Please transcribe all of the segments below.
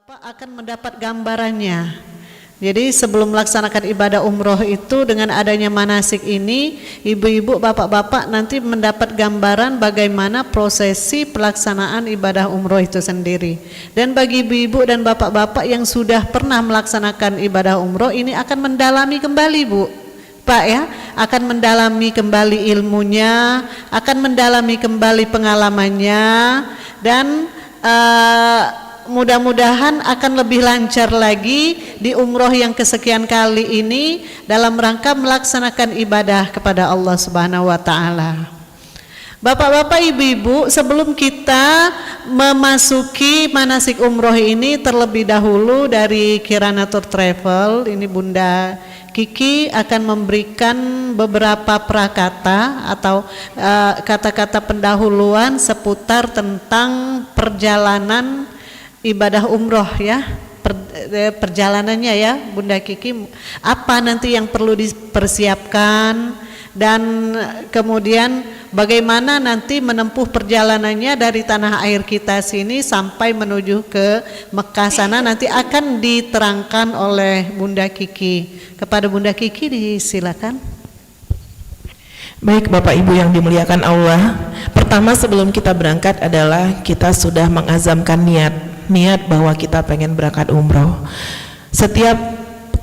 Bapak akan mendapat gambarannya. Jadi sebelum melaksanakan ibadah umroh itu dengan adanya manasik ini, ibu-ibu, bapak-bapak nanti mendapat gambaran bagaimana prosesi pelaksanaan ibadah umroh itu sendiri. Dan bagi ibu-ibu dan bapak-bapak yang sudah pernah melaksanakan ibadah umroh ini akan mendalami kembali, Bu, Pak ya, akan mendalami kembali ilmunya, akan mendalami kembali pengalamannya, dan mudah-mudahan akan lebih lancar lagi di umroh yang kesekian kali ini dalam rangka melaksanakan ibadah kepada Allah Subhanahu wa taala. Bapak-bapak, ibu-ibu, sebelum kita memasuki manasik umroh ini, terlebih dahulu dari Kirana Tour Travel ini Bunda Kiki akan memberikan beberapa prakata atau kata-kata pendahuluan seputar tentang perjalanan ibadah umroh ya, perjalanannya ya Bunda Kiki, apa nanti yang perlu dipersiapkan dan kemudian bagaimana nanti menempuh perjalanannya dari tanah air kita sini sampai menuju ke Mekah sana, nanti akan diterangkan oleh Bunda Kiki. Kepada Bunda Kiki disilakan. Baik Bapak Ibu yang dimuliakan Allah, pertama sebelum kita berangkat adalah kita sudah mengazamkan niat bahwa kita pengen berangkat umroh. Setiap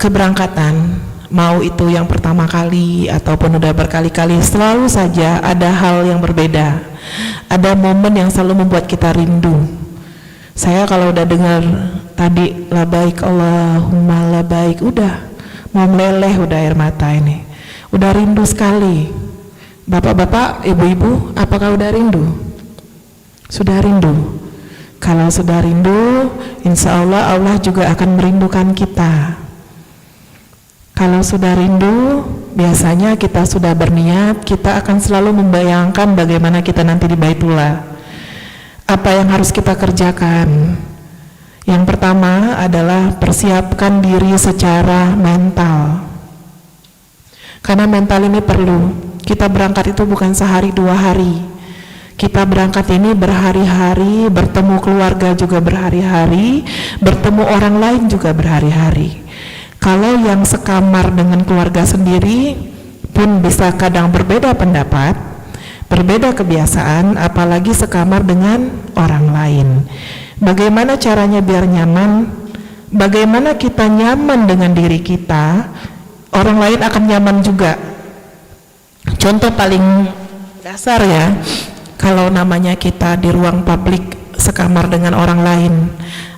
keberangkatan, mau itu yang pertama kali ataupun udah berkali-kali, selalu saja ada hal yang berbeda, ada momen yang selalu membuat kita rindu. Saya kalau udah dengar tadi labaik Allahumma labaik, udah mau meleleh, udah air mata ini, udah rindu sekali. Bapak-bapak, ibu-ibu, apakah udah rindu? Sudah rindu? Kalau sudah rindu, insya Allah Allah juga akan merindukan kita. Kalau sudah rindu, biasanya kita sudah berniat, kita akan selalu membayangkan bagaimana kita nanti di Baitullah. Apa yang harus kita kerjakan? Yang pertama adalah persiapkan diri secara mental. Karena mental ini perlu. Kita berangkat itu bukan sehari dua hari. Kita berangkat ini berhari-hari, bertemu keluarga juga berhari-hari, bertemu orang lain juga berhari-hari. Kalau yang sekamar dengan keluarga sendiri pun bisa kadang berbeda pendapat, berbeda kebiasaan, apalagi sekamar dengan orang lain. Bagaimana caranya biar nyaman? Bagaimana kita nyaman dengan diri kita, orang lain akan nyaman juga. Contoh paling dasar ya, kalau namanya kita di ruang publik sekamar dengan orang lain,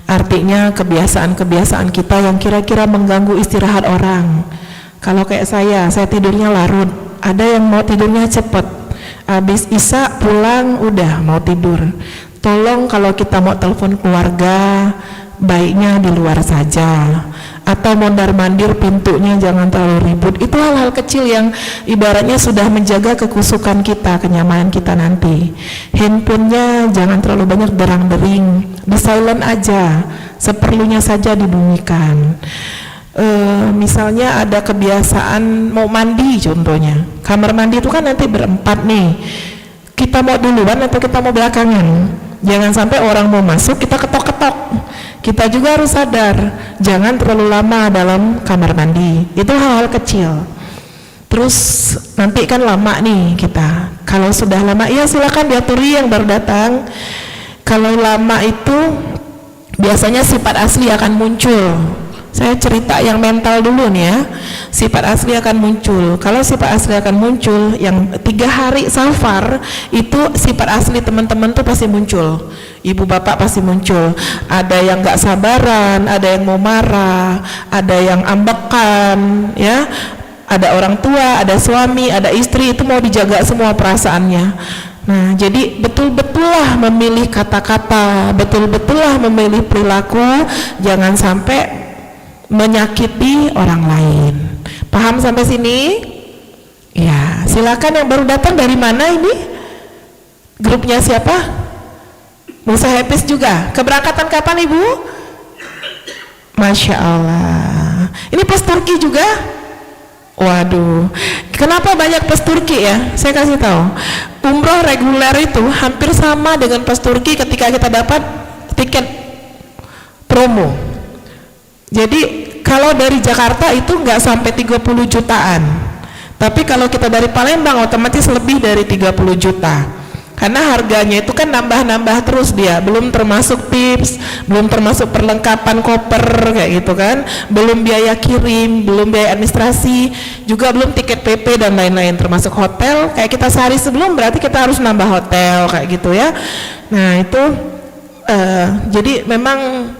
artinya kebiasaan-kebiasaan kita yang kira-kira mengganggu istirahat orang. Kalau kayak saya tidurnya larut, ada yang mau tidurnya cepet, habis isya pulang udah mau tidur. Tolong kalau kita mau telepon keluarga, baiknya di luar saja, atau mondar-mandir pintunya jangan terlalu ribut. Itu hal-hal kecil yang ibaratnya sudah menjaga kekusukan kita, kenyamanan kita nanti. Handphonenya jangan terlalu banyak derang-dering, di silent aja, seperlunya saja dibunyikan. Misalnya ada kebiasaan mau mandi contohnya, kamar mandi itu kan nanti berempat nih, kita mau duluan atau kita mau belakangan. Jangan sampai orang mau masuk kita ketok-ketok. Kita juga harus sadar, jangan terlalu lama dalam kamar mandi. Itu hal-hal kecil. Terus nanti kan lama nih kita. Kalau sudah lama, ya silakan diaturi yang baru datang. Kalau lama itu biasanya sifat asli akan muncul. Saya cerita yang mental dulu nih ya. Sifat asli akan muncul. Kalau sifat asli akan muncul, yang 3 hari safar itu sifat asli teman-teman tuh pasti muncul. Ibu bapak pasti muncul. Ada yang gak sabaran, ada yang mau marah, ada yang ambekan, ya. Ada orang tua, ada suami, ada istri, itu mau dijaga semua perasaannya. Nah, jadi betul-betullah memilih kata-kata, betul-betullah memilih perilaku, jangan sampai menyakiti orang lain. Paham sampai sini? Ya, silakan yang baru datang dari mana ini? Grupnya siapa? Musa Hafiz juga. Keberangkatan kapan Ibu? Masya Allah. Ini pos Turki juga? Waduh, kenapa banyak pos Turki ya? Saya kasih tahu. Umroh reguler itu hampir sama dengan pos Turki ketika kita dapat tiket promo. Jadi kalau dari Jakarta itu nggak sampai 30 jutaan, tapi kalau kita dari Palembang otomatis lebih dari 30 juta. Karena harganya itu kan nambah-nambah terus dia, belum termasuk tips, belum termasuk perlengkapan koper kayak gitu kan, belum biaya kirim, belum biaya administrasi, juga belum tiket PP dan lain-lain, termasuk hotel. Kayak kita sehari sebelum berarti kita harus nambah hotel kayak gitu ya. Nah itu jadi memang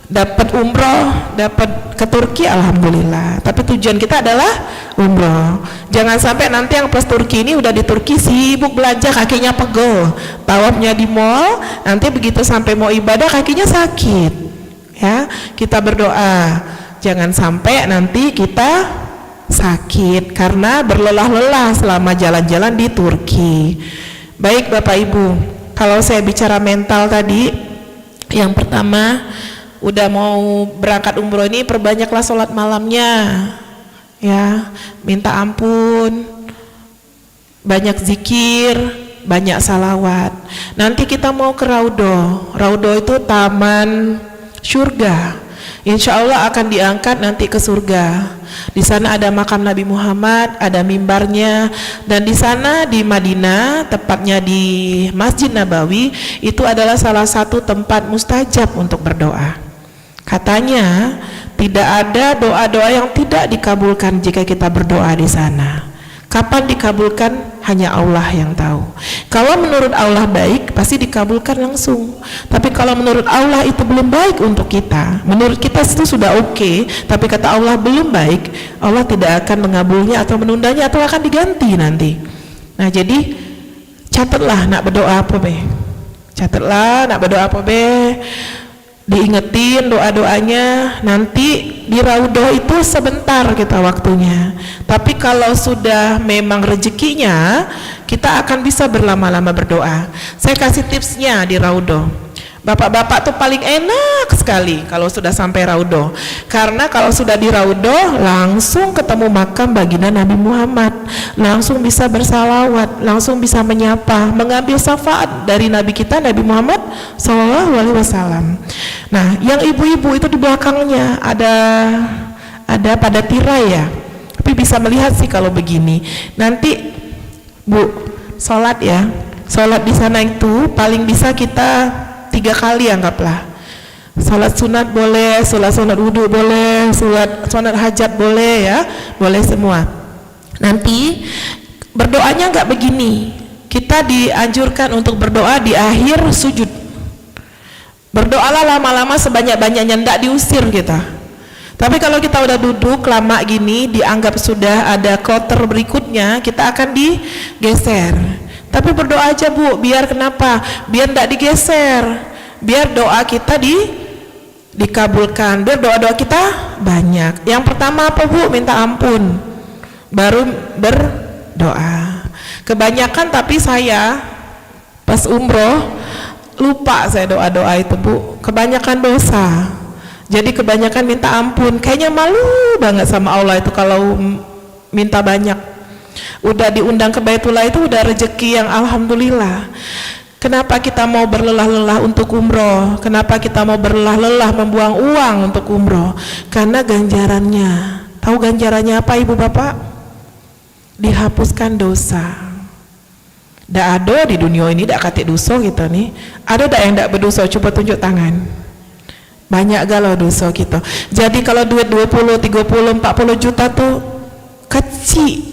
dapat umroh, dapat ke Turki, alhamdulillah. Tapi tujuan kita adalah umroh. Jangan sampai nanti yang plus Turki ini udah di Turki sibuk belanja, kakinya pegel, tawafnya di mall, nanti begitu sampai mau ibadah kakinya sakit. Ya, kita berdoa jangan sampai nanti kita sakit karena berlelah-lelah selama jalan-jalan di Turki. Baik Bapak Ibu, kalau saya bicara mental tadi, yang pertama udah mau berangkat umroh ini perbanyaklah sholat malamnya ya, minta ampun, banyak zikir, banyak salawat. Nanti kita mau ke Raudhoh itu taman surga, insya Allah akan diangkat nanti ke surga. Di sana ada makam Nabi Muhammad, ada mimbarnya, dan di sana di Madinah, tepatnya di Masjid Nabawi, itu adalah salah satu tempat mustajab untuk berdoa. Katanya tidak ada doa-doa yang tidak dikabulkan jika kita berdoa di sana. Kapan dikabulkan hanya Allah yang tahu. Kalau menurut Allah baik pasti dikabulkan langsung. Tapi kalau menurut Allah itu belum baik untuk kita, menurut kita itu sudah oke, tapi kata Allah belum baik, Allah tidak akan mengabulnya atau menundanya atau akan diganti nanti. Nah jadi catatlah nak berdoa apa be. Catatlah nak berdoa apa be. Diingetin doa-doanya. Nanti di Raudhoh itu sebentar kita waktunya, tapi kalau sudah memang rezekinya kita akan bisa berlama-lama berdoa. Saya kasih tipsnya di Raudhoh. Bapak-bapak tuh paling enak sekali kalau sudah sampai Raudhoh, karena kalau sudah di Raudhoh langsung ketemu makam baginda Nabi Muhammad, langsung bisa bersalawat, langsung bisa menyapa, mengambil syafaat dari Nabi kita Nabi Muhammad SAW. Nah, yang ibu-ibu itu di belakangnya ada pada tirai ya, tapi bisa melihat sih kalau begini. Nanti Bu sholat ya, sholat di sana itu paling bisa kita 3 kali anggaplah. Salat sunat boleh, salat sunat wudhu boleh, salat sunat hajat boleh ya, boleh semua. Nanti berdoanya nggak begini. Kita dianjurkan untuk berdoa di akhir sujud. Berdoalah lama-lama sebanyak-banyaknya, ndak diusir kita. Tapi kalau kita udah duduk lama gini, dianggap sudah ada kloter berikutnya, kita akan digeser. Tapi berdoa aja Bu, biar kenapa? Biar tidak digeser, biar doa kita dikabulkan, biar doa-doa kita banyak. Yang pertama apa Bu? Minta ampun, baru berdoa. Kebanyakan tapi saya pas umroh lupa saya doa-doa itu Bu, kebanyakan dosa. Jadi kebanyakan minta ampun, kayaknya malu banget sama Allah itu kalau minta banyak. Udah diundang ke Baitullah itu udah rezeki yang alhamdulillah. Kenapa kita mau berlelah-lelah untuk umroh? Kenapa kita mau berlelah-lelah membuang uang untuk umroh? Karena ganjarannya. Tahu ganjarannya apa Ibu Bapak? Dihapuskan dosa. Ndak ada di dunia ini ndak kate dosa gitu nih. Ada ndak yang ndak berdosa? Coba tunjuk tangan. Banyak galau dosa kita. Jadi kalau duit 20, 30, 40 juta tuh kecil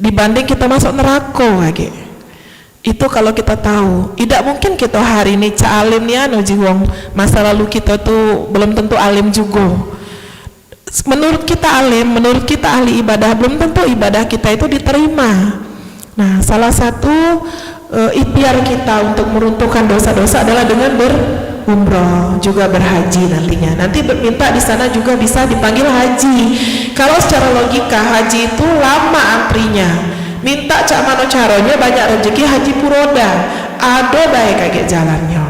dibanding kita masuk neraka lagi. Itu kalau kita tahu. Tidak mungkin kita hari ini alim ya nuji wong masa lalu kita tuh belum tentu alim juga. Menurut kita alim, menurut kita ahli ibadah, belum tentu ibadah kita itu diterima. Nah, salah satu ikhtiar kita untuk meruntuhkan dosa-dosa adalah dengan berumroh, juga berhaji nantinya. Nanti minta di sana juga bisa dipanggil haji. Kalau secara logika haji itu lama antrinya. Minta cak mano caronya banyak rezeki haji puroda. Ada baik kayak jalannya.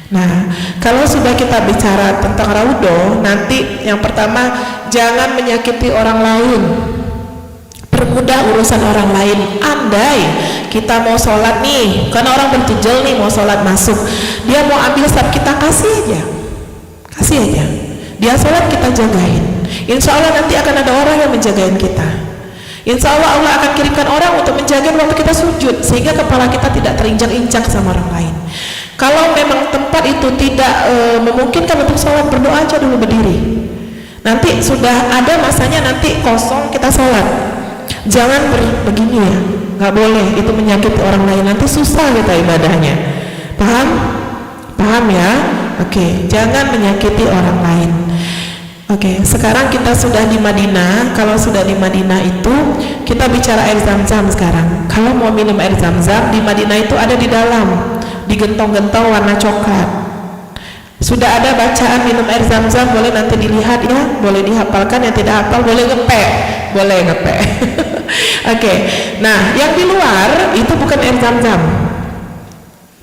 Nah, kalau sudah kita bicara tentang Raudhoh, nanti yang pertama jangan menyakiti orang lain. Permudah urusan orang lain. Andai kita mau sholat nih, karena orang berjejel nih mau sholat masuk, dia mau ambil sab kita kasih aja, Kasih aja. Dia sholat kita jagain. Insya Allah nanti akan ada orang yang menjagain kita. Insya Allah Allah akan kirimkan orang untuk menjaga waktu kita sujud, sehingga kepala kita tidak terinjak-injak sama orang lain. Kalau memang tempat itu tidak memungkinkan untuk sholat, berdoa aja dulu berdiri. Nanti sudah ada masanya nanti kosong kita sholat. Jangan begini ya, nggak boleh, itu menyakiti orang lain, nanti susah kita ibadahnya. Paham? Paham ya? Oke, jangan menyakiti orang lain. Oke, sekarang kita sudah di Madinah. Kalau sudah di Madinah itu kita bicara air zam-zam sekarang. Kalau mau minum air zam-zam di Madinah itu ada di dalam, di gentong-gentong warna coklat. Sudah ada bacaan minum air zam-zam, boleh nanti dilihat ya, boleh dihafalkan, yang tidak hafal boleh ngepek, boleh ngepek. Oke, nah yang di luar itu bukan air zam-zam.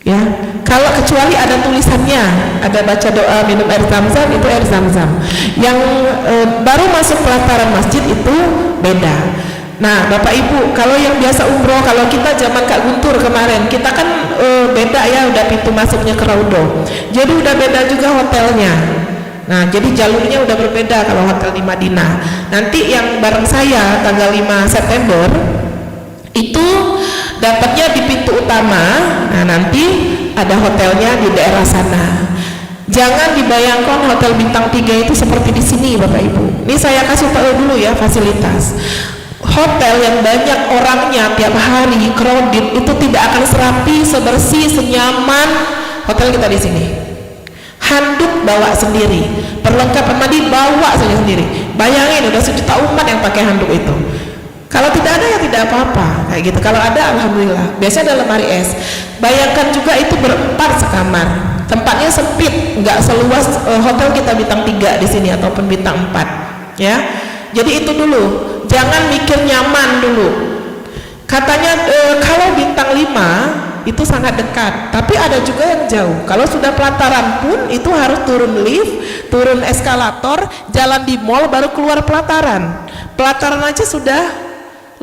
Ya, kalau kecuali ada tulisannya, ada baca doa minum air zam-zam, itu air zam-zam. Yang baru masuk pelataran masjid itu beda. Nah, Bapak Ibu, kalau yang biasa umroh, kalau kita zaman Kak Guntur kemarin, kita kan beda ya, udah pintu masuknya ke Raudhoh. Jadi udah beda juga hotelnya. Nah, jadi jalurnya udah berbeda kalau hotel di Madinah. Nanti yang bareng saya tanggal 5 September itu dapatnya di pintu utama. Nah, nanti ada hotelnya di daerah sana. Jangan dibayangkan hotel bintang 3 itu seperti di sini, Bapak Ibu. Ini saya kasih tahu dulu ya fasilitas. Hotel yang banyak orangnya tiap hari crowded itu tidak akan serapi, sebersih, senyaman hotel kita di sini. Handuk bawa sendiri, perlengkapan mandi bawa saja sendiri. Bayangin udah sejuta umat yang pakai handuk itu. Kalau tidak ada ya tidak apa-apa kayak gitu. Kalau ada alhamdulillah. Biasanya ada lemari es. Bayangkan juga itu berempat sekamar. Tempatnya sempit, nggak seluas hotel kita bintang 3 di sini ataupun bintang 4. Ya. Jadi itu dulu. Jangan mikir nyaman dulu. Katanya kalau bintang 5 itu sangat dekat, tapi ada juga yang jauh. Kalau sudah pelataran pun itu harus turun lift, turun eskalator, jalan di mall baru keluar pelataran. Pelataran aja sudah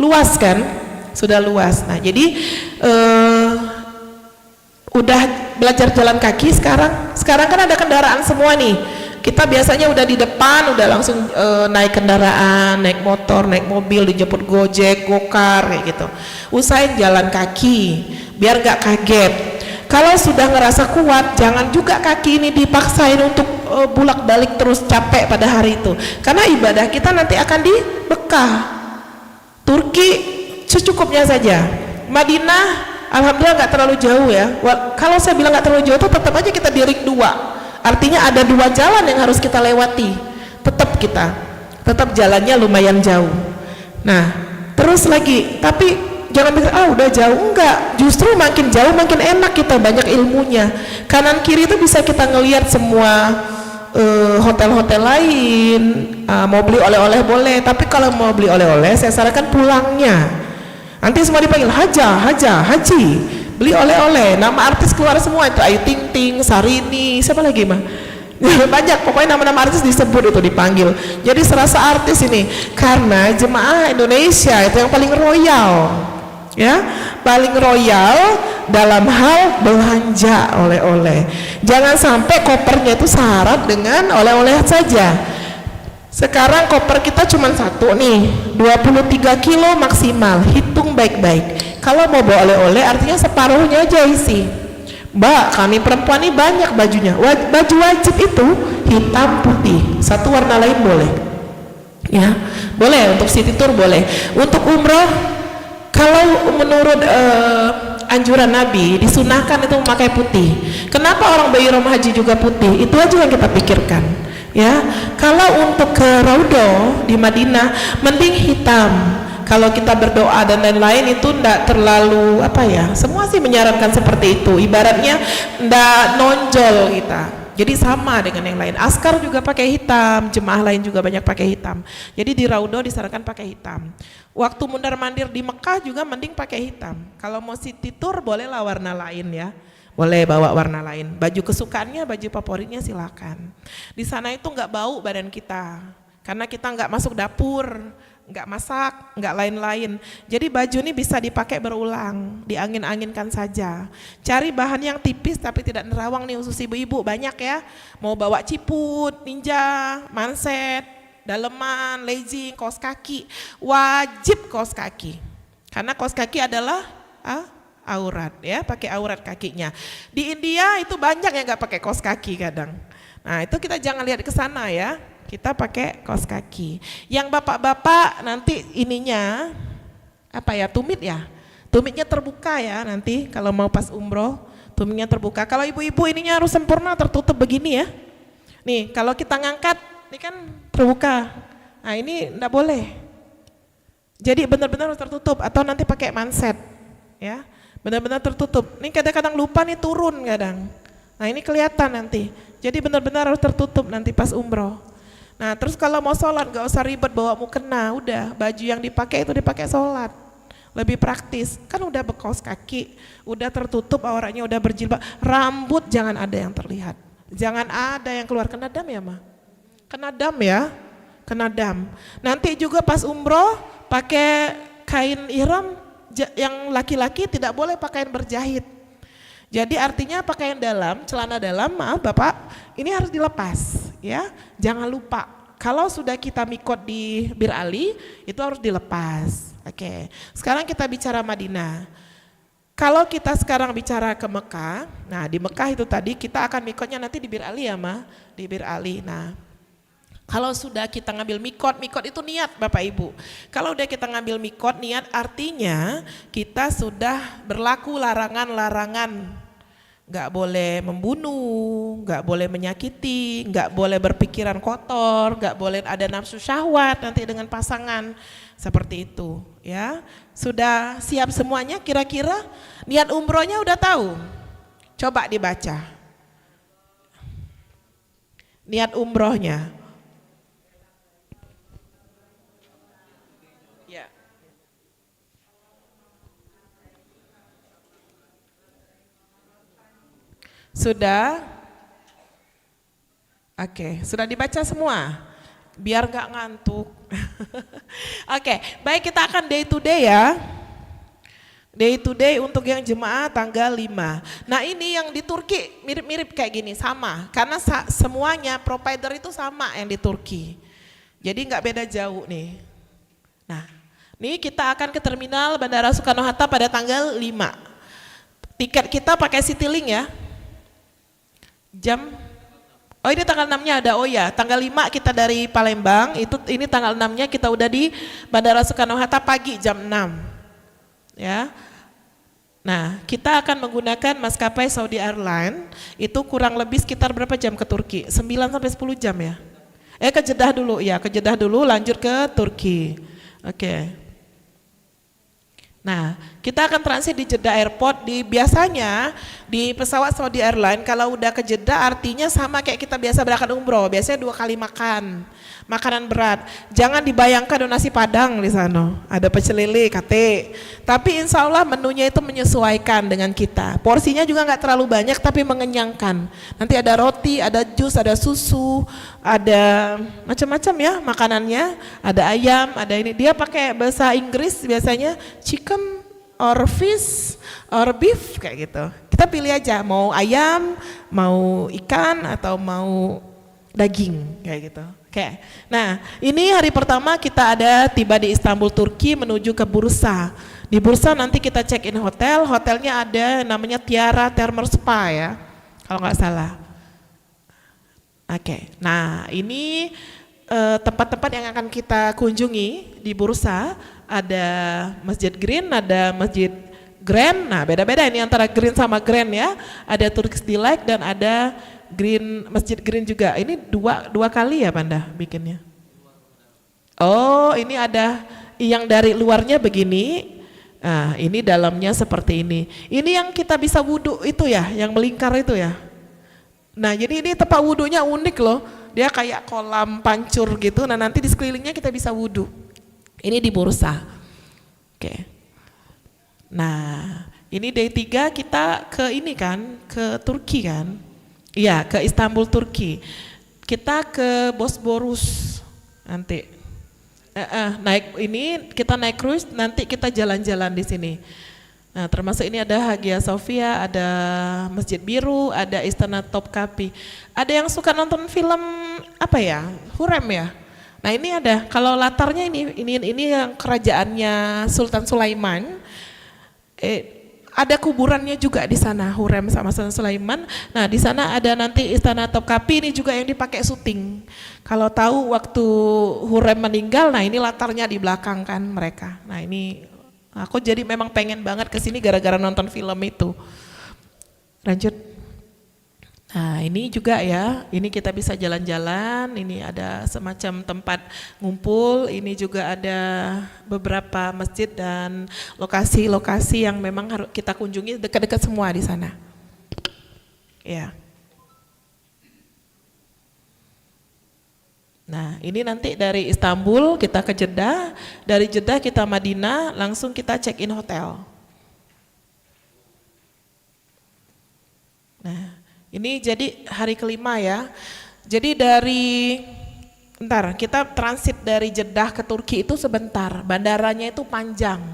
luas kan, sudah luas. Nah jadi udah belajar jalan kaki sekarang kan ada kendaraan semua nih. Kita biasanya udah di depan, udah langsung naik kendaraan, naik motor, naik mobil, dijemput Gojek, Gokar kayak gitu. Usahain jalan kaki biar gak kaget. Kalau sudah ngerasa kuat, jangan juga kaki ini dipaksain untuk bolak-balik terus capek pada hari itu. Karena ibadah kita nanti akan di Mekah. Turki secukupnya saja. Madinah alhamdulillah nggak terlalu jauh ya. Kalau saya bilang nggak terlalu jauh itu tetap aja kita di ring 2. Artinya ada 2 jalan yang harus kita lewati. Tetap jalannya lumayan jauh. Nah, terus lagi, tapi jangan pikir udah jauh, enggak. Justru makin jauh makin enak, kita banyak ilmunya. Kanan kiri itu bisa kita ngelihat semua hotel-hotel lain. Mau beli oleh-oleh boleh, tapi kalau mau beli oleh-oleh saya sarankan pulangnya. Nanti semua dipanggil haji, beli oleh-oleh, nama artis keluar semua itu, Ayu Ting Ting, Sarini, siapa lagi mah? Banyak, pokoknya nama-nama artis disebut itu dipanggil. Jadi serasa artis ini, karena jemaah Indonesia itu yang paling royal, ya, paling royal dalam hal belanja oleh-oleh. Jangan sampai kopernya itu syarat dengan oleh-oleh saja. Sekarang koper kita cuma 1 nih, 23 kilo maksimal, hitung baik-baik. Kalau mau bawa oleh-oleh artinya separuhnya aja isi. Mbak, kami perempuan ini banyak bajunya. Baju wajib itu hitam putih, satu warna lain boleh. Ya, boleh untuk city tour boleh. Untuk umroh, kalau menurut anjuran Nabi disunahkan itu memakai putih. Kenapa orang Bayram haji juga putih? Itu aja yang kita pikirkan. Ya, kalau untuk ke Raudhoh di Madinah mending hitam. Kalau kita berdoa dan lain-lain itu ndak terlalu semua sih menyarankan seperti itu. Ibaratnya ndak nonjol kita. Jadi sama dengan yang lain. Askar juga pakai hitam, jemaah lain juga banyak pakai hitam. Jadi di Raudhoh disarankan pakai hitam. Waktu mundar-mandir di Mekah juga mending pakai hitam. Kalau mau city tour bolehlah warna lain ya. Boleh bawa warna lain. Baju kesukaannya, baju favoritnya silakan. Di sana itu nggak bau badan kita, karena kita nggak masuk dapur, nggak masak, nggak lain-lain. Jadi baju ini bisa dipakai berulang, diangin-anginkan saja. Cari bahan yang tipis tapi tidak nerawang nih khusus ibu-ibu, banyak ya. Mau bawa ciput, ninja, manset, daleman, legging, kaos kaki. Wajib kaos kaki. Karena kaos kaki adalah aurat ya, pakai aurat kakinya. Di India itu banyak yang nggak pakai kaos kaki kadang. Nah itu kita jangan lihat ke sana ya. Kita pakai kaos kaki. Yang bapak-bapak nanti ininya apa ya, tumit ya. Tumitnya terbuka ya nanti kalau mau pas umroh, tumitnya terbuka. Kalau ibu-ibu ininya harus sempurna tertutup begini ya. Nih kalau kita ngangkat, ini kan terbuka. Nah ini enggak boleh. Jadi benar-benar harus tertutup atau nanti pakai manset ya. Benar-benar tertutup. Ini kadang-kadang lupa nih turun kadang. Nah ini kelihatan nanti. Jadi benar-benar harus tertutup nanti pas umroh. Nah terus kalau mau sholat gak usah ribet bawa mukena, udah baju yang dipakai itu dipakai sholat, lebih praktis, kan udah berkaos kaki, udah tertutup auratnya, udah berjilbab, rambut jangan ada yang terlihat, jangan ada yang keluar, kena dam ya Ma? Kena dam ya, kena dam. Nanti juga pas umroh pakai kain ihram, yang laki-laki tidak boleh pakaian berjahit. Jadi artinya pakaian dalam, celana dalam, maaf Bapak, ini harus dilepas ya. Jangan lupa, kalau sudah kita mikot di Bir Ali, itu harus dilepas. Oke, sekarang kita bicara Madinah. Kalau kita sekarang bicara ke Mekah, nah di Mekah itu tadi kita akan mikotnya nanti di Bir Ali ya Ma, di Bir Ali. Nah, kalau sudah kita ngambil mikot itu niat Bapak Ibu. Kalau udah kita ngambil mikot niat artinya kita sudah berlaku larangan-larangan. Gak boleh membunuh, gak boleh menyakiti, gak boleh berpikiran kotor, gak boleh ada nafsu syahwat nanti dengan pasangan. Seperti itu ya. Sudah siap semuanya kira-kira? Niat umrohnya udah tahu? Coba dibaca. Niat umrohnya. Sudah? Oke, sudah dibaca semua? Biar gak ngantuk. Oke, baik kita akan day to day ya. Day to day untuk yang jemaah tanggal 5. Nah ini yang di Turki mirip-mirip kayak gini, sama. Karena semuanya provider itu sama yang di Turki. Jadi gak beda jauh nih. Nah, nih kita akan ke terminal Bandara Soekarno-Hatta pada tanggal 5. Tiket kita pakai Citylink ya. Oh ini tanggal 6-nya ada, oh ya tanggal 5 kita dari Palembang, ini tanggal 6-nya kita udah di Bandara Soekarno-Hatta pagi jam 6 ya. Nah kita akan menggunakan maskapai Saudi Airlines, itu kurang lebih sekitar berapa jam ke Turki? 9 sampai 10 jam ya. Ke Jeddah dulu ya, ke Jeddah dulu lanjut ke Turki. Oke. Nah, kita akan transit di Jeddah Airport. Biasanya di pesawat Saudi Airlines kalau udah ke Jeddah artinya sama kayak kita biasa berangkat umroh. Biasanya 2 kali makan, makanan berat. Jangan dibayangkan ada nasi padang di sana, ada pecel lele, kate. Tapi insya Allah menunya itu menyesuaikan dengan kita. Porsinya juga nggak terlalu banyak tapi mengenyangkan. Nanti ada roti, ada jus, ada susu, ada macam-macam ya makanannya. Ada ayam, ada ini. Dia pakai bahasa Inggris biasanya chicken or fish or beef kayak gitu. Kita pilih aja mau ayam, mau ikan atau mau daging kayak gitu. Oke. Nah, ini hari pertama kita ada tiba di Istanbul, Turki menuju ke Bursa. Di Bursa nanti kita check in hotel. Hotelnya ada namanya Tiara Thermal Spa ya. Kalau nggak salah. Oke. Nah, ini tempat-tempat yang akan kita kunjungi di Bursa. Ada Masjid Green, ada Masjid Grand. Nah, beda-beda ini antara Green sama Grand ya. Ada Turkish Delight dan ada Green, Masjid Green juga. Ini dua kali ya Panda bikinnya. Oh, ini ada yang dari luarnya begini. Nah, ini dalamnya seperti ini. Ini yang kita bisa wudhu itu ya, yang melingkar itu ya. Nah, jadi ini tempat wudhunya unik loh. Dia kayak kolam pancur gitu. Nah, nanti di sekelilingnya kita bisa wudhu. Ini di Bursa. Oke. Nah, ini day 3 kita ke ini kan, ke Turki kan. Iya, ke Istanbul, Turki. Kita ke Bosporus nanti. Naik ini kita naik cruise, nanti kita jalan-jalan di sini. Nah, termasuk ini ada Hagia Sophia, ada Masjid Biru, ada Istana Topkapi. Ada yang suka nonton film apa ya? Hurem ya. Nah, ini ada. Kalau latarnya ini yang kerajaannya Sultan Sulaiman. Ada kuburannya juga di sana, Hurem sama Sultan Sulaiman. Nah, di sana ada nanti Istana Topkapi, ini juga yang dipakai syuting. Kalau tahu waktu Hurem meninggal, nah ini latarnya di belakang kan mereka. Nah, ini aku jadi memang pengen banget ke sini gara-gara nonton film itu. Lanjut. Nah, ini juga ya, ini kita bisa jalan-jalan, ini ada semacam tempat ngumpul, ini juga ada beberapa masjid dan lokasi-lokasi yang memang harus kita kunjungi, dekat-dekat semua di sana. Ya. Nah, ini nanti dari Istanbul kita ke Jeddah, dari Jeddah kita Madinah, langsung kita check-in hotel. Nah, ini jadi hari kelima ya. Jadi kita transit dari Jeddah ke Turki itu sebentar, bandaranya itu panjang.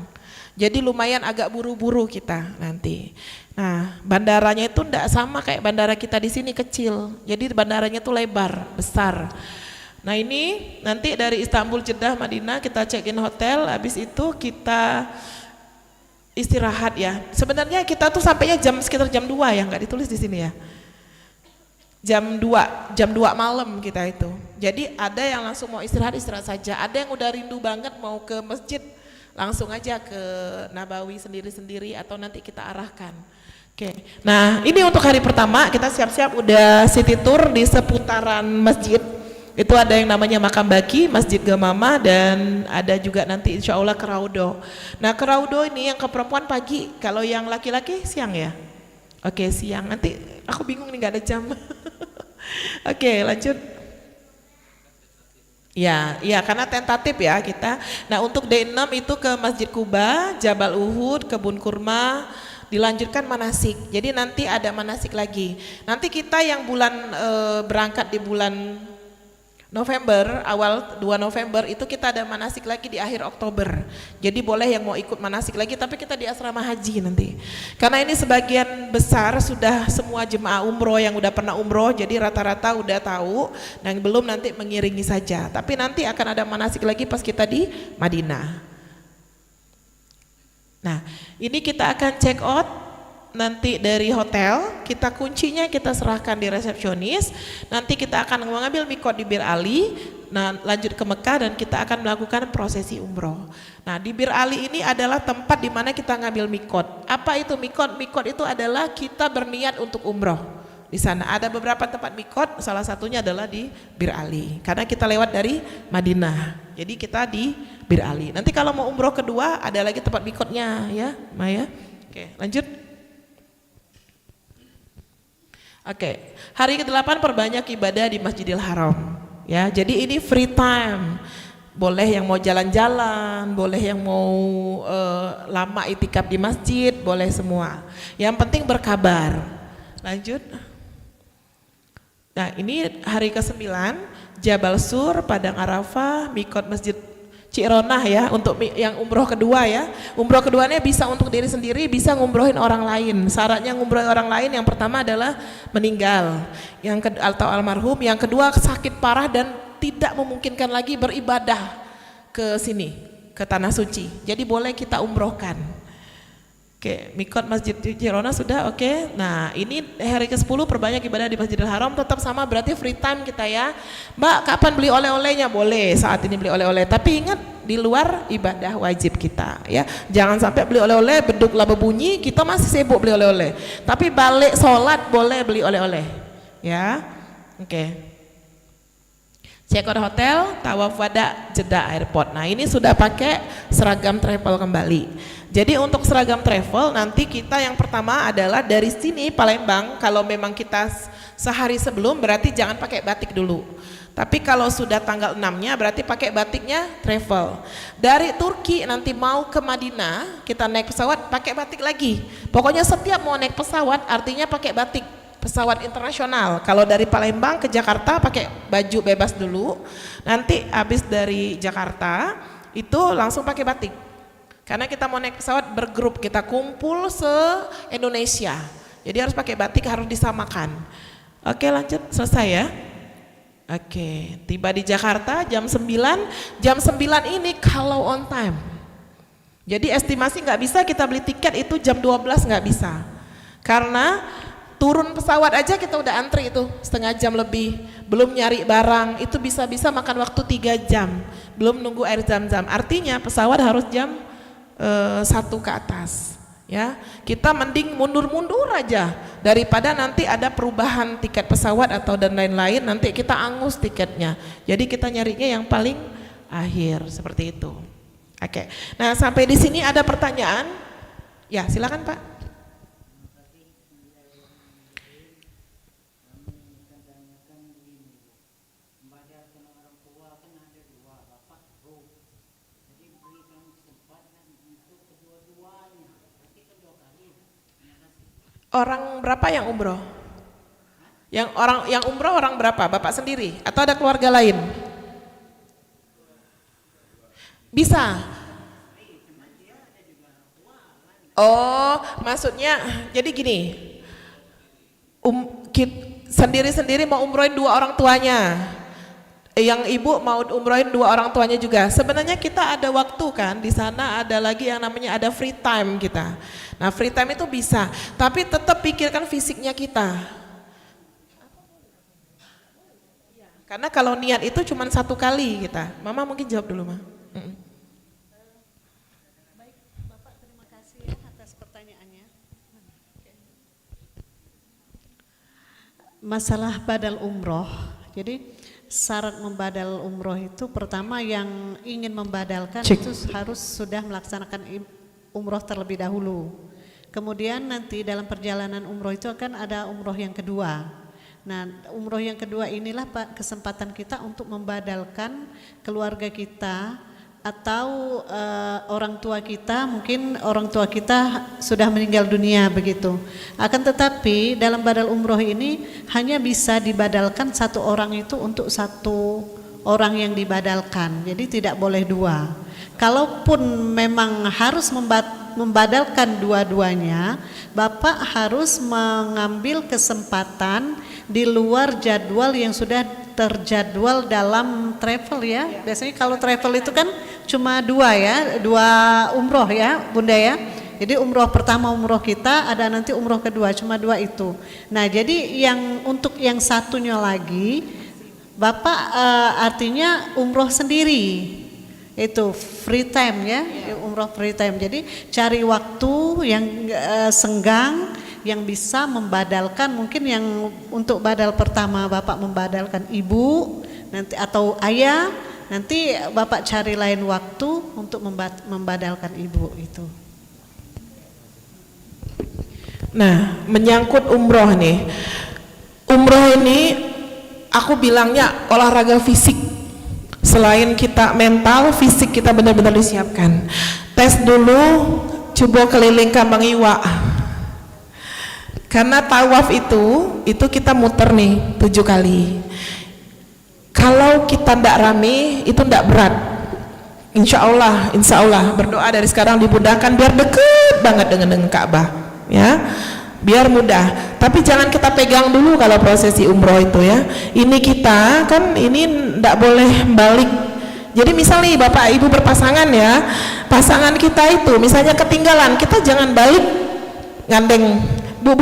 Jadi lumayan agak buru-buru kita nanti. Nah, bandaranya itu enggak sama kayak bandara kita di sini kecil. Jadi bandaranya itu lebar, besar. Nah, ini nanti dari Istanbul, Jeddah, Madinah kita check-in hotel, habis itu kita istirahat ya. Sebenarnya kita tuh sampainya sekitar jam 2 ya, enggak ditulis di sini ya. Jam 2 malam kita itu. Jadi ada yang langsung mau istirahat saja. Ada yang udah rindu banget mau ke masjid, langsung aja ke Nabawi sendiri-sendiri atau nanti kita arahkan. Oke. Nah, ini untuk hari pertama kita siap-siap udah city tour di seputaran masjid. Itu ada yang namanya Makam Baki, Masjid Gamama, dan ada juga nanti insya Allah ke Raudo. Nah, ke Raudo ini yang ke perempuan pagi, kalau yang laki-laki siang ya? Oke, siang. Nanti aku bingung nih, nggak ada jam. Oke, lanjut. Ya, karena tentatif ya kita. Nah, untuk D6 itu ke Masjid Kuba, Jabal Uhud, Kebun Kurma, dilanjutkan manasik. Jadi nanti ada manasik lagi. Nanti kita yang berangkat di bulan November, awal 2 November itu kita ada manasik lagi di akhir Oktober. Jadi boleh yang mau ikut manasik lagi, tapi kita di asrama haji nanti. Karena ini sebagian besar sudah semua jemaah umroh yang udah pernah umroh, jadi rata-rata udah tahu, dan belum nanti mengiringi saja. Tapi nanti akan ada manasik lagi pas kita di Madinah. Nah, ini kita akan check out nanti dari hotel, kita kuncinya kita serahkan di resepsionis. Nanti kita akan mengambil mikot di Bir Ali, nah lanjut ke Mekah dan kita akan melakukan prosesi umroh. Nah, di Bir Ali ini adalah tempat di mana kita ngambil mikot. Apa itu mikot? Mikot itu adalah kita berniat untuk umroh. Di sana ada beberapa tempat mikot, salah satunya adalah di Bir Ali. Karena kita lewat dari Madinah. Jadi kita di Bir Ali. Nanti kalau mau umroh kedua ada lagi tempat mikotnya ya, Maya. Oke, lanjut. Oke, hari ke-8 perbanyak ibadah di Masjidil Haram. Ya, jadi ini free time. Boleh yang mau jalan-jalan, boleh yang mau lama itikaf di masjid, boleh semua. Yang penting berkabar. Lanjut. Nah, ini hari ke-9, Jabal Sur, Padang Arafah, mikot Masjid Cironah ya, untuk yang umroh kedua ya. Umroh keduanya bisa untuk diri sendiri, bisa ngumrohin orang lain. Syaratnya ngumrohin orang lain yang pertama adalah meninggal, atau almarhum. Yang kedua sakit parah dan tidak memungkinkan lagi beribadah ke sini, ke tanah suci. Jadi boleh kita umrohkan. Oke, mikot Masjid Cironah sudah oke. Nah, ini hari ke-10 perbanyak ibadah di Masjidil Haram, tetap sama berarti free time kita ya. Mbak, kapan beli oleh-olehnya? Boleh saat ini beli oleh-oleh, tapi ingat di luar ibadah wajib kita ya. Jangan sampai beli oleh-oleh beduk laba bunyi kita masih sibuk beli oleh-oleh. Tapi balik sholat boleh beli oleh-oleh ya. Oke. Check out hotel, tawaf wada, Jeddah Airport. Nah, ini sudah pakai seragam travel kembali. Jadi untuk seragam travel nanti kita yang pertama adalah dari sini Palembang, kalau memang kita sehari sebelum berarti jangan pakai batik dulu. Tapi kalau sudah tanggal 6-nya berarti pakai batiknya travel. Dari Turki nanti mau ke Madinah, kita naik pesawat pakai batik lagi. Pokoknya setiap mau naik pesawat artinya pakai batik pesawat internasional. Kalau dari Palembang ke Jakarta pakai baju bebas dulu, nanti habis dari Jakarta itu langsung pakai batik. Karena kita mau naik pesawat bergrup, kita kumpul se-Indonesia. Jadi harus pakai batik, harus disamakan. Oke, lanjut, selesai ya. Oke, tiba di Jakarta jam 9. Jam 9 ini kalau on time. Jadi estimasi nggak bisa kita beli tiket itu jam 12, nggak bisa. Karena turun pesawat aja kita udah antri itu setengah jam lebih. Belum nyari barang, itu bisa-bisa makan waktu 3 jam. Belum nunggu air zam-zam. Artinya pesawat harus jam 1 ke atas. Ya, kita mending mundur-mundur aja daripada nanti ada perubahan tiket pesawat atau dan lain-lain, nanti kita angus tiketnya. Jadi kita nyarinya yang paling akhir seperti itu. Oke. Nah, sampai di sini ada pertanyaan? Ya, silakan Pak. Orang berapa yang umroh? Yang umroh orang berapa? Bapak sendiri atau ada keluarga lain? Bisa. Oh, maksudnya jadi gini. Sendiri-sendiri mau umrohin 2 orang tuanya. Yang ibu mau umrohin 2 orang tuanya juga. Sebenarnya kita ada waktu kan, di sana ada lagi yang namanya ada free time kita. Nah, free time itu bisa, tapi tetap pikirkan fisiknya kita. Karena kalau niat itu cuma 1 kali kita. Mama mungkin jawab dulu, Ma. Baik, Bapak terima kasih ya atas pertanyaannya. Masalah badal umroh. Jadi syarat membadal umroh itu pertama yang ingin membadalkan itu harus sudah melaksanakan umroh terlebih dahulu. Kemudian nanti dalam perjalanan umroh itu akan ada umroh yang kedua. Nah, umroh yang kedua inilah Pak kesempatan kita untuk membadalkan keluarga kita atau orang tua kita, mungkin orang tua kita sudah meninggal dunia begitu. Akan tetapi dalam badal umroh ini hanya bisa dibadalkan 1 orang itu untuk 1 orang yang dibadalkan. Jadi tidak boleh 2. Kalaupun memang harus membadalkan dua-duanya, Bapak harus mengambil kesempatan di luar jadwal yang sudah terjadwal dalam travel ya. Biasanya kalau travel itu kan cuma 2 ya, 2 umroh ya Bunda ya. Jadi umroh pertama umroh kita, ada nanti umroh kedua, cuma 2 itu. Nah, jadi yang untuk yang satunya lagi Bapak artinya umroh sendiri. Itu free time ya, umroh free time. Jadi cari waktu yang senggang yang bisa membadalkan, mungkin yang untuk badal pertama Bapak membadalkan ibu nanti atau ayah, nanti Bapak cari lain waktu untuk membadalkan ibu itu. Nah, menyangkut umroh nih. Umroh ini aku bilangnya olahraga fisik. Selain kita mental, fisik kita benar-benar disiapkan. Tes dulu, coba keliling Kambang Iwa. Karena tawaf itu kita muter nih 7 kali. Kalau kita tidak rame, itu tidak berat. Insya Allah berdoa dari sekarang dimudahkan biar deket banget dengan Ka'bah, ya. Biar mudah, tapi jangan kita pegang dulu kalau prosesi umroh itu ya. Ini kita kan ini ndak boleh balik. Jadi misal nih Bapak Ibu berpasangan ya, pasangan kita itu misalnya ketinggalan, kita jangan balik ngandeng bu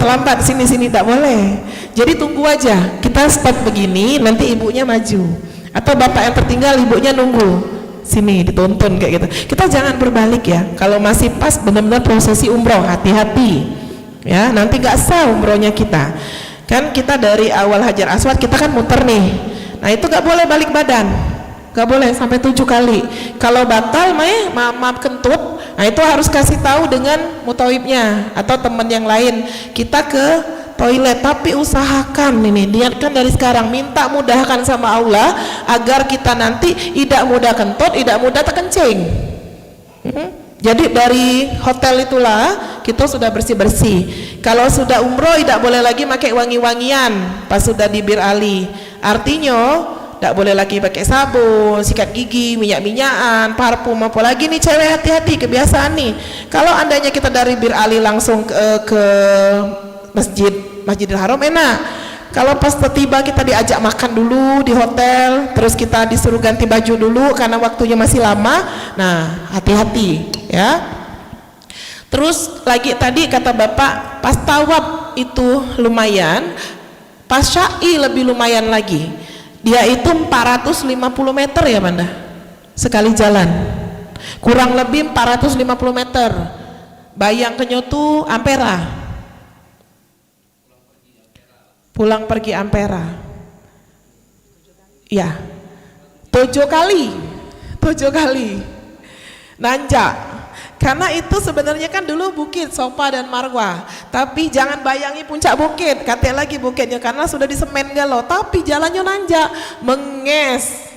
terlambat sini ndak boleh. Jadi tunggu aja, kita stop begini, nanti ibunya maju atau bapak yang tertinggal ibunya nunggu sini ditonton kayak gitu. Kita jangan berbalik ya. Kalau masih pas benar-benar prosesi umroh, hati-hati. Ya, nanti gak sah umrohnya kita. Kan kita dari awal Hajar Aswad kita kan muter nih. Nah, itu gak boleh balik badan. Gak boleh sampai 7 kali. Kalau batal maaf kentut, nah itu harus kasih tahu dengan mutawibnya atau teman yang lain. Kita ke toilet, tapi usahakan ini, niatkan dari sekarang, minta mudahkan sama Allah agar kita nanti tidak mudah kentut, tidak mudah terkencing. Jadi dari hotel itulah kita sudah bersih-bersih. Kalau sudah umroh tidak boleh lagi pakai wangi-wangian pas sudah di Bir Ali. Artinya tidak boleh lagi pakai sabun, sikat gigi, minyak-minyakan, parfum, apalagi nih cewek hati-hati kebiasaan nih. Kalau andainya kita dari Bir Ali langsung ke Masjidil Haram enak. Kalau pas tiba kita diajak makan dulu di hotel, terus kita disuruh ganti baju dulu karena waktunya masih lama. Nah, hati-hati ya. Terus lagi tadi kata Bapak, pas tawaf itu lumayan, pas syai lebih lumayan lagi. Dia itu 450 meter ya Banda, sekali jalan, kurang lebih 450 meter. Bayang ke Nyotu Ampera, pulang pergi Ampera, ya 7 kali nanjak. Karena itu sebenarnya kan dulu bukit Sofa dan Marwah, tapi jangan bayangi puncak bukit, katanya lagi bukitnya karena sudah disemen galau, tapi jalannya nanjak, menges,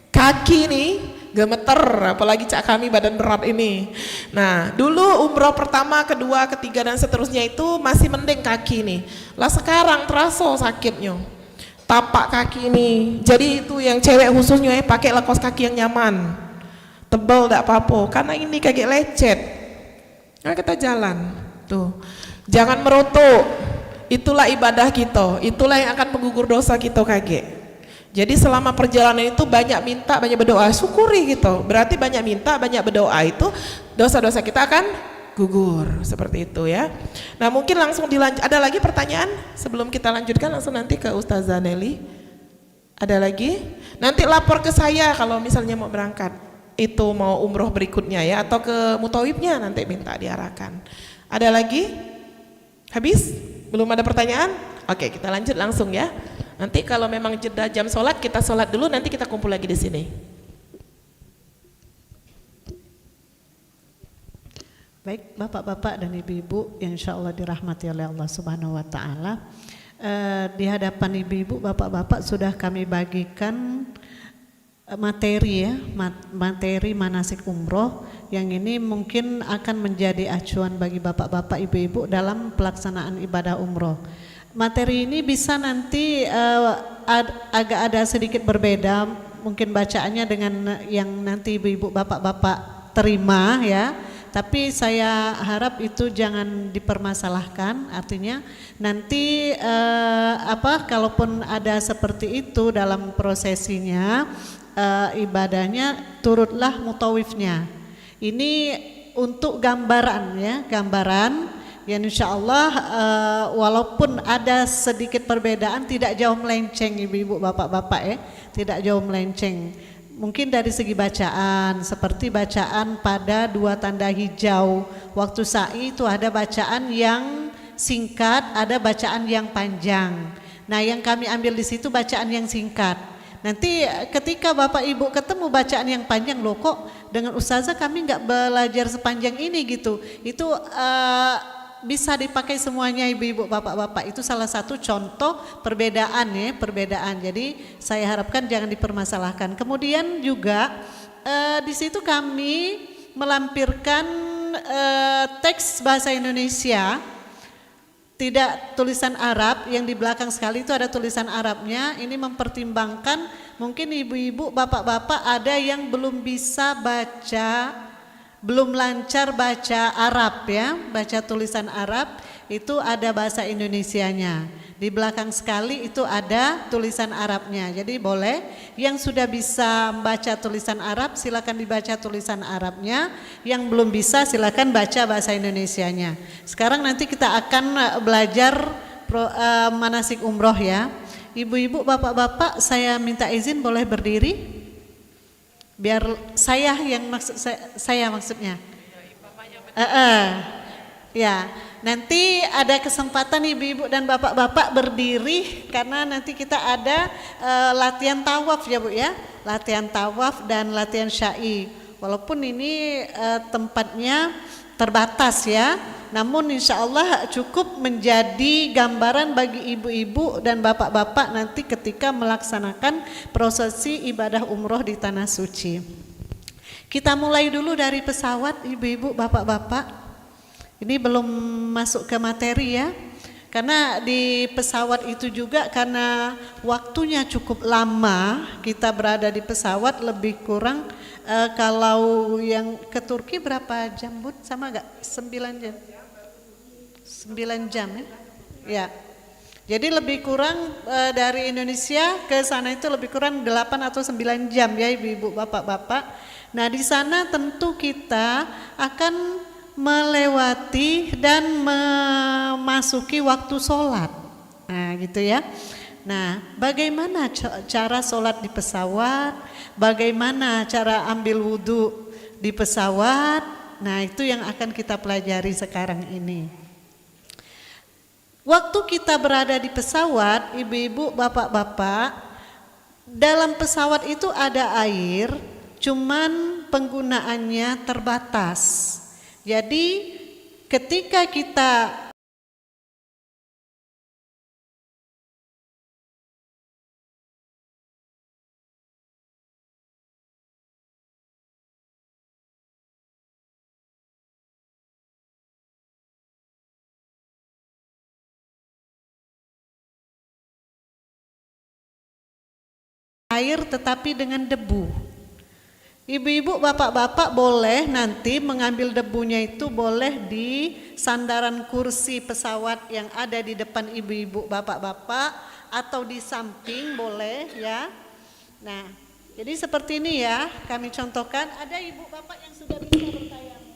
kaki nih gemeter, apalagi cak kami badan berat ini. Nah dulu umroh pertama, kedua, ketiga dan seterusnya itu masih mending kaki nih, lah sekarang terasa sakitnya tapak kaki ini. Jadi itu yang cewek khususnya pakai kaos kaki yang nyaman, tebal tidak apa-apa, karena ini kayak lecet. Nah kita jalan tuh, jangan merotok, itulah ibadah kita, itulah yang akan menggugur dosa kita kaget. Jadi selama perjalanan itu banyak minta, banyak berdoa, syukuri gitu, berarti banyak minta, banyak berdoa, itu dosa-dosa kita akan gugur, seperti itu ya. Nah mungkin langsung dilanjut, ada lagi pertanyaan sebelum kita lanjutkan langsung nanti ke Ustazah Nelly? Ada lagi? Nanti lapor ke saya kalau misalnya mau berangkat, itu mau umroh berikutnya ya, atau ke mutawibnya nanti minta diarahkan. Ada lagi? Habis? Belum ada pertanyaan? Oke, kita lanjut langsung ya. Nanti kalau memang jeda jam sholat, kita sholat dulu, nanti kita kumpul lagi di sini. Baik, bapak-bapak dan ibu-ibu yang insya Allah dirahmati oleh Allah Subhanahu Wa Taala. Di hadapan ibu-ibu, bapak-bapak sudah kami bagikan materi ya, materi manasik umroh yang ini mungkin akan menjadi acuan bagi bapak-bapak ibu-ibu dalam pelaksanaan ibadah umroh. Materi ini bisa nanti agak ada sedikit berbeda mungkin bacaannya dengan yang nanti ibu-ibu bapak-bapak terima ya, tapi saya harap itu jangan dipermasalahkan. Artinya nanti kalaupun ada seperti itu dalam prosesinya, ibadahnya turutlah mutawifnya. Ini untuk gambaran ya, gambaran yang insya Allah walaupun ada sedikit perbedaan tidak jauh melenceng ibu-ibu bapak-bapak ya, tidak jauh melenceng. Mungkin dari segi bacaan, seperti bacaan pada 2 tanda hijau waktu sa'i itu ada bacaan yang singkat, ada bacaan yang panjang. Nah yang kami ambil di situ bacaan yang singkat. Nanti ketika bapak ibu ketemu bacaan yang panjang, loh kok dengan ustazah kami nggak belajar sepanjang ini gitu, itu bisa dipakai semuanya ibu-ibu bapak-bapak. Itu salah satu contoh perbedaan ya, perbedaan. Jadi saya harapkan jangan dipermasalahkan. Kemudian juga di situ kami melampirkan teks bahasa Indonesia, tidak tulisan Arab. Yang di belakang sekali itu ada tulisan Arabnya. Ini mempertimbangkan mungkin ibu-ibu bapak-bapak ada yang belum bisa baca, belum lancar baca Arab ya, baca tulisan Arab, itu ada bahasa Indonesianya. Di belakang sekali itu ada tulisan Arabnya. Jadi boleh yang sudah bisa baca tulisan Arab silakan dibaca tulisan Arabnya, yang belum bisa silakan baca bahasa Indonesianya. Sekarang nanti kita akan belajar manasik umroh ya. Ibu-ibu, bapak-bapak, saya minta izin boleh berdiri? Biar saya yang maksud saya maksudnya. Ya, nanti ada kesempatan ibu-ibu dan bapak-bapak berdiri karena nanti kita ada latihan tawaf ya Bu ya, latihan tawaf dan latihan syai. Walaupun ini tempatnya terbatas ya, namun insya Allah cukup menjadi gambaran bagi ibu-ibu dan bapak-bapak nanti ketika melaksanakan prosesi ibadah umroh di Tanah Suci. Kita mulai dulu dari pesawat ibu-ibu bapak-bapak. Ini belum masuk ke materi ya. Karena di pesawat itu juga karena waktunya cukup lama kita berada di pesawat, lebih kurang kalau yang ke Turki berapa jam Bud? Sama gak? 9 jam? 9 jam ya? Ya. Jadi lebih kurang dari Indonesia ke sana itu lebih kurang 8 atau 9 jam ya ibu-ibu bapak-bapak. Nah di sana tentu kita akan melewati dan memasuki waktu sholat. Nah gitu ya. Nah bagaimana cara sholat di pesawat, bagaimana cara ambil wudhu di pesawat. Nah itu yang akan kita pelajari sekarang ini. Waktu kita berada di pesawat, ibu-ibu, bapak-bapak, dalam pesawat itu ada air, cuman penggunaannya terbatas. Jadi ketika kita air tetapi dengan debu. Ibu-ibu, bapak-bapak boleh nanti mengambil debunya itu boleh di sandaran kursi pesawat yang ada di depan ibu-ibu, bapak-bapak atau di samping boleh ya. Nah, jadi seperti ini ya, kami contohkan. Ada ibu bapak yang sudah bisa bertayamum.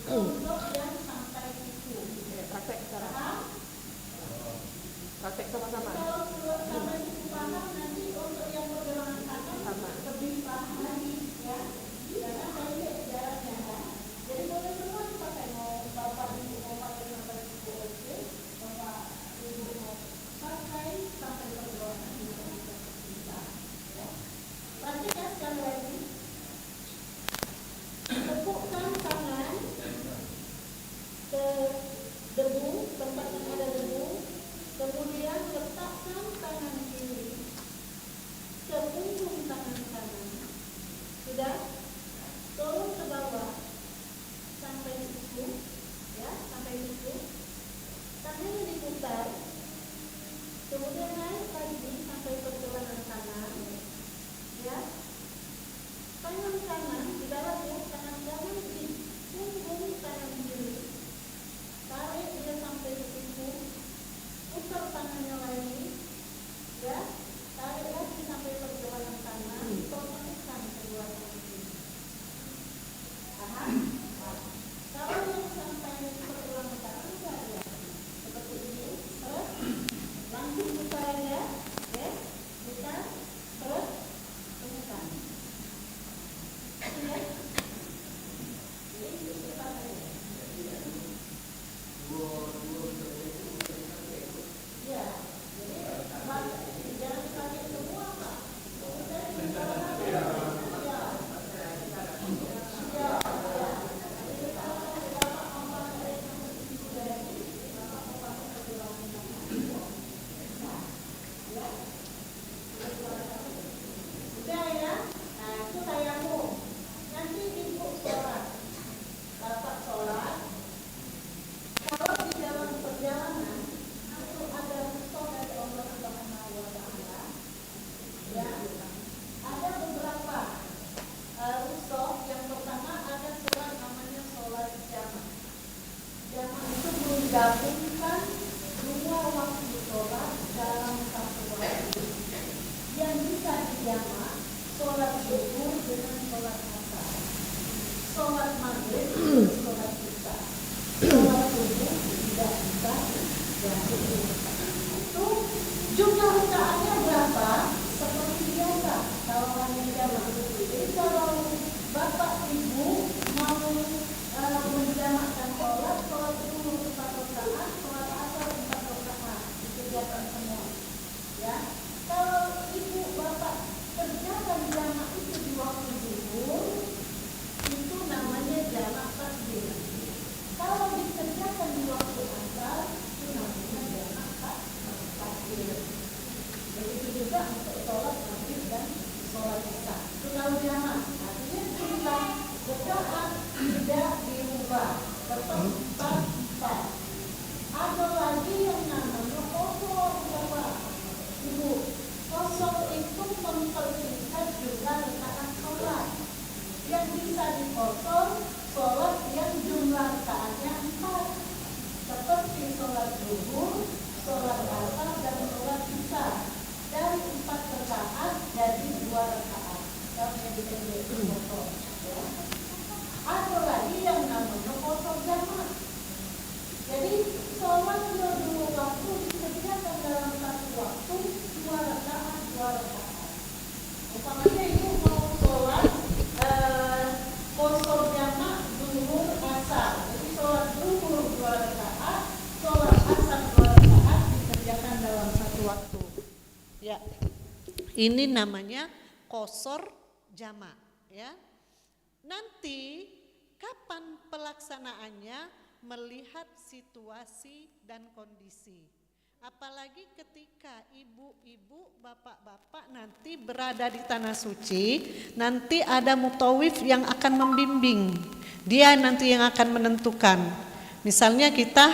Untuk yang sampai itu. Praktek sekarang. Praktek sama-sama. Kalau sampai itu paham, nanti untuk yang pergelangan tangan lebih paham lagi ya. Karena saya lihat jaraknya kan. Jadi boleh semua dipakai, mau bapak ibu mau pakai sampai siku oke, bapak ibu mau pakai sampai pergelangan juga bisa. Ya. Perhatikan sekali lagi. Tepukkan tangan ke debu, tempat yang ada debu, kemudian letakkan tangan kiri ke punggung tangan kanan. Sudah? Turun ke bawah sampai siku, ya, sampai siku. Tangannya diputar, kemudian naik lagi sampai pergelangan kanan, ya. Tangan kanan di dalam ya, tangan kanan di punggung tangan kiri. Tarik dia sampai ke siku, putar tangannya lagi, ya. Tarik lagi sampai pergelangan kanan, potongkan kedua tangan kiri. Paham? Kalau yang sampai pergelangan kanan enggak ya, seperti ini, terus langsung putar aja, ya, putar, terus temukan. Ya. Ini kita pakai. Ya, jadi jangan dipakai semua Pak. Udah ya, nah itu tayamum. Nanti ibu sholat, bapak sholat. Kalau di dalam perjalanan atau ada musuh dari Allah Subhanahu wa Ta'ala, ya, ada beberapa musuh. Yang pertama ada sholat namanya sholat jamaah. Jamaah itu menggabungkan dua waktu sholat dalam satu waktu. Yang bisa dijamak sholat zuhur dengan sholat asar, sholat maghrib dengan sholat isya. Sholat subuh tidak bisa jadi. Itu jumlah rakaatnya berapa? Seperti biasa kalau hanya jamak. Jadi kalau bapak ibu mau menjamakkan sholat subuh 4 rakaat, sholat asar 4 rakaat, dikerjakan semua. Ya, kalau ibu bapak kerjakan jamak itu di waktu zuhur, itu namanya jamak takdim. Kalau dikerjakan di waktu asar, itu namanya jamak takdim. Begitu juga untuk sholat maghrib dan sholat isya. Itu kalau jamak, artinya jumlah rakaat tidak dirubah, tetap 4. Ada lagi yang namanya qasar, bapak ibu. Qasar itu mempersingkat jumlah rakaat sholat. Yang bisa diqasar sholat yang jumlah rakaatnya 4, seperti sholat zuhur, sholat asar dan sholat isya. Dari 4 rakaat jadi 2 rakaat. Kalau yang disebut itu qasar. Ya. Ada lagi yang namanya qasar jamak. Jadi sholatnya 2 waktu dikerjakan dalam 1 waktu, 2 rakaat, 2 rakaat. Umpamanya ibu mau sholat qasar jamak zuhur asar. Jadi sholat zuhur 2 rakaat, sholat asar 2 rakaat dikerjakan dalam 1 waktu. Ya, ini namanya qasar jamak. Ya, nanti kapan pelaksanaannya? Melihat situasi dan kondisi. Apalagi ketika ibu-ibu, bapak-bapak nanti berada di tanah suci, nanti ada mutawif yang akan membimbing. Dia nanti yang akan menentukan. Misalnya kita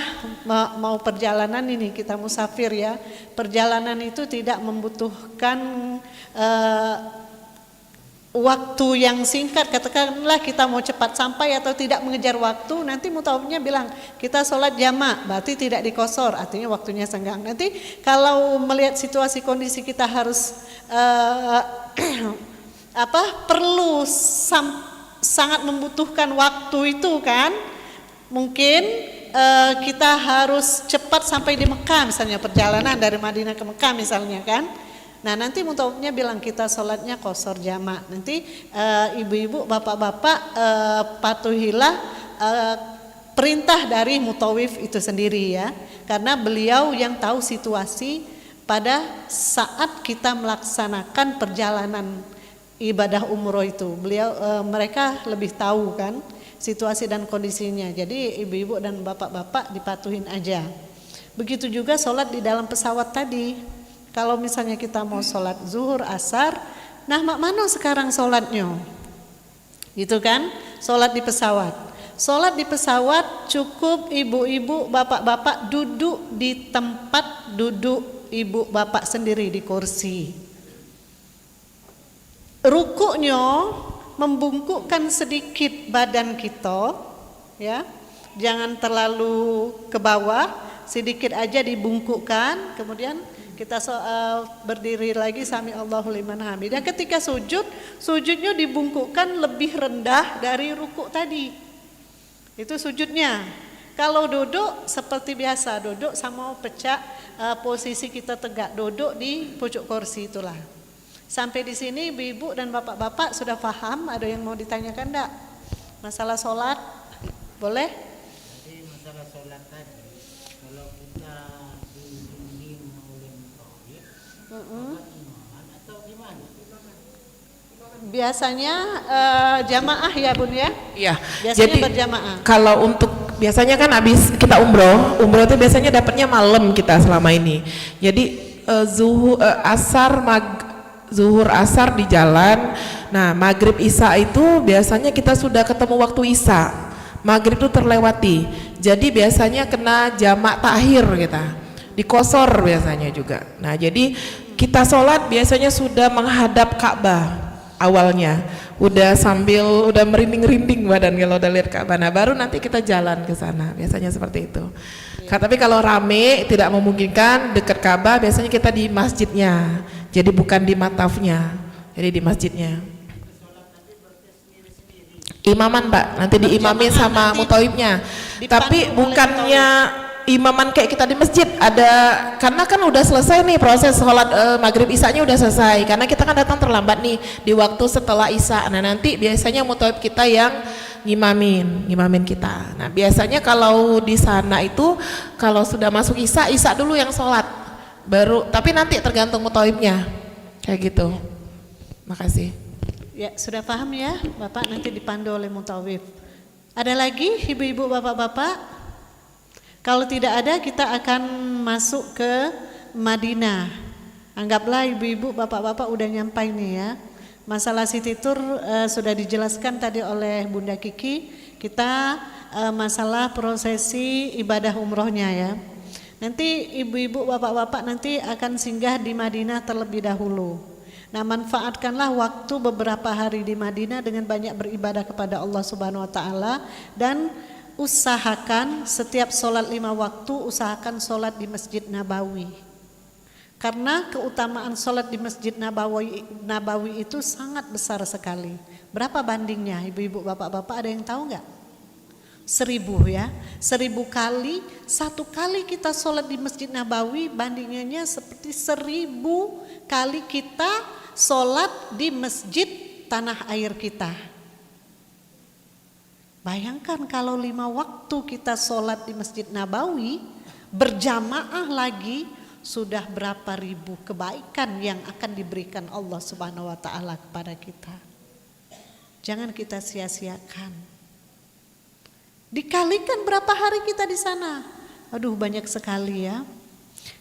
mau perjalanan ini, kita musafir ya. Perjalanan itu tidak membutuhkan waktu yang singkat, katakanlah kita mau cepat sampai atau tidak mengejar waktu, nanti mutawifnya bilang kita sholat jamak, berarti tidak dikosor, artinya waktunya senggang. Nanti kalau melihat situasi kondisi kita harus perlu sangat membutuhkan waktu itu kan, Mungkin kita harus cepat sampai di Mekah misalnya, perjalanan dari Madinah ke Mekah misalnya kan. Nah nanti mutawifnya bilang kita sholatnya qasar jamak. Nanti ibu-ibu, bapak-bapak patuhilah perintah dari mutawif itu sendiri ya. Karena beliau yang tahu situasi pada saat kita melaksanakan perjalanan ibadah umroh itu. Mereka lebih tahu kan situasi dan kondisinya. Jadi ibu-ibu dan bapak-bapak dipatuhin aja. Begitu juga sholat di dalam pesawat tadi. Kalau misalnya kita mau sholat zuhur, asar, nah mana sekarang sholatnya? Gitu kan? Sholat di pesawat. Sholat di pesawat cukup ibu-ibu, bapak-bapak duduk di tempat duduk ibu bapak sendiri di kursi. Rukuknya membungkukkan sedikit badan kita, ya, jangan terlalu ke bawah, sedikit aja dibungkukkan, kemudian kita berdiri lagi sami Allahu liman hamid. Dan ketika sujudnya dibungkukkan lebih rendah dari rukuk tadi, itu sujudnya. Kalau duduk seperti biasa, duduk sama pecah posisi kita tegak, duduk di pucuk kursi itulah. Sampai di sini ibu-ibu dan bapak-bapak sudah paham? Ada yang mau ditanyakan enggak? Masalah sholat? Boleh? Jadi masalah sholat tadi, kalau kita dibimbing oleh mutawif, imaman atau gimana? Biasanya jamaah ya Bun ya? Iya. Biasanya Jadi berjamaah. kalau untuk biasanya kan habis kita umroh itu biasanya dapatnya malam kita selama ini. Jadi zuhur asar di jalan. Nah maghrib isya itu biasanya kita sudah ketemu waktu isya, maghrib itu terlewati, jadi biasanya kena jamak takhir kita di qasar biasanya juga. Nah jadi kita sholat biasanya sudah menghadap Ka'bah awalnya, udah merinding-rinding badan kalau udah lihat Ka'bah. Nah baru nanti kita jalan ke sana, biasanya seperti itu. Tapi kalau rame tidak memungkinkan dekat Ka'bah, biasanya kita di masjidnya. Jadi bukan di matafnya, jadi di masjidnya. Imaman Mbak, nanti diimamin sama mutawifnya. Tapi bukannya imaman kayak kita di masjid, ada, karena kan udah selesai nih proses sholat maghrib isya-nya udah selesai. Karena kita kan datang terlambat nih di waktu setelah isya. Nah nanti biasanya mutawif kita yang ngimamin kita. Nah biasanya kalau di sana itu kalau sudah masuk isya dulu yang sholat. Baru, tapi nanti tergantung mutawifnya kayak gitu. Makasih. Ya sudah paham ya Bapak, nanti dipandu oleh mutawif. Ada lagi ibu-ibu bapak-bapak? Kalau tidak ada kita akan masuk ke Madinah. Anggaplah ibu-ibu bapak-bapak udah nyampai nih ya. Masalah City Tour sudah dijelaskan tadi oleh Bunda Kiki. Kita masalah prosesi ibadah umrohnya ya. Nanti ibu-ibu bapak-bapak nanti akan singgah di Madinah terlebih dahulu. Nah manfaatkanlah waktu beberapa hari di Madinah dengan banyak beribadah kepada Allah Subhanahu Wa Taala. Dan usahakan setiap sholat 5 waktu usahakan sholat di Masjid Nabawi. Karena keutamaan sholat di Masjid Nabawi itu sangat besar sekali. Berapa bandingnya ibu-ibu bapak-bapak, ada yang tahu nggak? 1000 ya, 1000 kali, 1 kali kita sholat di Masjid Nabawi bandingannya seperti 1000 kali kita sholat di masjid tanah air kita. Bayangkan kalau 5 waktu kita sholat di Masjid Nabawi, berjamaah lagi, sudah berapa ribu kebaikan yang akan diberikan Allah Subhanahu Wa Taala kepada kita. Jangan kita sia-siakan. Dikalikan berapa hari kita di sana? Aduh banyak sekali ya.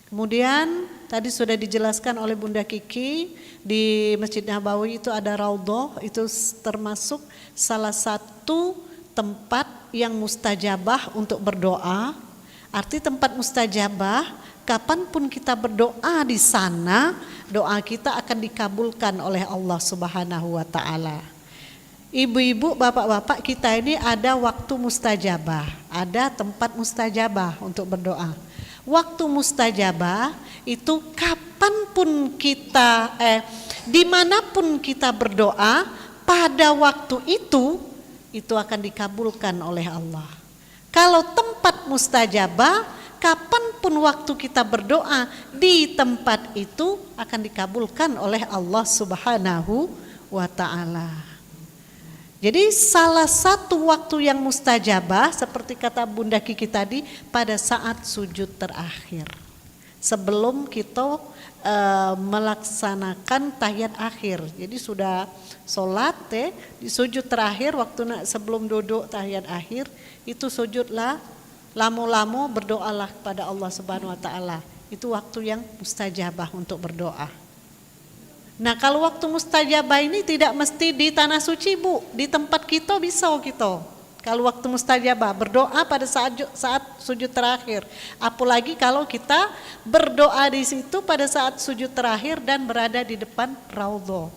Kemudian tadi sudah dijelaskan oleh Bunda Kiki, di Masjid Nabawi itu ada Raudhah, itu termasuk salah satu tempat yang mustajabah untuk berdoa. Arti tempat mustajabah, kapanpun kita berdoa di sana, doa kita akan dikabulkan oleh Allah Subhanahu Wa Taala. Ibu-ibu, bapak-bapak, kita ini ada waktu mustajabah, ada tempat mustajabah untuk berdoa. Waktu mustajabah itu kapanpun kita, dimanapun kita berdoa, pada waktu itu akan dikabulkan oleh Allah. Kalau tempat mustajabah, kapanpun waktu kita berdoa di tempat itu akan dikabulkan oleh Allah Subhanahu wa ta'ala. Jadi salah satu waktu yang mustajabah seperti kata Bunda Kiki tadi, pada saat sujud terakhir. Sebelum kita melaksanakan tahiyat akhir. Jadi sudah sholat di sujud terakhir waktu sebelum duduk tahiyat akhir itu sujudlah, lamu-lamu berdoalah kepada Allah Subhanahu wa taala. Itu waktu yang mustajabah untuk berdoa. Nah, kalau waktu mustajabah ini tidak mesti di tanah suci, Bu. Di tempat kita bisa kita. Kalau waktu mustajabah berdoa pada saat sujud terakhir. Apalagi kalau kita berdoa di situ pada saat sujud terakhir dan berada di depan raudhah.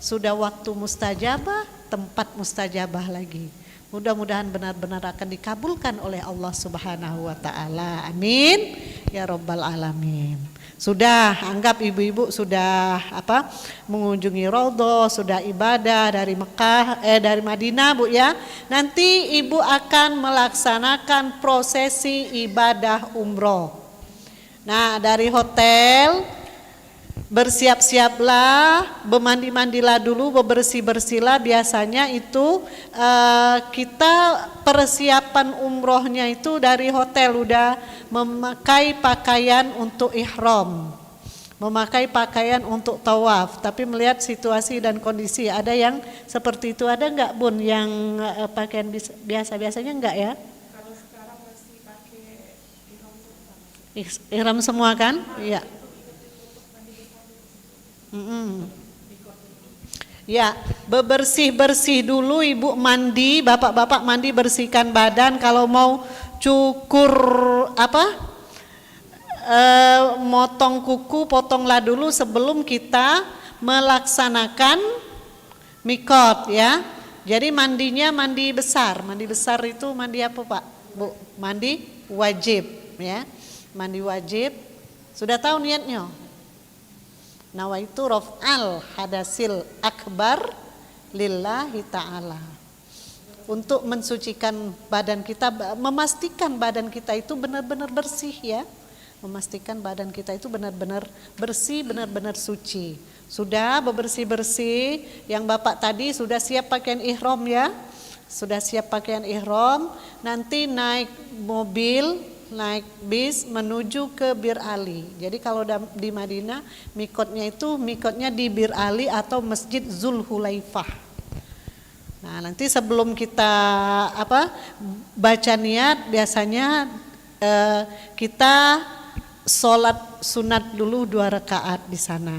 Sudah waktu mustajabah, tempat mustajabah lagi. Mudah-mudahan benar-benar akan dikabulkan oleh Allah Subhanahu wa taala. Amin ya rabbal alamin. Sudah, anggap ibu-ibu sudah mengunjungi raudhah, sudah ibadah dari dari Madinah, Bu ya. Nanti ibu akan melaksanakan prosesi ibadah umroh. Nah, dari hotel bersiap-siaplah, bermandi-mandilah dulu, bebersih-bersihlah. Biasanya itu kita persiapan umrohnya itu dari hotel udah memakai pakaian untuk ihram, memakai pakaian untuk tawaf. Tapi melihat situasi dan kondisi, ada yang seperti itu, ada enggak Bun yang pakaian biasa-biasanya enggak ya? Kalau sekarang masih pakai Ihram semua kan? Iya. Ya, bebersih-bersih dulu ibu, mandi, bapak-bapak mandi, bersihkan badan. Kalau mau cukur motong kuku, potonglah dulu sebelum kita melaksanakan mikot ya. Jadi mandinya mandi besar itu mandi apa Pak? Bu, mandi wajib ya. Mandi wajib. Sudah tahu niatnya? Nawaitu raf'al hadasil akbar lillahi ta'ala. Untuk mensucikan badan kita, memastikan badan kita itu benar-benar bersih ya. Memastikan badan kita itu benar-benar bersih, benar-benar suci. Sudah bebersih-bersih, yang Bapak tadi sudah siap pakaian ihram ya. Sudah siap pakaian ihram, nanti naik mobil, naik bis menuju ke Bir Ali. Jadi kalau di Madinah mikotnya di Bir Ali atau Masjid Zulhulaifah. Nah, nanti sebelum kita baca niat biasanya kita sholat sunat dulu 2 rakaat di sana.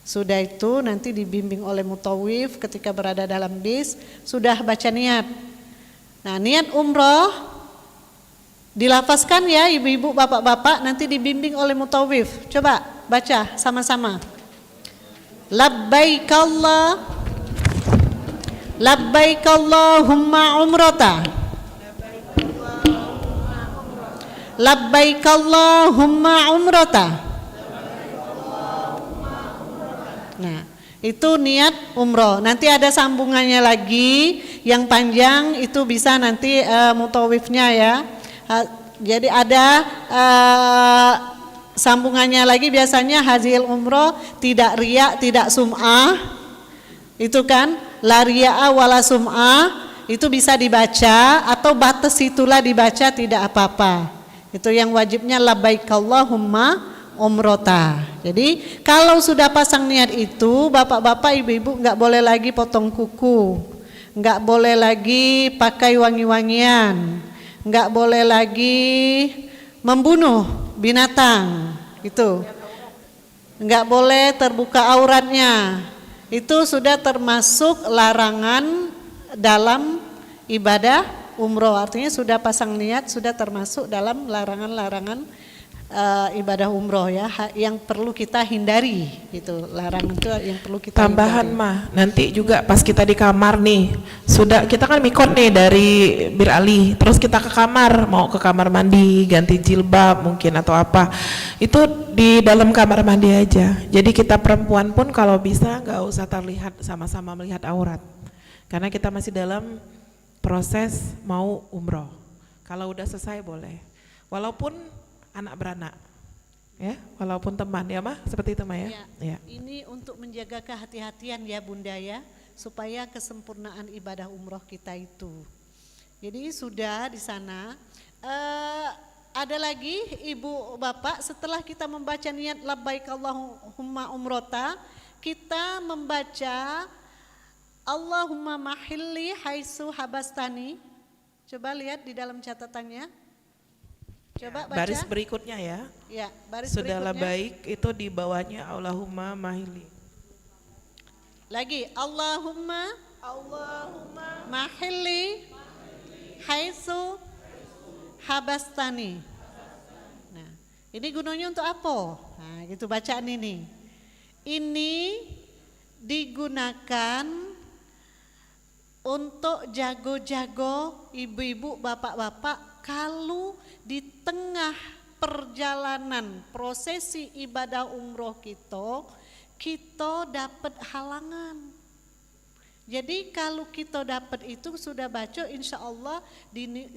Sudah itu nanti dibimbing oleh mutawif ketika berada dalam bis, sudah baca niat. Nah, niat umroh dilafazkan ya ibu-ibu, bapak-bapak, nanti dibimbing oleh mutawif. Coba baca sama-sama. Labbaik Allahumma umrata. Labbaik Allahumma umrata. Nah, itu niat umroh. Nanti ada sambungannya lagi yang panjang, itu bisa nanti mutawifnya ya. Jadi ada sambungannya lagi, biasanya hasil umroh tidak riya, tidak sum'ah. Itu kan la riya'a wala sum'ah, itu bisa dibaca atau batas itulah dibaca, tidak apa-apa. Itu yang wajibnya labbaik Allahumma umrota. Jadi kalau sudah pasang niat itu, bapak-bapak, ibu-ibu enggak boleh lagi potong kuku, enggak boleh lagi pakai wangi-wangian, enggak boleh lagi membunuh binatang, itu enggak boleh terbuka auratnya. Itu sudah termasuk larangan dalam ibadah umroh. Artinya sudah pasang niat, sudah termasuk dalam larangan-larangan ibadah umroh ya, yang perlu kita hindari. Itu larangan itu yang perlu kita tambahan hindari. mah nanti juga pas kita di kamar nih, sudah kita kan mikot nih dari Bir Ali, terus kita ke kamar, mau ke kamar mandi, ganti jilbab mungkin atau apa, itu di dalam kamar mandi aja. Jadi kita perempuan pun kalau bisa nggak usah terlihat, sama-sama melihat aurat, karena kita masih dalam proses mau umroh. Kalau udah selesai boleh. Walaupun anak beranak. Ya, walaupun teman ya Mah, seperti itu Mah ya. Ya, ini untuk menjaga kehati-hatian ya Bunda ya, supaya kesempurnaan ibadah umroh kita itu. Jadi sudah di sana. Ada lagi Ibu Bapak, setelah kita membaca niat labbaik Allahumma umrota, kita membaca Allahumma mahilli haitsu habastani. Coba lihat di dalam catatannya. Coba baca. Baris berikutnya ya. Ya, baris Sudah berikutnya. labbaik itu di bawahnya Allahumma mahili. Lagi Allahumma mahilli haitsu habastani. Nah, ini gunanya untuk apa? Nah, gitu bacaan ini. Ini digunakan untuk jago-jago ibu-ibu, bapak-bapak kalau di tengah perjalanan prosesi ibadah umroh kita dapat halangan. Jadi kalau kita dapat itu sudah baca, insya Allah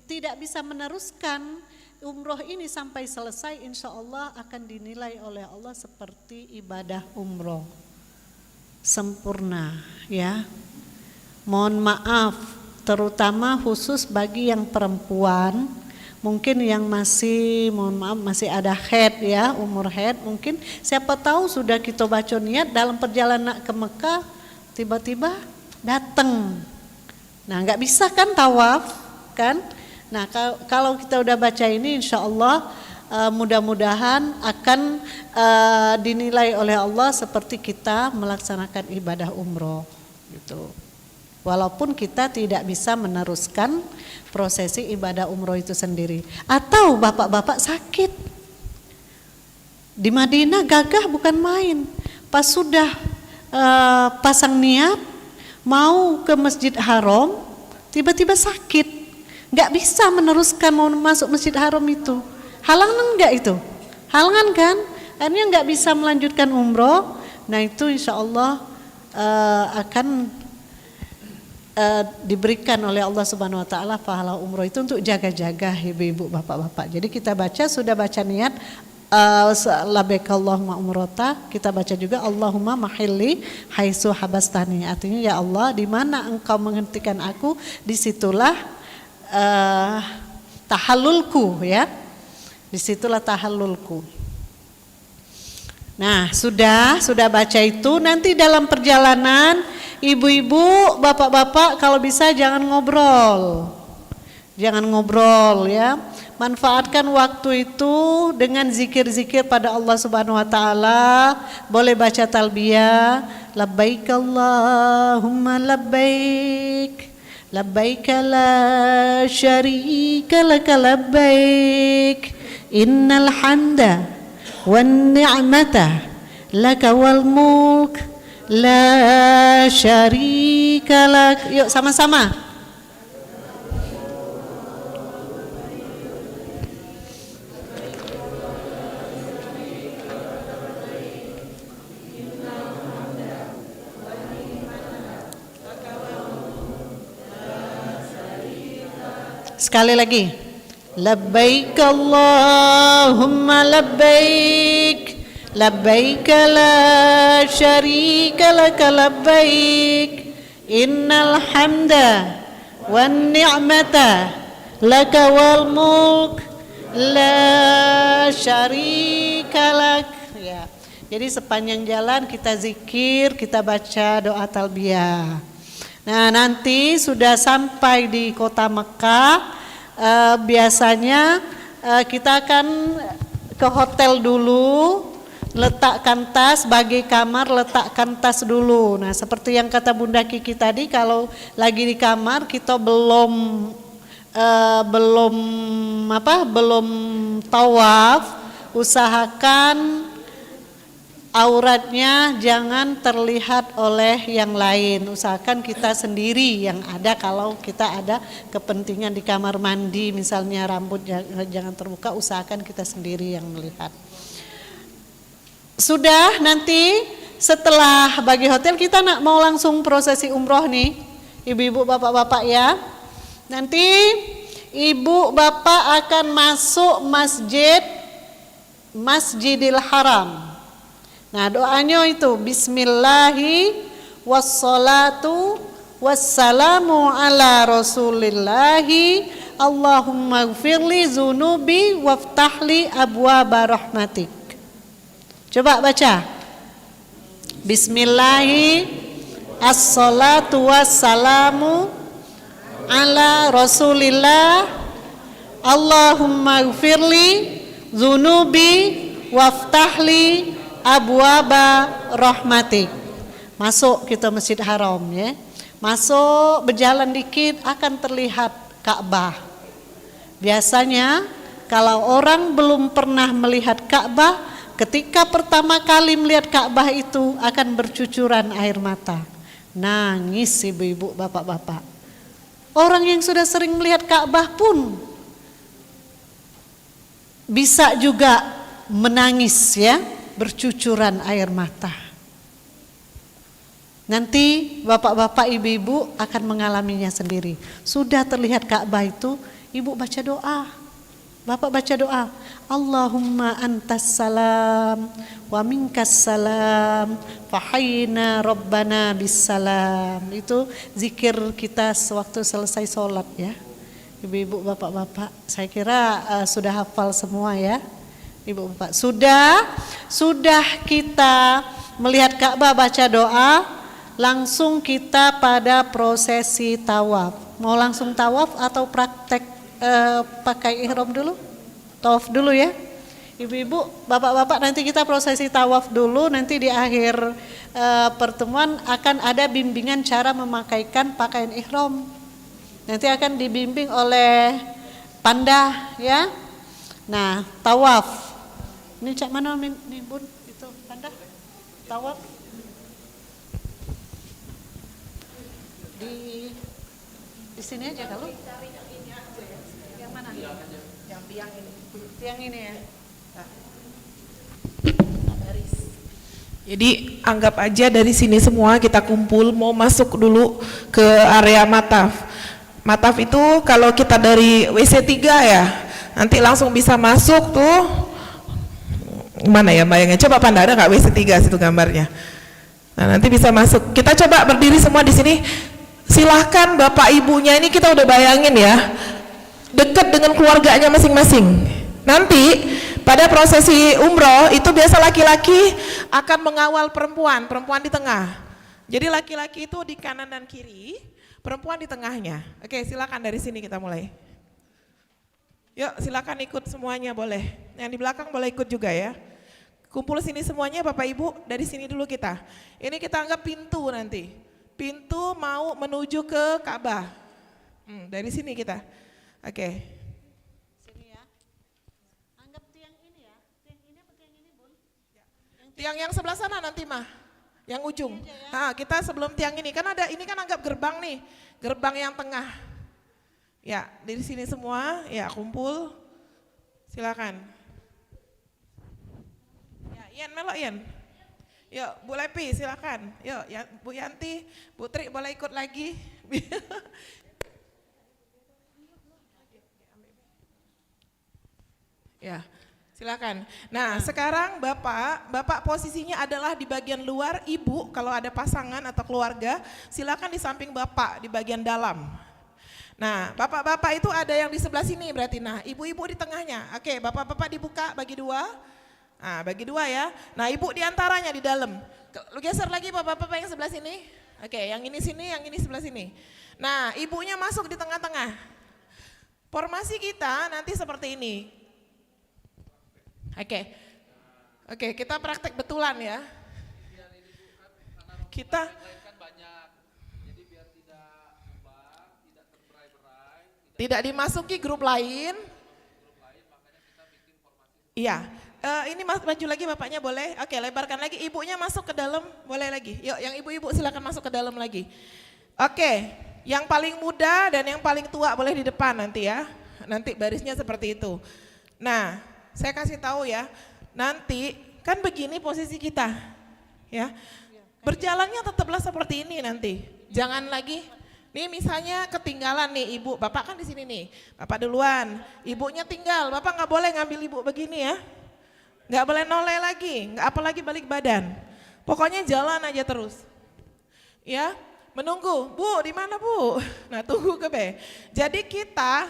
tidak bisa meneruskan umroh ini sampai selesai, insya Allah akan dinilai oleh Allah seperti ibadah umroh sempurna ya. Mohon maaf terutama khusus bagi yang perempuan, mungkin yang masih masih ada haid ya, umur haid, mungkin siapa tahu sudah kita baca niat dalam perjalanan ke Mekah tiba-tiba datang. Nah, nggak bisa kan tawaf kan? Nah, kalau kita udah baca ini insya Allah mudah-mudahan akan dinilai oleh Allah seperti kita melaksanakan ibadah umroh gitu. Walaupun kita tidak bisa meneruskan prosesi ibadah umroh itu sendiri. Atau bapak-bapak sakit. Di Madinah gagah bukan main. Pas sudah pasang niat mau ke Masjid Haram, tiba-tiba sakit. Gak bisa meneruskan mau masuk Masjid Haram itu. Halangan enggak itu? Halangan kan? Akhirnya gak bisa melanjutkan umroh. Nah itu insya Allah akan diberikan oleh Allah Subhanahu wa taala pahala umroh itu untuk jaga-jaga ibu-ibu, bapak-bapak. Jadi kita baca, sudah baca niat labbaik Allahumma umrota, kita baca juga Allahumma mahilli haitsu habastani. Artinya ya Allah, di mana Engkau menghentikan aku, disitulah tahallulku ya. Disitulah tahallulku. Nah, sudah baca itu, nanti dalam perjalanan ibu-ibu, bapak-bapak kalau bisa jangan ngobrol. Jangan ngobrol ya. Manfaatkan waktu itu dengan zikir-zikir pada Allah Subhanahu wa taala. Boleh baca talbiyah, labbaik Allahumma labbaik. Labbaik la syarika laka labbaik. Innal hamda wan ni'mata laka wal mulk la syarika lak. Yuk sama-sama. Sekali lagi. Labbaik Allahumma labbaik. Labbaik la syarika laka labbaik. Innal hamda wan ni'mata laka wal mulk la syarika lak. Ya. Jadi sepanjang jalan kita zikir, kita baca doa talbiyah. Nah, nanti sudah sampai di kota Mekah, biasanya kita akan ke hotel dulu, letakkan tas, bagi kamar letakkan tas dulu. Nah, seperti yang kata Bunda Kiki tadi, kalau lagi di kamar kita belum tawaf, usahakan auratnya jangan terlihat oleh yang lain. Usahakan kita sendiri yang ada. Kalau kita ada kepentingan di kamar mandi misalnya rambut jangan terbuka, usahakan kita sendiri yang melihat. Sudah, nanti setelah bagi hotel kita mau langsung prosesi umroh nih ibu-ibu bapak-bapak ya. Nanti ibu bapak akan masuk Masjidil Haram. Nah, doanya itu bismillahi wassalatu wassalamu ala rasulillahi Allahumma gfirli zunubi waftahli abwaba rahmatik. Coba baca. Bismillahi assalatu wassalamu ala rasulillah Allahumma gfirli zunubi waftahli abwaba rahmatik. Masuk kita Masjid Haram ya. Masuk berjalan dikit akan terlihat Ka'bah. Biasanya kalau orang belum pernah melihat Ka'bah, ketika pertama kali melihat Ka'bah itu akan bercucuran air mata. Nangis ibu-ibu, bapak-bapak. Orang yang sudah sering melihat Ka'bah pun bisa juga menangis ya, bercucuran air mata. Nanti bapak-bapak, ibu-ibu akan mengalaminya sendiri. Sudah terlihat Ka'bah itu, ibu baca doa, bapak baca doa. Allahumma antas salam wa minkas salam fahayyina rabbana bis salam. Itu zikir kita sewaktu selesai sholat ya. Ibu-ibu, bapak-bapak, saya kira sudah hafal semua ya. Ibu bapak, sudah kita melihat Ka'bah baca doa, langsung kita pada prosesi tawaf. Mau langsung tawaf atau praktek pakai ihram dulu? Tawaf dulu ya. Ibu-ibu, bapak-bapak, nanti kita prosesi tawaf dulu, nanti di akhir pertemuan akan ada bimbingan cara memakaikan pakaian ihram. Nanti akan dibimbing oleh Panda ya. Nah, tawaf. Ini cak mana nih Bun? Itu Panda. Tawaf. Di sini aja kalau. Yang mana? Yang tiang ini. Tiang ini ya. Nah. Jadi anggap aja dari sini semua kita kumpul mau masuk dulu ke area mataf. Mataf itu kalau kita dari WC 3 ya, nanti langsung bisa masuk tuh. Mana ya bayangnya? Coba Panda, ada nggak WC 3 situ gambarnya? Nah, nanti bisa masuk. Kita coba berdiri semua di sini. Silahkan bapak ibunya ini kita udah bayangin ya, dekat dengan keluarganya masing-masing. Nanti pada prosesi umroh itu biasa laki-laki akan mengawal perempuan di tengah. Jadi laki-laki itu di kanan dan kiri, perempuan di tengahnya. Oke, silakan dari sini kita mulai. Yuk, silakan ikut semuanya boleh. Yang di belakang boleh ikut juga ya. Kumpul sini semuanya Bapak Ibu, dari sini dulu kita. Ini kita anggap pintu nanti. Pintu mau menuju ke Ka'bah. Dari sini kita. Oke. Sini ya. Anggap tiang ini ya. Tiang ini apa tiang ini, Bun? Tiang yang sebelah sana nanti mah. Yang ujung. Nah, kita sebelum tiang ini kan ada, ini kan anggap gerbang nih. Gerbang yang tengah. Ya, dari sini semua, ya kumpul. Silakan. Ya, Ian melok Ian. Yuk, Bu Lepi silakan. Yuk, ya, Bu Yanti, Bu Tri boleh ikut lagi. Ya, silakan. Nah, sekarang Bapak posisinya adalah di bagian luar, Ibu kalau ada pasangan atau keluarga, silakan di samping Bapak di bagian dalam. Nah, bapak-bapak itu ada yang di sebelah sini berarti. Nah, ibu-ibu di tengahnya. Oke, bapak-bapak dibuka bagi dua. Nah, bagi dua ya. Nah, ibu di antaranya di dalam. Lu geser lagi bapak-bapak yang sebelah sini. Oke, yang ini sini, yang ini sebelah sini. Nah, ibunya masuk di tengah-tengah. Formasi kita nanti seperti ini. Oke, kita praktek betulan ya. Kita tidak dimasuki grup lain. Iya. Ini maju lagi bapaknya boleh. Oke, lebarkan lagi. Ibunya masuk ke dalam, boleh lagi. Yuk, yang ibu-ibu silakan masuk ke dalam lagi. Oke, yang paling muda dan yang paling tua boleh di depan nanti ya. Nanti barisnya seperti itu. Nah, saya kasih tahu ya. Nanti kan begini posisi kita, ya. Berjalannya tetaplah seperti ini nanti. Jangan lagi Nih misalnya ketinggalan nih ibu, bapak kan di sini nih, bapak duluan, ibunya tinggal, bapak nggak boleh ngambil ibu begini ya, nggak boleh noleh lagi, nggak apalagi balik badan, pokoknya jalan aja terus, ya menunggu, bu di mana bu, nah tunggu ke be. Jadi kita,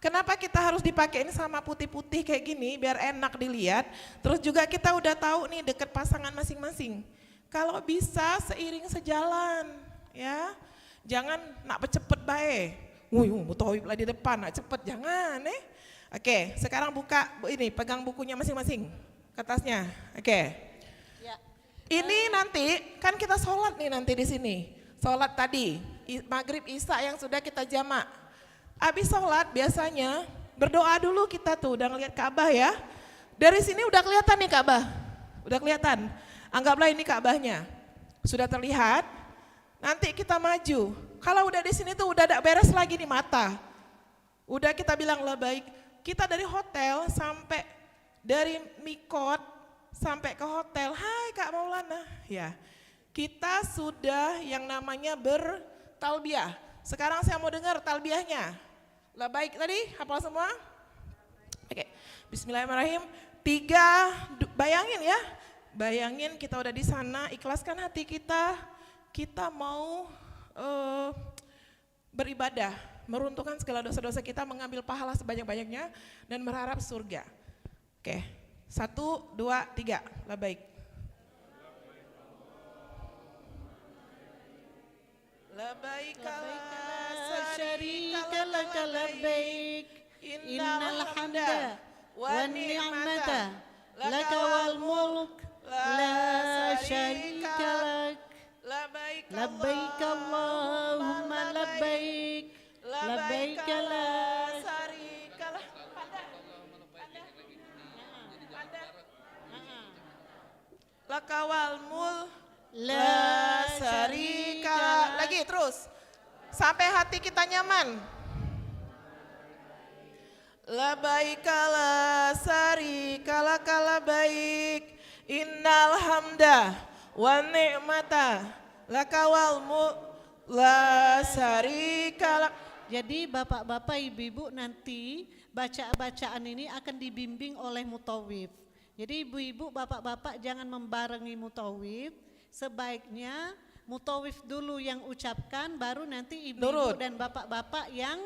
kenapa kita harus dipakai ini sama putih-putih kayak gini biar enak dilihat, terus juga kita udah tahu nih deket pasangan masing-masing, kalau bisa seiring sejalan, ya. Jangan nak cepet bae. Mutawib lah di depan, nak cepet jangan Oke, sekarang buka ini, pegang bukunya masing-masing. Kertasnya. Oke. Ya. Ini nanti kan kita sholat nih nanti di sini. Sholat tadi, maghrib isya yang sudah kita jamak. Habis sholat biasanya berdoa dulu kita tuh, udah ngeliat Ka'bah ya. Dari sini udah kelihatan nih Ka'bah. Udah kelihatan. Anggaplah ini Ka'bahnya. Sudah terlihat. Nanti kita maju, kalau udah di sini tuh udah ada beres lagi di mata. Udah kita bilang lah baik, kita dari hotel sampai dari mikot sampai ke hotel, hai Kak Maulana. Ya, kita sudah yang namanya bertalbiah. Sekarang saya mau dengar talbiahnya. Lah baik tadi, hafal semua? Oke, bismillahirrahmanirrahim. 3, bayangin ya, bayangin kita udah di sana, ikhlaskan hati kita. Kita mau beribadah, meruntuhkan segala dosa-dosa kita, mengambil pahala sebanyak-banyaknya dan berharap surga. Oke, 1, 2, 3, labbaik. Labbaik la syarika laka labbaik, innal hamda wan ni'mata laka wal mulk la syarika lak. Labbaik Allahumma labbaik, labbaik la syarika lah. Lakawal mul la syarika. Lagi terus sampai hati kita nyaman. Labbaik la syarika laka labbaik, innal hamda wa ni'mata lakawal la syarika lak. Jadi bapak-bapak, ibu-ibu nanti bacaan ini akan dibimbing oleh mutawif. Jadi ibu-ibu, bapak-bapak jangan membarengi mutawif, sebaiknya mutawif dulu yang ucapkan, baru nanti ibu-ibu dan bapak-bapak yang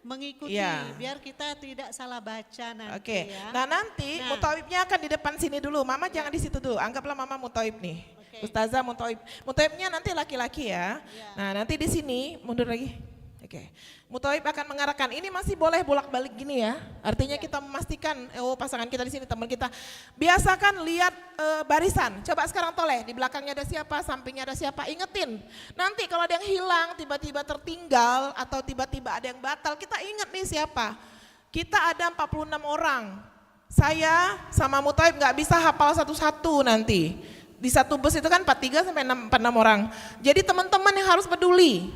mengikuti, biar kita tidak salah baca nanti. Oke. Ya. Nah nanti mutawibnya akan di depan sini dulu, mama jangan di situ dulu, anggaplah mama mutawib nih. Ustazah mutawib, mutawibnya nanti laki-laki ya. Nah nanti di sini mundur lagi. Oke. Mutawib akan mengarahkan, ini masih boleh bolak-balik gini ya. Artinya kita memastikan, oh pasangan kita di sini, teman kita. Biasakan lihat barisan. Coba sekarang toleh, di belakangnya ada siapa, sampingnya ada siapa, ingetin. Nanti kalau ada yang hilang, tiba-tiba tertinggal atau tiba-tiba ada yang batal, kita ingat nih siapa. Kita ada 46 orang. Saya sama Mutawib nggak bisa hafal satu-satu nanti. Di satu bus itu kan 43 sampai 46 orang. Jadi teman-teman yang harus peduli.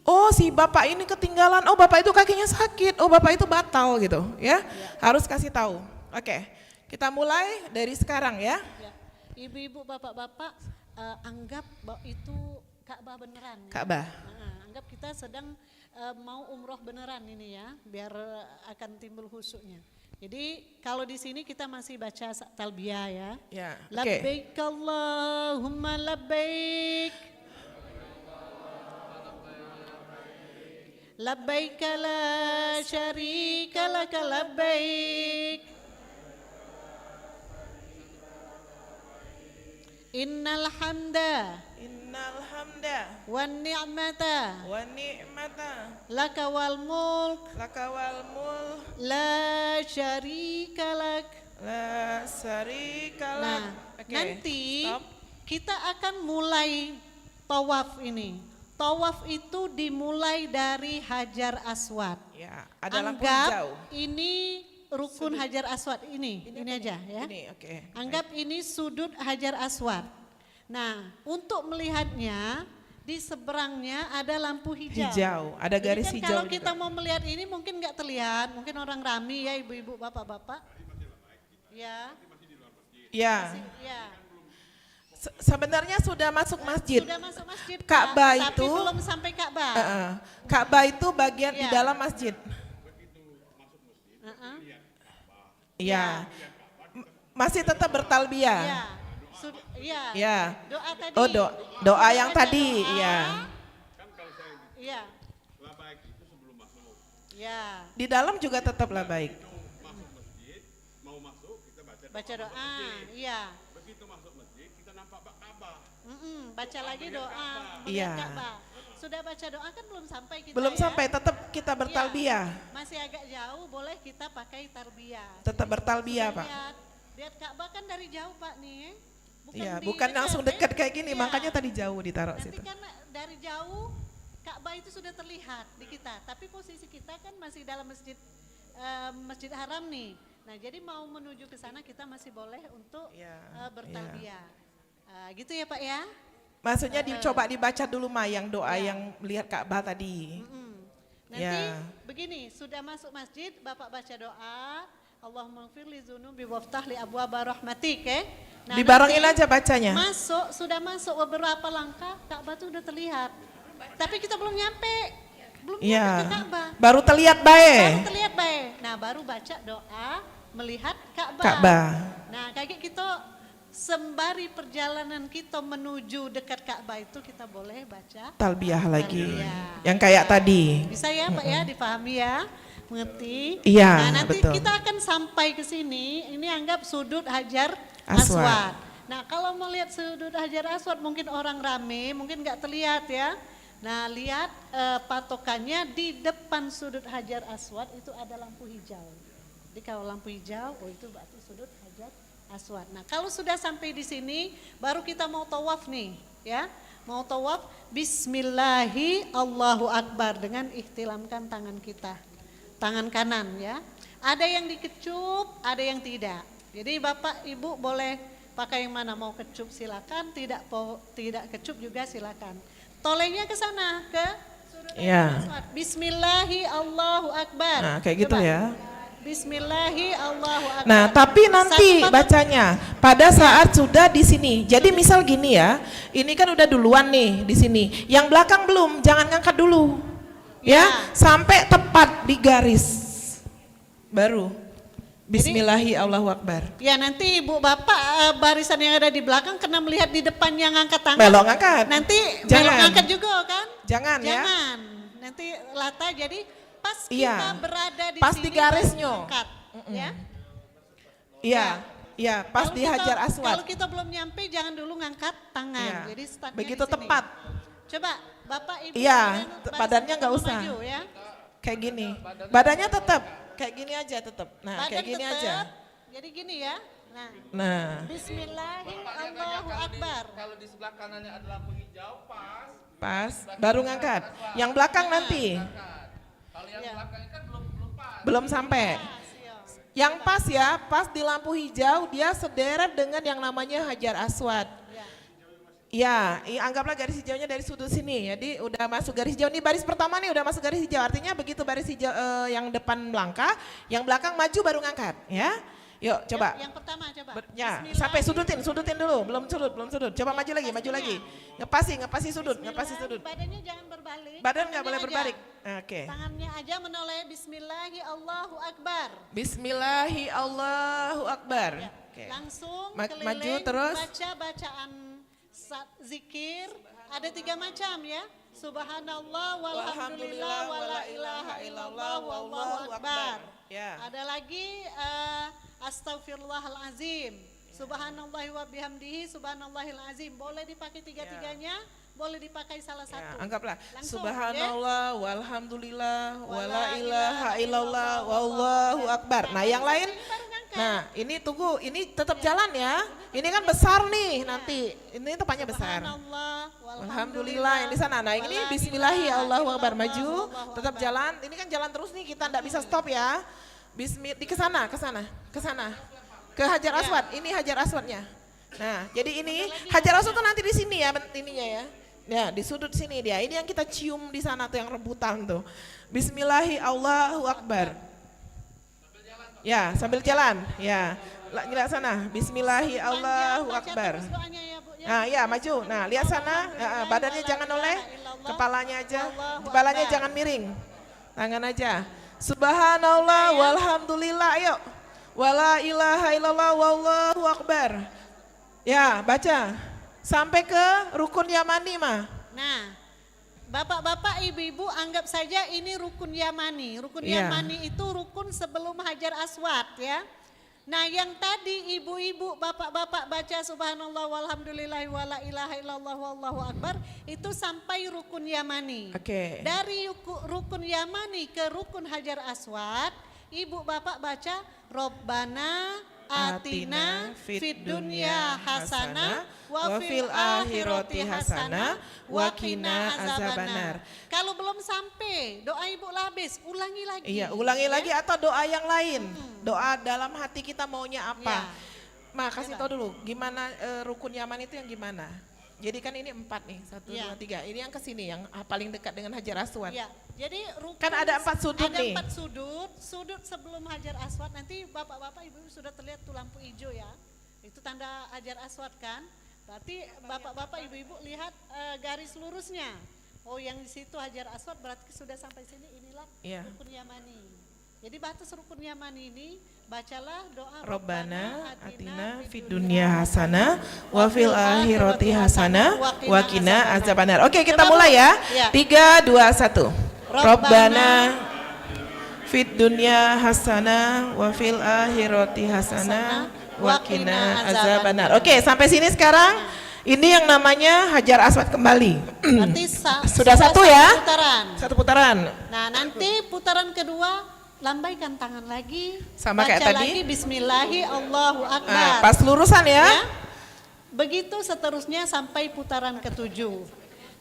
Oh si bapak ini ketinggalan, oh bapak itu kakinya sakit, oh bapak itu batal gitu ya. Harus kasih tahu. Oke, kita mulai dari sekarang ya. Ibu-ibu, bapak-bapak, anggap itu Ka'bah beneran. Ka'bah. Anggap kita sedang mau umroh beneran ini ya, biar akan timbul khusyuknya. Jadi kalau di sini kita masih baca talbiyah ya. Ya. Labbaik Allahumma labbaik. Labbaik la syarika laka labbaik. Innal hamda wan ni'mata laka wal mulk la syarika lak. Nah, nanti kita akan mulai tawaf ini. Tawaf itu dimulai dari Hajar Aswad. Ya, ada lampu Anggap hijau. ini rukun Hajar Aswad ini aja ya. Ini, oke. Anggap ini sudut Hajar Aswad. Nah, untuk melihatnya di seberangnya ada lampu hijau. Ada garis Jadi kan hijau. kalau kita mau melihat ini mungkin nggak terlihat, mungkin orang rami ya ibu-ibu, bapak-bapak. Ya. Ya. Ya. Sebenarnya sudah masuk masjid. Sudah masuk masjid, Pak, Ka'bah tapi itu belum sampai Ka'bah. Ka'bah itu bagian di Iya. dalam masjid. Heeh. Iya. Masih tetap bertalbiyah. Iya. Iya. Iya. Doa tadi. Oh, doa yang Baca tadi, doa. iya. Iya. Iya. Di dalam juga tetaplah baik. Baca doa. Iya. Baca lagi doa. Iya. Melihat Ka'bah. Sudah baca doa kan belum sampai kita Belum ya. sampai, tetap kita bertalbiyah. Masih agak jauh, boleh kita pakai tarbiyah. Tetap bertalbiyah, Sudah Pak. Lihat Ka'bah kan dari jauh, Pak, nih. Iya, di bukan langsung dekat kayak gini, Iya. makanya tadi jauh ditaruh Nanti situ. kan dari jauh Ka'bah itu sudah terlihat di kita, tapi posisi kita kan masih dalam Masjid Haram nih. Nah, jadi mau menuju ke sana kita masih boleh untuk Iya, bertalbiyah. Gitu ya, Pak ya? Maksudnya dicoba dibaca dulu mah yang doa yang melihat Ka'bah tadi. Nanti Ya. begini, sudah masuk masjid, Bapak baca doa, Allahumma ighfir li dzunubi waftah li abwaaba rahmatik, Nah, Dibarengin nanti aja bacanya. sudah masuk beberapa langkah, Ka'bah itu udah terlihat. Tapi kita belum nyampe ke Iya. Ka'bah. Baru terlihat Baru baik. terlihat baik. Nah, baru baca doa melihat Ka'bah. Ka'bah. Nah, kayak kita sembari perjalanan kita menuju dekat Ka'bah itu kita boleh baca Talbiyah lagi. Talbiyah. Yang kayak tadi. Bisa ya Pak ya, dipahami ya, mengerti? Iya, Nah, nanti betul. kita akan sampai ke sini, ini anggap sudut Hajar Aswad. Aswad. Nah, kalau mau lihat sudut Hajar Aswad mungkin orang rame, mungkin nggak terlihat ya. Nah, lihat patokannya di depan sudut Hajar Aswad itu ada lampu hijau. Jadi kalau lampu hijau, oh itu berarti sudut Hajar Aswad. Nah, kalau sudah sampai di sini, baru kita mau tawaf nih, ya. Mau tawaf, Bismillahi Allahu Akbar dengan ihtilamkan tangan kita, tangan kanan ya. Ada yang dikecup, ada yang tidak. Jadi Bapak Ibu boleh pakai yang mana, mau kecup silakan, tidak kecup juga silakan. Tolengnya ke sana, ke sudut Iya. Aswad. Bismillahi Allahu Akbar. Nah, kayak gitu Coba. ya. Bismillahi Allahu Akbar. Nah, tapi nanti Satu bacanya pada saat sudah di sini. Jadi misal gini ya, ini kan udah duluan nih di sini. Yang belakang belum, jangan ngangkat dulu. Ya, sampai tepat di garis. Baru Bismillahi Allahu Akbar. Ya nanti ibu bapak barisan yang ada di belakang kena melihat di depan yang angkat tangan. Melok ngangkat. Nanti Jangan. melok ngangkat juga kan? Jangan ya. Jangan. Nanti lata jadi pas Iya. kita berada di Pas sini di garisnya. baru angkat, ya. Iya, iya, pas Kalau di kita- Hajar Aswad. Kalau kita belum nyampe jangan dulu ngangkat tangan. Iya. Jadi startnya Begitu di sini. tepat. Coba Bapak Ibu. Iya, kalian barisan badannya nggak maju, usah. ya. Kayak gini. Badannya tetap kayak gini aja tetap. Nah, Badan kayak gini tetap, aja. Jadi gini ya. Nah, Nah, Bismillahi Allahu Akbar. Kalau di sebelah kanannya ada lampu hijau pas. pas baru ngangkat. Yang belakang nanti Kalau yang Iya. belakang kan belum pas. belum sampai. Yang pas ya, pas di lampu hijau dia sederet dengan yang namanya Hajar Aswad. Ya, anggaplah garis hijaunya dari sudut sini. Jadi udah masuk garis hijau. Ini baris pertama nih udah masuk garis hijau. Artinya begitu baris hijau yang depan melangkah, yang belakang maju baru ngangkat. Ya, yuk coba. Yang pertama coba. Ya, Bismillah. sampai sudutin dulu. Belum sudut. Coba maju lagi. Ngepasi sudut. Badannya jangan berbalik. Badan nggak tangannya boleh aja. berbalik. Oke. Tangannya aja menoleh Bismillahi Allahu Akbar. Bismillahi Allahu Akbar. Oke. Langsung Maju keliling terus. baca bacaan zikir. Ada 3 macam ya. Subhanallah walhamdulillah wala ilaha illallah wallahu akbar. Ya. Ada lagi Astaghfirullahalazim. Subhanallah wa bihamdihi subhanallahil azim. Boleh dipakai tiga-tiganya, boleh dipakai salah Ya, satu. anggaplah Langsung, subhanallah walhamdulillah wala ilaha illallah wallahu akbar. Nah, yang lain nah, ini tunggu, ini tetap jalan ya. Ini kan besar nih nanti. Ini tempatnya besar. Subhanallah Alhamdulillah yang di sana. Nah, ini bismillahi Allahu akbar maju, tetap jalan. Ini kan jalan terus nih, kita enggak bisa stop ya. Di ke sana. Ke Hajar Aswad. Ini Hajar Aswadnya. Nah, jadi ini Hajar Aswad tuh nanti di sini ya ininya ya. Ya, di sudut sini dia. Ini yang kita cium di sana tuh yang rebutan tuh. Bismillahi Allahu akbar. Ya, sambil jalan. Ya. lihat sana. Bismillahi Allahu Baca Akbar. terus doanya ya, Bu, ya. Nah, ya maju. Nah, lihat sana. Badannya jangan oleh, kepalanya aja. Kepalanya jangan miring. Tangan aja. Subhanallah walhamdulillah. Ayo. Wala ilaha illallah wallahu akbar. Ya, baca. Sampai ke rukun Yamani mah. Nah, bapak-bapak, ibu-ibu anggap saja ini rukun Yamani. Rukun Iya. Yamani itu rukun sebelum Hajar Aswad ya. Nah yang tadi ibu-ibu, bapak-bapak baca subhanallah walhamdulillah wala ilaha illallah wallahu akbar itu sampai rukun Yamani. Oke. Dari rukun Yamani ke rukun Hajar Aswad, ibu bapak baca Robbana atina fid dunya hasanah wa fil akhirati hasanah wa qina azabannar. Kalau belum sampai doa ibu labis, ulangi lagi. Iya, ulangi Ya. lagi atau doa yang lain. Doa dalam hati kita maunya apa. Ya. Ma, kasih tahu dulu gimana rukun Yaman itu yang gimana. Jadi kan ini 4 nih, 1, Ya. 2, 3. Ini yang kesini yang paling dekat dengan Hajar Aswad. Ya, jadi rukun, Kan ada 4 sudut ada nih. 4 sudut, sudut sebelum Hajar Aswad nanti bapak-bapak ibu sudah terlihat tuh lampu hijau ya. Itu tanda Hajar Aswad kan. Berarti bapak-bapak ibu-ibu lihat garis lurusnya. Oh yang di situ Hajar Aswad berarti sudah sampai sini, inilah Iya. rukun Yamani. Jadi batas rukun Yamani ini bacalah doa Robbana atina fid dunya hasanah wa fil akhirati hasanah wa qina azabannar. Oke, kita Coba, mulai Bu. ya. Ya. 3 2 1. Robbana Robbana fid dunya hasanah wa fil akhirati hasanah wa qina azabannar. Oke, sampai sini sekarang. Ini yang namanya Hajar Aswad kembali. Berarti Sudah satu ya? putaran. Satu putaran. Nah nanti putaran kedua lambaikan tangan lagi. Sama baca kayak tadi? lagi Bismillahi Allahu Akbar. Nah, pas lurusan ya. Ya. Begitu seterusnya sampai putaran ketujuh.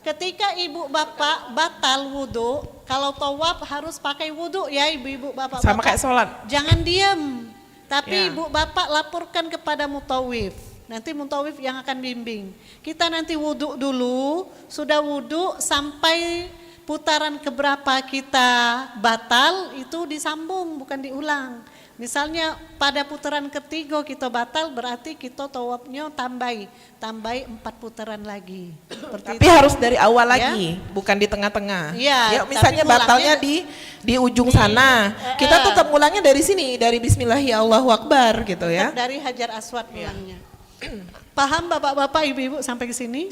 Ketika ibu bapak batal wudhu, kalau tawaf harus pakai wudhu ya ibu-ibu bapak-bapak. Sama kayak sholat. Jangan diam, tapi Ya. ibu bapak laporkan kepada mutawif. Nanti mutawif yang akan bimbing. Kita nanti wudhu dulu, sudah wudhu sampai putaran keberapa kita batal itu disambung bukan diulang. Misalnya pada putaran ketiga kita batal berarti kita tawafnya tambahi 4 putaran lagi. Seperti Tapi itu. harus dari awal Ya. lagi, bukan di tengah-tengah. Iya, Ya, misalnya tapi batalnya mulangnya di ujung sana. Kita tetap mulangnya dari sini, dari Bismillahirrahmanirrahim gitu ya. Tetap dari Hajar Aswad mulangnya. Paham bapak-bapak ibu-ibu sampai ke sini?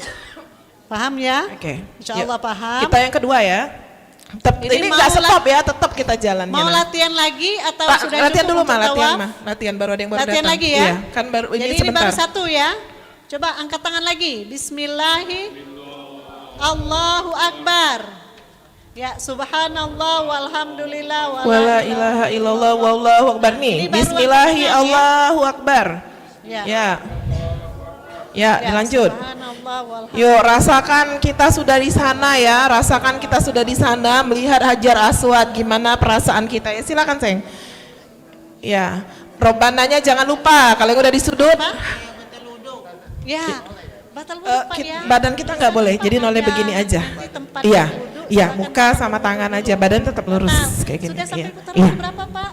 Paham ya? Oke. Insya Yuk. Allah paham. Kita yang kedua ya. Ini Ini mau nggak stop ya, tetap kita jalannya. Mau nah. latihan lagi atau Pak, sudah latihan cukup dulu untuk mah, latihan tawaf? mah. Latihan baru ada yang baru Latihan datang. lagi ya? Iya, kan baru Jadi ini sebentar. baru satu ya. Coba angkat tangan lagi. Bismillahi Allahu Akbar. Ya, subhanallah walhamdulillah Wala ilaha illallah wallahu akbar nih. Ini baru Bismillahi latihan, ya. Allahu akbar. Ya. Ya. Ya, dilanjut. Subhanallah walhamdulillah. Yuk, rasakan kita sudah di sana ya. Rasakan kita sudah di sana melihat Hajar Aswad, gimana perasaan kita ya. Silakan, Seng. Ya. Robbananya jangan lupa kalau yang udah di sudut. Ya, batal wudhu Pak ya. Badan kita nggak boleh, jadi nolnya begini aja. Nanti tempat Iya, wudhu, iya, silakan muka sama tangan aja, badan tetap lurus Nah, kayak gini. sudah sampai Iya. putaran Iya. berapa Pak?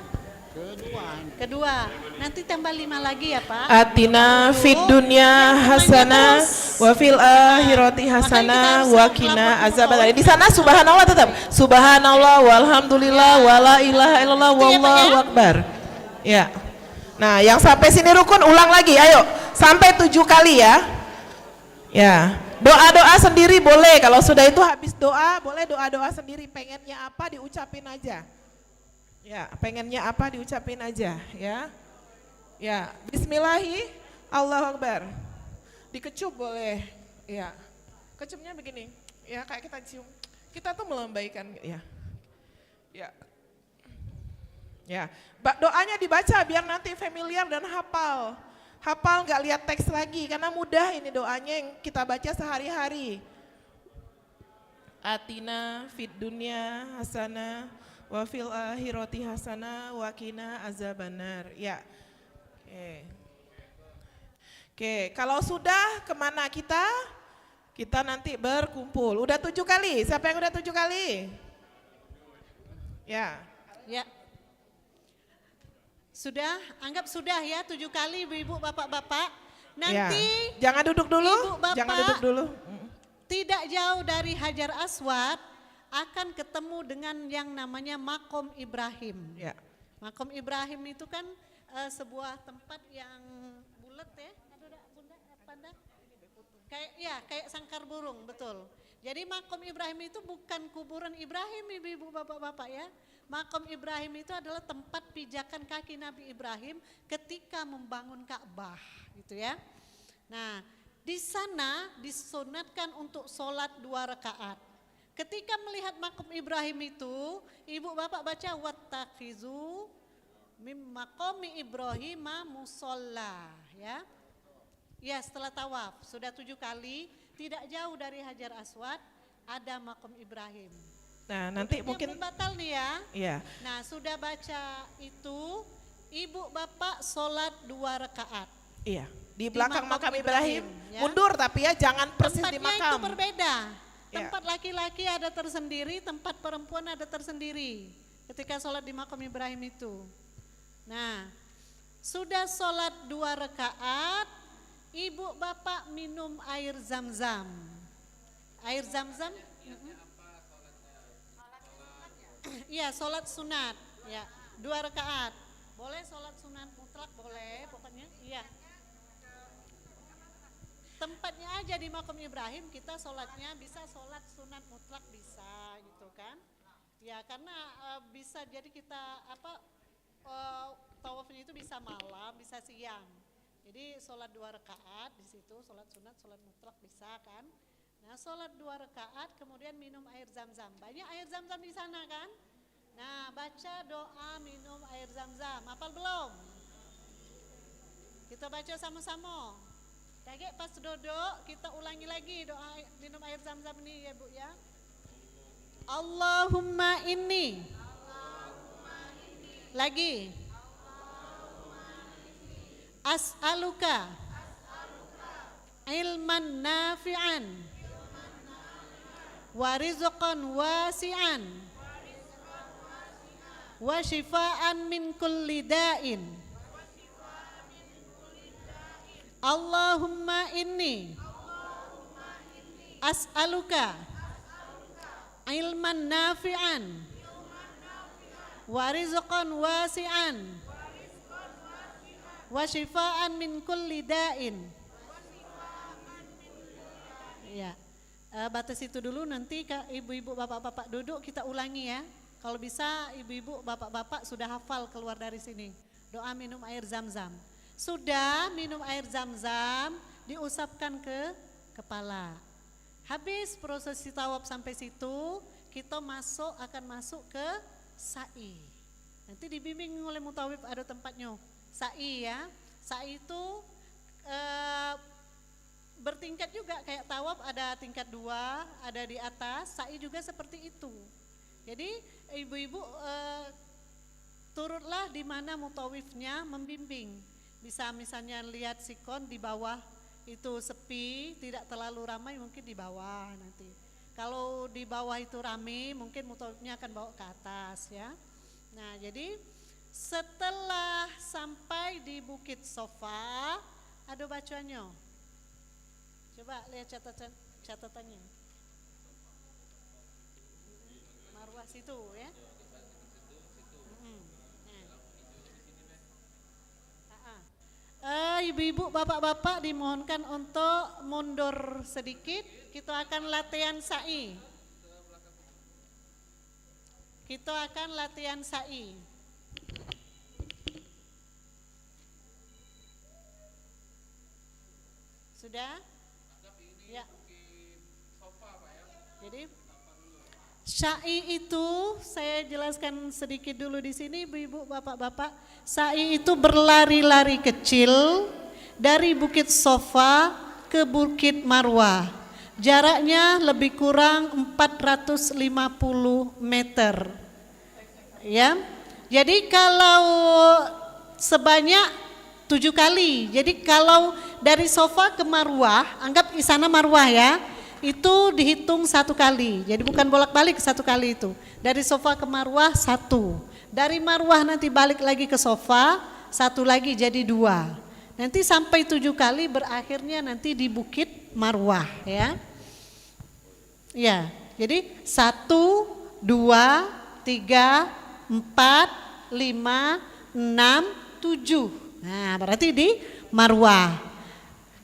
Kedua. Nanti tambah 5 lagi ya Pak. Atina fid dunya hasanah wa fil akhirati hasanah wa qina azabannar. Di sana subhanallah tetap. Subhanallah walhamdulillah wala ilaha illallah Itu ya, Pak, wallahu ya? akbar. Ya. Nah, yang sampai sini rukun ulang lagi. Ayo, sampai 7 kali ya. Ya. Doa-doa sendiri boleh. Kalau sudah itu habis doa, boleh doa-doa sendiri. Pengennya apa diucapin aja. Ya, pengennya apa diucapin aja ya. Ya, bismillahi, Allahu Akbar. Dikecup boleh, ya. Kecupnya begini, ya kayak kita cium. Kita tuh melambaikan, ya. Ya. Ya, doanya dibaca biar nanti familiar dan hafal. Hafal nggak lihat teks lagi, karena mudah ini doanya yang kita baca sehari-hari. Atina fid dunya hasanah wa fil akhirati hasanah wa qina azabannar. Ya. Oke, kalau sudah kemana kita? Kita nanti berkumpul. Udah 7 kali, siapa yang udah 7 kali? Ya. Ya. Sudah, anggap sudah ya 7 kali ibu-ibu bapak-bapak. Ya. Nanti Jangan duduk dulu, Ibu, Bapak. jangan duduk dulu. tidak jauh dari Hajar Aswad akan ketemu dengan yang namanya Makom Ibrahim. Ya. Makom Ibrahim itu kan sebuah tempat yang bulat ya. Ada bunda panda? Kayak sangkar burung, betul. Jadi Makom Ibrahim itu bukan kuburan Ibrahim ibu-ibu bapak-bapak ya. Makom Ibrahim itu adalah tempat pijakan kaki Nabi Ibrahim ketika membangun Ka'bah gitu ya. Nah, di sana disunatkan untuk sholat 2 rakaat. Ketika melihat Makom Ibrahim itu, ibu bapak baca wattakhizu mim maqami Ibrahim musalla ya. Ya, setelah tawaf sudah 7 kali, tidak jauh dari Hajar Aswad ada Makom Ibrahim. Nah, nanti Hukumnya mungkin belum batal nih ya. ya. Nah, sudah baca itu, ibu bapak sholat 2 rakaat. Iya, di belakang makam makam Ibrahim. Ibrahim, ya. Mundur tapi ya jangan persis di Tempatnya itu makam. berbeda. Ya. Tempat laki-laki ada tersendiri, tempat perempuan ada tersendiri. Ketika sholat di makam Ibrahim itu. Nah, sudah sholat 2 rakaat, ibu bapak minum air zam-zam. Air zam-zam? Iya, sholat sunat. Ya, 2 rakaat. Boleh sholat sunat mutlak, boleh pokoknya. Iya. Tempatnya aja di makam Ibrahim kita sholatnya bisa sholat sunat mutlak bisa gitu kan. Ya karena bisa jadi kita tawafnya itu bisa malam, bisa siang. Jadi sholat 2 rakaat di situ, sholat sunat, sholat mutlak bisa kan. Nah sholat 2 rakaat kemudian minum air zam-zam. Banyak air zam-zam di sana kan. Nah baca doa minum air zam-zam. Hafal belum? Kita baca sama-sama. Kakek pas duduk kita ulangi lagi doa minum air zam-zam ini ya Bu ya. Allahumma inni. Lagi. As'aluka ilman nafi'an wa rizqan wasi'an wa shifaan min kulli da'in. Allahumma inni as'aluka ilman nafi'an wa rizqan wasi'an wa shifaan min kulli da'in. Ya, batas itu dulu, nanti ibu-ibu bapak-bapak duduk kita ulangi ya. Kalau bisa ibu-ibu bapak-bapak sudah hafal keluar dari sini. Doa minum air zam-zam. Sudah minum air zam-zam, diusapkan ke kepala. Habis prosesi tawaf sampai situ, kita akan masuk ke sa'i. Nanti dibimbing oleh mutawif ada tempatnya. Sa'i ya, sa'i itu bertingkat juga kayak tawaf, ada tingkat 2, ada di atas, sa'i juga seperti itu. Jadi ibu-ibu turutlah di mana mutawifnya membimbing. Bisa misalnya lihat sikon di bawah itu sepi, tidak terlalu ramai, mungkin di bawah nanti. Kalau di bawah itu ramai, mungkin mutawifnya akan bawa ke atas ya. Nah jadi setelah sampai di Bukit Sofa, ada bacanya. Coba lihat catatannya. Marwah situ ya. Ibu-ibu, bapak-bapak dimohonkan untuk mundur sedikit. Kita akan latihan sa'i. Sudah? Ya. Jadi sa'i itu saya jelaskan sedikit dulu di sini, ibu-ibu, bapak-bapak. Sa'i itu berlari-lari kecil dari Bukit Sofa ke Bukit Marwah. Jaraknya lebih kurang 450 meter. Ya. Jadi kalau sebanyak 7 kali. Jadi kalau dari Sofa ke Marwah, anggap di sana Marwah ya. Itu dihitung 1 kali. Jadi bukan bolak-balik 1 kali itu. Dari Sofa ke Marwah 1. Dari Marwah nanti balik lagi ke Sofa, 1 lagi jadi 2. Nanti sampai 7 kali berakhirnya nanti di Bukit Marwah ya. Ya, jadi 1, 2, 3, 4, 5, 6, 7. Nah, berarti di Marwah.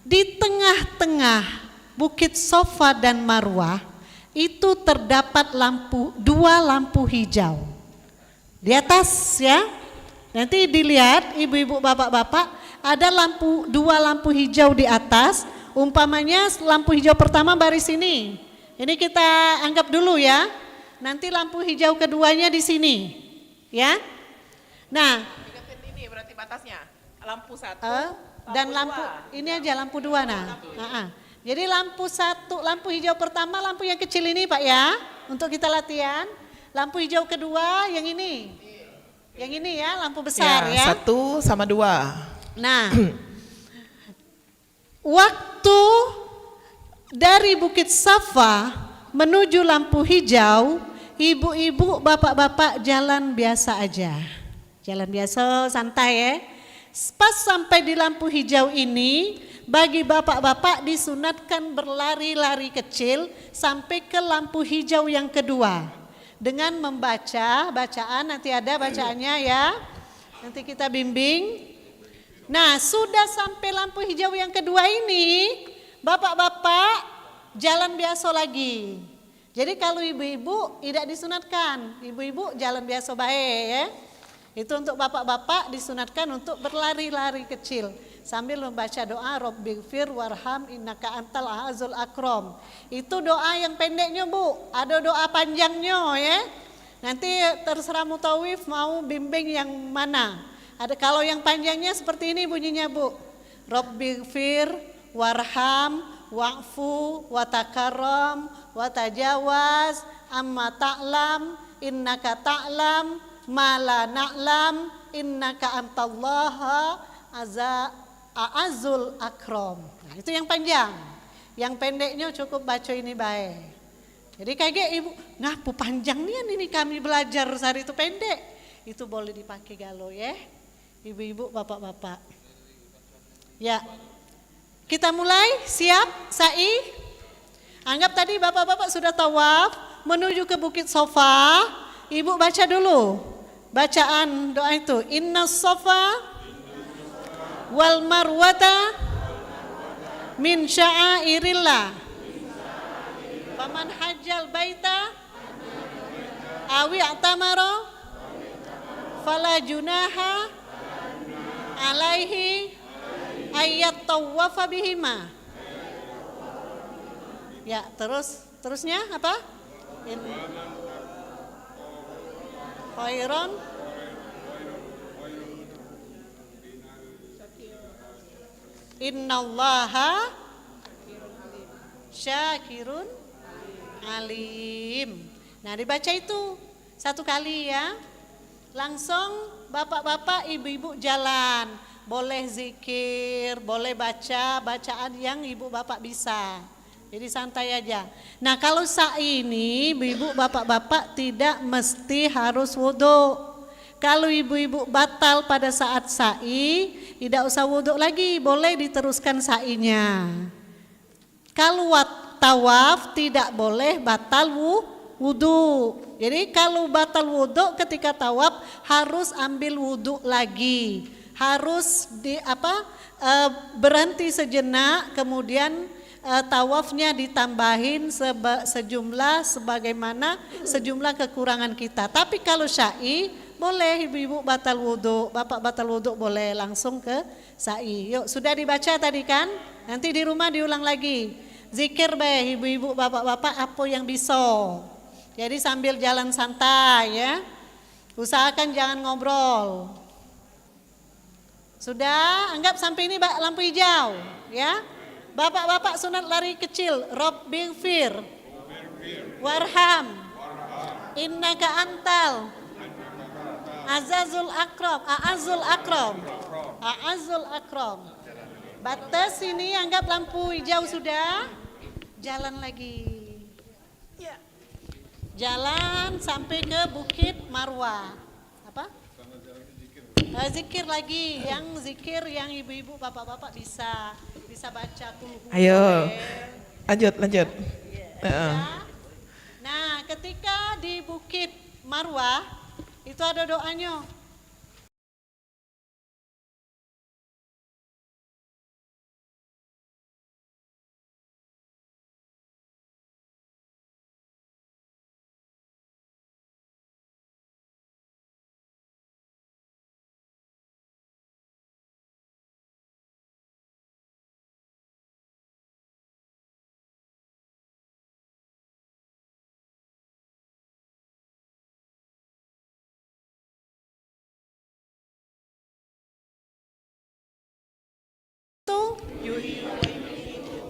Di tengah-tengah Bukit Sofa dan Marwah itu terdapat 2 lampu hijau. Di atas ya. Nanti dilihat ibu-ibu, bapak-bapak, ada 2 lampu hijau di atas. Umpamanya lampu hijau pertama baris ini. Ini kita anggap dulu ya. Nanti lampu hijau keduanya di sini. Ya. Nah, Ingatin ini berarti batasnya. Lampu 1 dan lampu ini aja lampu 2 nah. Jadi lampu 1, lampu hijau pertama, lampu yang kecil ini Pak ya, untuk kita latihan. Lampu hijau kedua yang ini. Yang ini ya, lampu besar ya. 1 sama 2. Nah, waktu dari Bukit Safa menuju lampu hijau, ibu-ibu, bapak-bapak jalan biasa aja. Jalan biasa, santai ya. Pas sampai di lampu hijau ini, bagi bapak-bapak disunatkan berlari-lari kecil sampai ke lampu hijau yang kedua. Dengan membaca, bacaan nanti ada bacaannya ya. Nanti kita bimbing. Nah, sudah sampai lampu hijau yang kedua ini, bapak-bapak jalan biasa lagi. Jadi kalau ibu-ibu tidak disunatkan, ibu-ibu jalan biasa baik ya. Itu untuk bapak-bapak disunatkan untuk berlari-lari kecil sambil membaca doa Rabbighfir warham innaka antal azul akram. Itu doa yang pendeknya Bu, ada doa panjangnya ya. Nanti terserah mutawif mau bimbing yang mana. Ada kalau yang panjangnya seperti ini bunyinya Bu. Rabbighfir warham wa'fu watakarram watajawaz amma ta'lam innaka ta'lam ma la na'lam innaka antallaha azul akram. Nah, itu yang panjang. Yang pendeknya cukup baca ini baik. Jadi kayak ibu, ngapu panjang nih ini kami belajar hari itu pendek. Itu boleh dipakai galau ya. Ibu-ibu, bapak-bapak. Ya. Kita mulai, siap, sa'i. Anggap tadi bapak-bapak sudah tawaf menuju ke Bukit Sofa. Ibu baca dulu. Bacaan doa itu. Inna sofa wal marwata min sya'airillah. Faman hajjal baita awi atamara fala junaha alaihi ayat tawafa bihima. Ya, terusnya apa? Khairon innallaha syakirun alim. Nah, dibaca itu 1 kali ya. Langsung bapak-bapak, ibu-ibu jalan. Boleh zikir, boleh baca bacaan yang ibu bapak bisa. Jadi santai aja. Nah, kalau sa'i ini ibu bapak-bapak tidak mesti harus wudhu. Kalau ibu-ibu batal pada saat sa'i, tidak usah wudhu lagi, boleh diteruskan sa'inya. Kalau tawaf tidak boleh batal wudhu. Jadi kalau batal wudhu ketika tawaf harus ambil wudhu lagi. Harus berhenti sejenak, kemudian tawafnya ditambahin sejumlah sebagaimana sejumlah kekurangan kita. Tapi kalau syai boleh ibu-ibu batal wudhu, bapak batal wudhu boleh langsung ke syai. Yuk, sudah dibaca tadi kan? Nanti di rumah diulang lagi. Zikir baik ibu-ibu, bapak-bapak apa yang bisa. Jadi sambil jalan santai ya. Usahakan jangan ngobrol. Sudah, anggap sampai ini lampu hijau ya. Bapak-bapak sunat lari kecil. Rabbighfir warham innaka antal azul akram. Batas ini anggap lampu hijau sudah. Jalan lagi. Jalan sampai ke Bukit Marwah. Apa? Zikir lagi, yang zikir yang ibu-ibu, bapak-bapak bisa baca kulhu. Ayo, lanjut. Ya. Nah, ketika di Bukit Marwah itu ada doanya.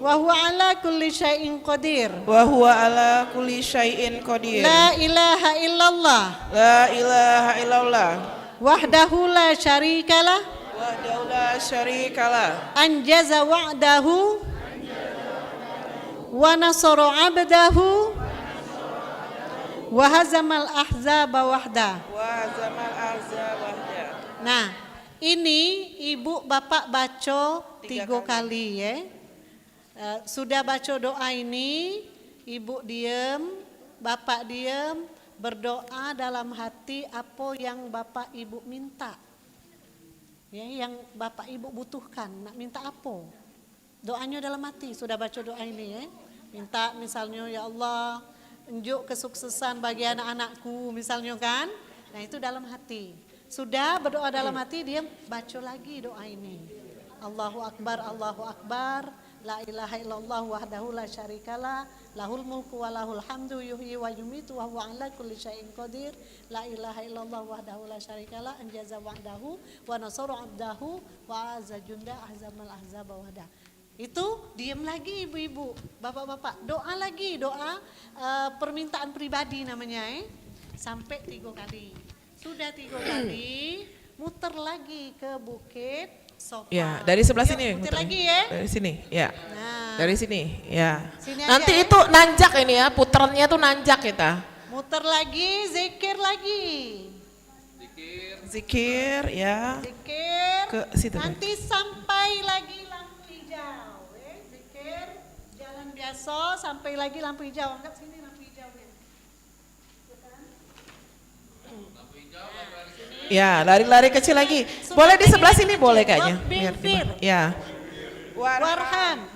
Wa huwa ala kulli syai'in qadir. Wa huwa ala kulli syai'in qadir. La ilaha illallah. La ilaha illallah. Wahdahu la syarikalah. Wahdahu la syarikalah. Anjaza wa'dahu. Wa nasara 'abdahu. Wa hazamal ahzaba wahda. Wa zamal ahzab wahda. Nah, ini ibu bapak baca 3 kali ya. Sudah baca doa ini, ibu diem, bapak diem, berdoa dalam hati apa yang bapak ibu minta. Ya, yang bapak ibu butuhkan, nak minta apa? Doanya dalam hati, sudah baca doa ini ya. Minta misalnya, ya Allah, unjuk kesuksesan bagi anak-anakku misalnya kan. Nah, itu dalam hati. Sudah berdoa dalam hati, dia baca lagi doa ini. Allahu Akbar, Allahu Akbar. La ilaha illallah wahdahu la syarikalah, lahul mulku wa lahul hamdu yuhyi wa yumitu wa huwa ala kulli syai'in qadir. La ilaha illallah wahdahu la syarikalah, anjaza wa'dahu wa nasara 'abdahu wa azza junda ahzamal ahzaba wahda. Itu diam lagi ibu-ibu, bapak-bapak, doa lagi, doa permintaan pribadi namanya sampai 3 kali. Sudah 3 kali, muter lagi ke Bukit Sofa. Ya, dari sebelah Yuk, sini. muter lagi ya. Dari sini, ya. Nah, Dari sini, ya. Sini Nanti aja, ya. itu nanjak ini ya, puternya tuh nanjak kita. muter lagi, zikir lagi. Zikir, ya. Zikir. Ke situ. Nanti sampai lagi lampu hijau. Zikir, jalan biasa sampai lagi lampu hijau. Anggap sini lampu hijau. Ya, lari-lari kecil lagi. Boleh di sebelah sini boleh kayaknya. Biar gimana? Ya. Warhan.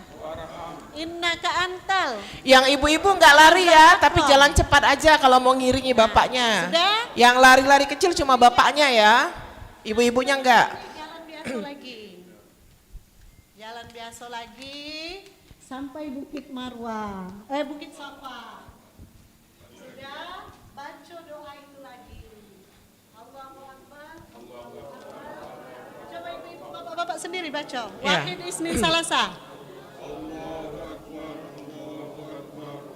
Innaka antal. Yang ibu-ibu nggak lari ya, tapi jalan cepat aja kalau mau ngiringi bapaknya. Sudah? Yang lari-lari kecil cuma bapaknya ya, ibu-ibunya enggak. Jalan biasa lagi. Jalan biasa lagi sampai Bukit Marwah. Bukit Safa. Sudah baca doa itu lagi. Allahu Akbar. Coba ibu-ibu bapak-bapak sendiri baca. Wahid Isnin Salasa.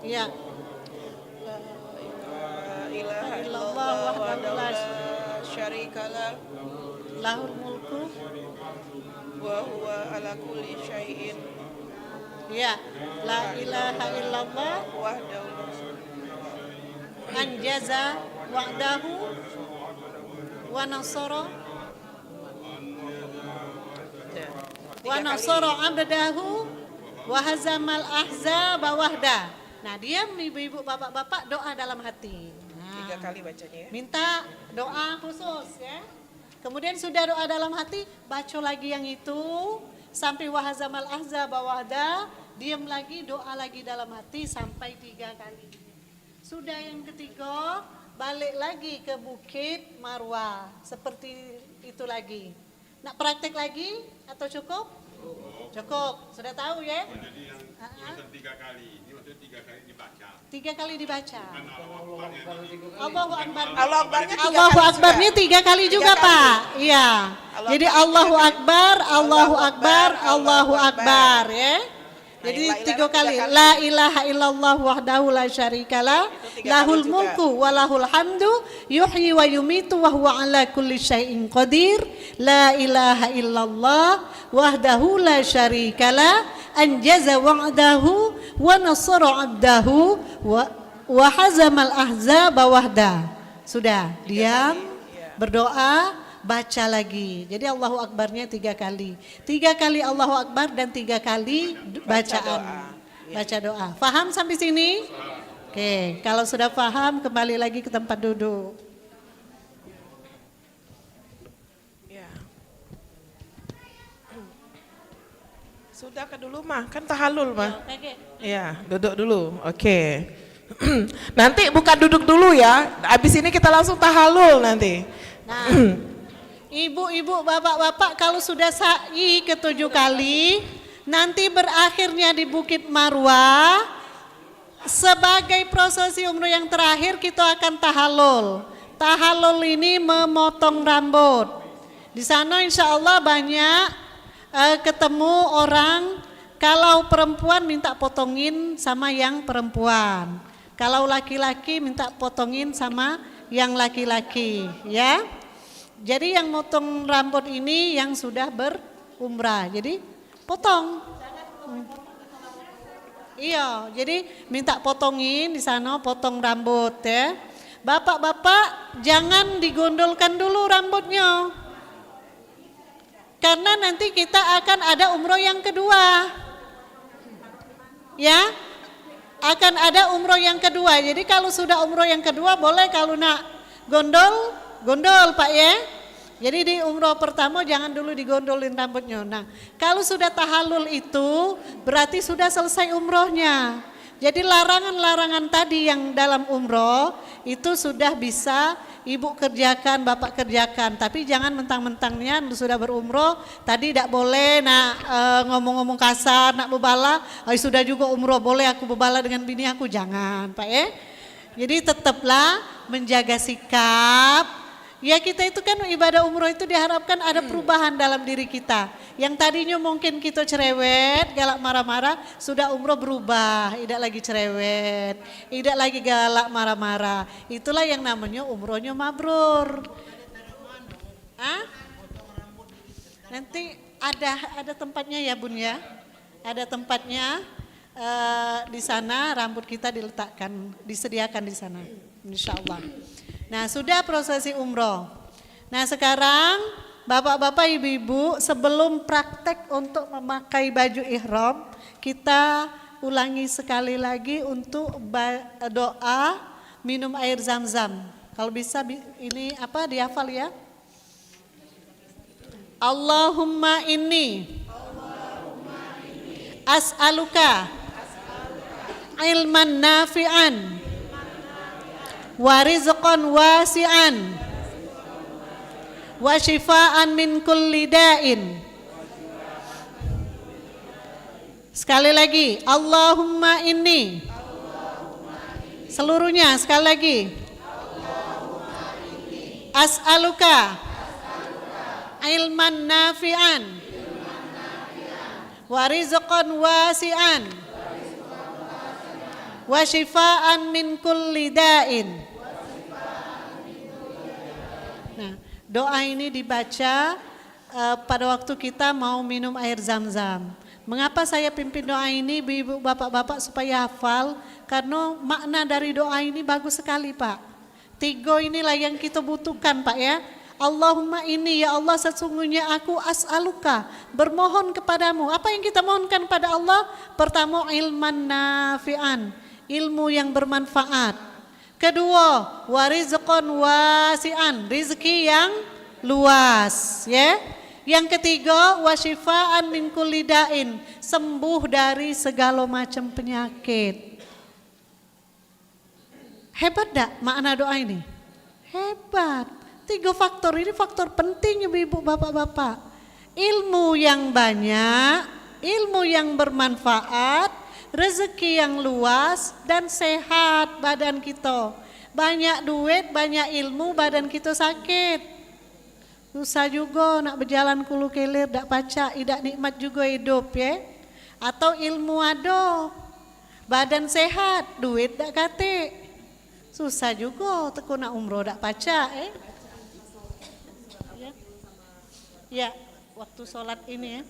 Ya. La ilaha illallah wahdahu la syarikalah Lahul mulku. wa huwa ala kulli syai'in Ya. La ilaha illallah wahdahu. anjaza wa'dahu wa nasara abdahu wa hazamal ahzaba wahda. Nah, diam ibu-ibu bapak-bapak doa dalam hati. Nah, 3 kali bacanya ya. minta doa khusus ya. Kemudian sudah doa dalam hati, baca lagi yang itu sampai wa hazamal ahzaba wahda, diam lagi, doa lagi dalam hati sampai 3 kali. Sudah yang ketiga, balik lagi ke Bukit Marwah. Seperti itu lagi. Nak praktek lagi atau cukup? Cukup. Sudah tahu ya? Jadi yang tulisan 3 kali, ini maksudnya 3 kali dibaca. 3 kali dibaca. Allahu Akbar. Allah Akbarnya 3 Allahu kali Akbarnya 3 kali juga, kali. Pak. Iya. Jadi Allahu Akbar, Allahu Akbar, Allahu Akbar ya. Jadi 3 kali. La ilaha illallah wahdahu la syarikalah, lahul mulku wa lahul hamdu, yuhyi wa yumitu wa huwa ala kulli syai'in qadir. La ilaha illallah wahdahu la syarikalah, anjaza wa'dahu wa nasara 'abdahu wa hazamal ahzaba wahda. Sudah, diam, berdoa, baca lagi. Jadi Allahu Akbarnya 3 kali. 3 kali Allahu Akbar dan 3 kali bacaan. Baca doa. Faham sampai sini? Oke, kalau sudah paham kembali lagi ke tempat duduk. Ya. Sudah ke dulu mah, kan tahalul mah. Iya, duduk dulu. Oke. Nanti bukan duduk dulu ya. Habis ini kita langsung tahalul nanti. Nah, ibu-ibu, bapak-bapak kalau sudah sa'i ke 7 kali, nanti berakhirnya di Bukit Marwah, sebagai prosesi umroh yang terakhir kita akan tahalul. Tahalul ini memotong rambut. Di sana insya Allah banyak ketemu orang, kalau perempuan minta potongin sama yang perempuan. Kalau laki-laki minta potongin sama yang laki-laki, ya. Jadi yang motong rambut ini yang sudah berumrah. Jadi potong. Iya, jadi minta potongin di sana, potong rambut ya. Bapak-bapak jangan digondolkan dulu rambutnya. Karena nanti kita akan ada umroh yang kedua. Ya. Akan ada umroh yang kedua. Jadi kalau sudah umroh yang kedua boleh, kalau nak gondol Pak ya. Jadi di umroh pertama jangan dulu digondolin rambutnya. Nah, kalau sudah tahallul itu berarti sudah selesai umrohnya. Jadi larangan-larangan tadi yang dalam umroh itu sudah bisa ibu kerjakan, bapak kerjakan. Tapi jangan mentang-mentangnya sudah berumroh, tadi tidak boleh nak ngomong-ngomong kasar, nak bebala, sudah juga umroh boleh aku bebala dengan bini aku, jangan Pak ya. Jadi tetaplah menjaga sikap. Ya kita itu kan ibadah umroh itu diharapkan ada perubahan dalam diri kita. Yang tadinya mungkin kita cerewet, galak marah-marah, sudah umroh berubah, tidak lagi cerewet, tidak lagi galak marah-marah. Itulah yang namanya umrohnya mabrur. Hah? Nanti ada tempatnya ya Bun ya, ada tempatnya di sana, rambut kita diletakkan, disediakan di sana, insya Allah. Nah sudah prosesi umroh. Nah sekarang bapak-bapak ibu-ibu sebelum praktek untuk memakai baju ihram, kita ulangi sekali lagi untuk doa minum air zam-zam. Kalau bisa ini apa dihafal ya. Allahumma inni as'aluka ilman nafi'an wa rizqan wasi'an wa shifaan min kulli da'in. Sekali lagi, Allahumma inni. Seluruhnya sekali lagi. As'aluka ilman nafi'an wa rizqan wasi'an wa shifaan min kulli da'in. Nah, doa ini dibaca pada waktu kita mau minum air zam-zam. Mengapa saya pimpin doa ini ibu, bapak-bapak supaya hafal? Karena makna dari doa ini bagus sekali Pak. 3 inilah yang kita butuhkan Pak ya. Allahumma ini ya Allah sesungguhnya aku as'aluka, bermohon kepadamu. Apa yang kita mohonkan pada Allah? Pertama ilman nafi'an, ilmu yang bermanfaat. Kedua, warizqan wasi'an, rizki yang luas, ya. Yang ketiga, wasyifaan min kulli da'in, sembuh dari segala macam penyakit. Hebat tak makna doa ini? Hebat. 3 faktor ini faktor penting ibu-ibu, bapak-bapak. Ilmu yang banyak, ilmu yang bermanfaat, rezeki yang luas dan sehat badan kita. Banyak duit, banyak ilmu, badan kita sakit. Susah juga nak berjalan kulu kelir, dak pacak, tidak nikmat juga hidup ya. Atau ilmu ada, badan sehat, duit dak kate. Susah juga teku nak umroh dak pacak Ya, waktu sholat ini ya.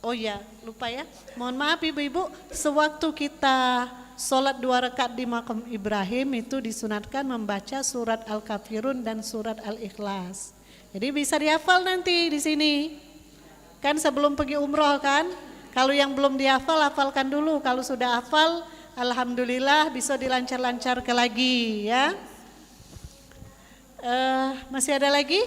Oh ya, lupa ya. Mohon maaf ibu-ibu, sewaktu kita sholat 2 rakaat di makam Ibrahim itu disunatkan membaca surat Al-Kafirun dan surat Al-Ikhlas. Jadi bisa dihafal nanti di sini. Kan sebelum pergi umroh kan, kalau yang belum dihafal, hafalkan dulu. Kalau sudah hafal, alhamdulillah bisa dilancar-lancar ke lagi ya. Masih ada lagi?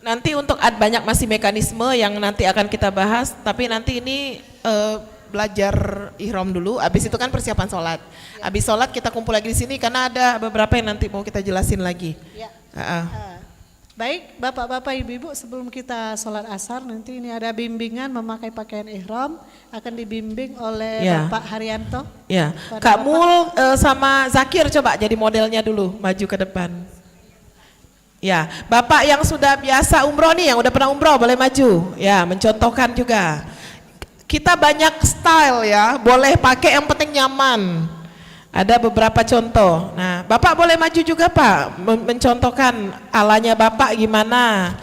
Nanti untuk banyak masih mekanisme yang nanti akan kita bahas, tapi nanti ini belajar ihram dulu, habis itu kan persiapan sholat. Habis sholat kita kumpul lagi di sini karena ada beberapa yang nanti mau kita jelasin lagi. Ya. Uh-uh. Baik, bapak-bapak, ibu-ibu, sebelum kita sholat asar nanti ini ada bimbingan memakai pakaian ihram, akan dibimbing oleh Ya. Bapak Haryanto. Ya, Pada Kak Bapak. Mul sama Zakir coba jadi modelnya dulu, maju ke depan. Ya, Bapak yang sudah biasa umroh nih, yang udah pernah umroh boleh maju. Ya, mencontohkan juga. Kita banyak style ya, boleh pakai yang penting nyaman. Ada beberapa contoh. Nah, Bapak boleh maju juga Pak, mencontohkan alanya Bapak gimana.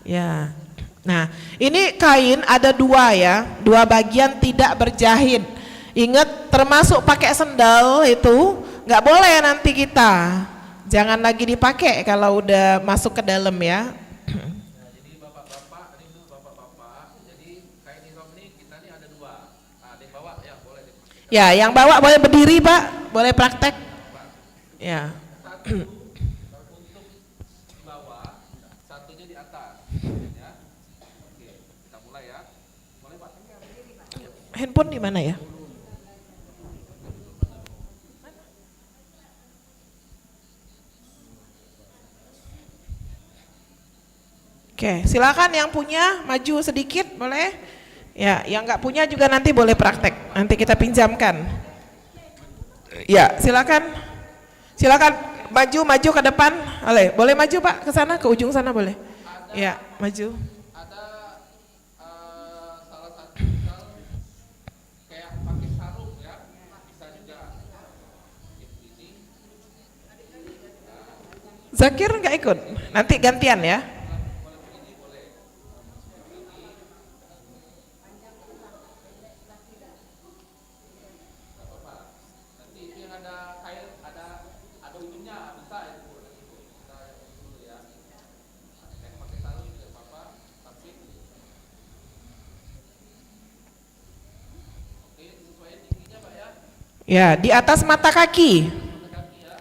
Ya. Nah, ini kain ada dua ya, dua bagian tidak berjahit. Ingat termasuk pakai sendal itu nggak boleh nanti kita. Jangan lagi dipakai kalau udah masuk ke dalam ya. Jadi bapak-bapak, ini dulu bapak-bapak. Jadi kain ihram ini kita nih ada dua. Ada yang bawa ya boleh dipakai. Ya, yang bawa boleh berdiri Pak, boleh praktek. Ya. Satu untuk di bawah, satunya di atas. Ya. Oke, kita mulai ya. Boleh Pak? Handphone di mana ya? Oke, silakan yang punya maju sedikit boleh. Ya, yang nggak punya juga nanti boleh praktek. Nanti kita pinjamkan. Ya, silakan. Silakan maju ke depan. Boleh maju Pak ke sana, ke ujung sana boleh. Ya, maju. Ada salah satu misal kayak pakai sarung ya, bisa juga. Ini Zakir nggak ikut. Nanti gantian ya. nanti itu yang ada kain, ada ujungnya bisa itu. Kita dulu ya. Pakai sarung juga apa-apa, tapi oke, sesuai tingginya Pak ya. Ya, di atas mata kaki.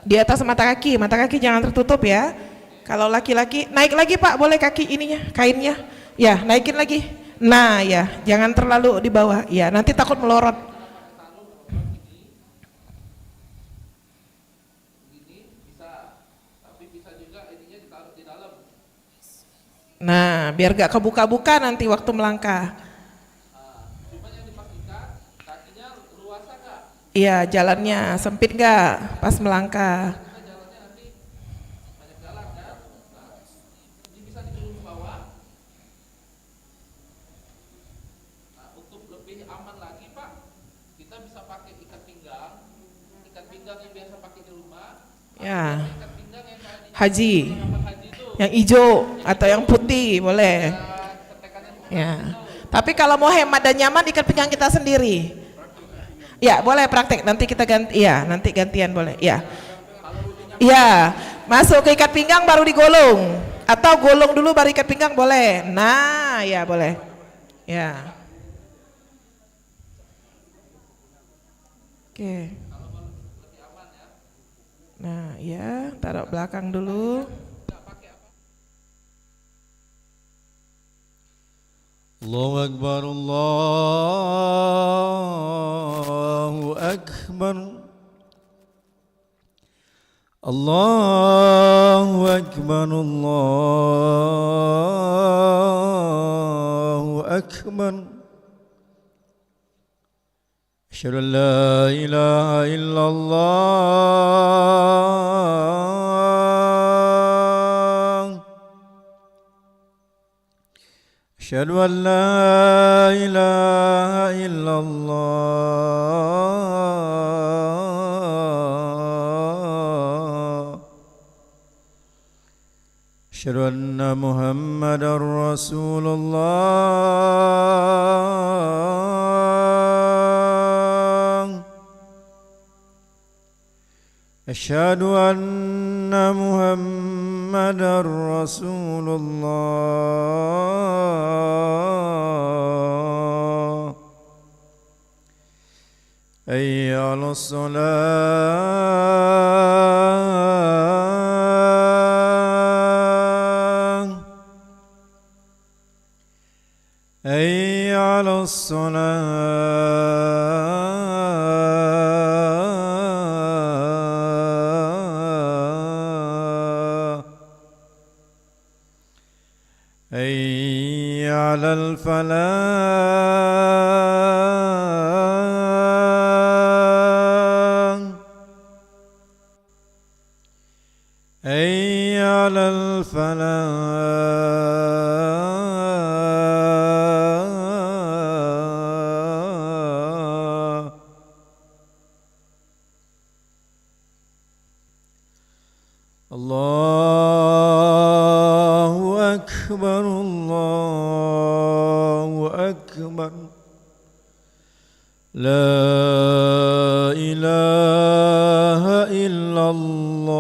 Di atas mata kaki jangan tertutup ya. Kalau laki-laki naik lagi Pak, boleh kaki ininya, kainnya. Ya, naikin lagi. Nah, ya, jangan terlalu di bawah. Ya, nanti takut melorot. Nah, biar gak kebuka-buka nanti waktu melangkah. Iya, jalannya sempit gak pas melangkah? Untuk lebih aman lagi Pak, kita bisa pakai ikat pinggang yang biasa pakai di rumah. Ya, Ikat pinggang yang kayak di haji, haji itu, yang hijau atau yang putih boleh. ketekannya Ya, tapi kalau mau hemat dan nyaman ikat pinggang kita sendiri. Ya, boleh praktek. Nanti kita ganti. Ya, nanti gantian boleh. Ya, ya, masuk ke ikat pinggang baru digolong. Atau golong dulu baru ikat pinggang boleh. Nah, ya boleh. Ya. Oke. Nah, ya, taruh belakang dulu. الله أكبر الله أكبر الله أكبر الله أكبر أشهد أن لا إله إلا الله أشهد أن لا إله إلا الله أشهد أن محمدا رسول الله أشهد أن محمدا محمد رسول الله حي على الصلاة حي على الصلاة حي على الفلاح حي على الفلاح الله أكبر الله أكبر لا إله إلا الله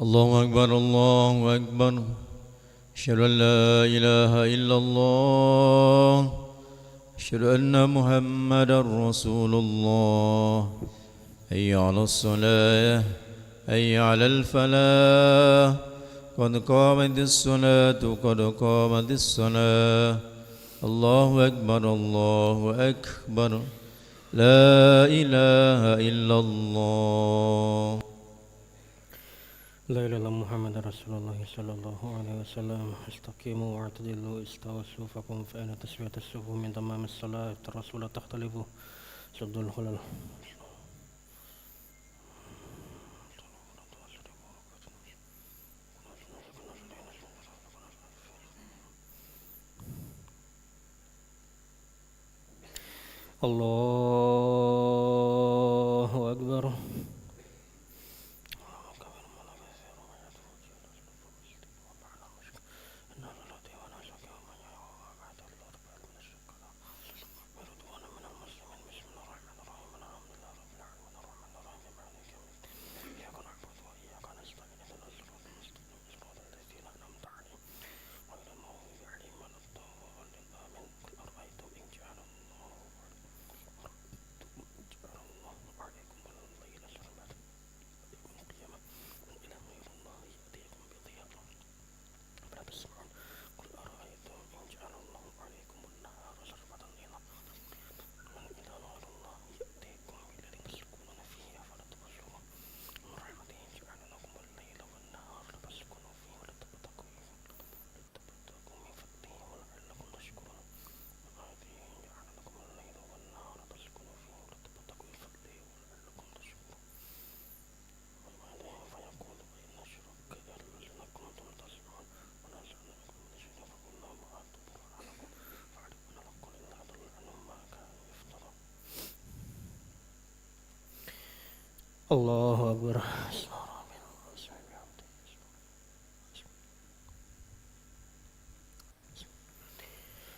الله أكبر الله أكبر أشهد أن لا إله إلا الله أشهد أن محمدا رسول الله حي على الصلاة حي على الفلاح قد قامت الصلاة قد قامت الصلاة الله أكبر الله أكبر لا إله إلا الله لا إله إلا محمد رسول الله صلى الله عليه وسلم استقيموا واعتدلوا استووا صفوفكم فإن تسوية الصفوف من تمام الصلاة الرسول تختلفوا سدوا الخلل الله أكبر الله أكبر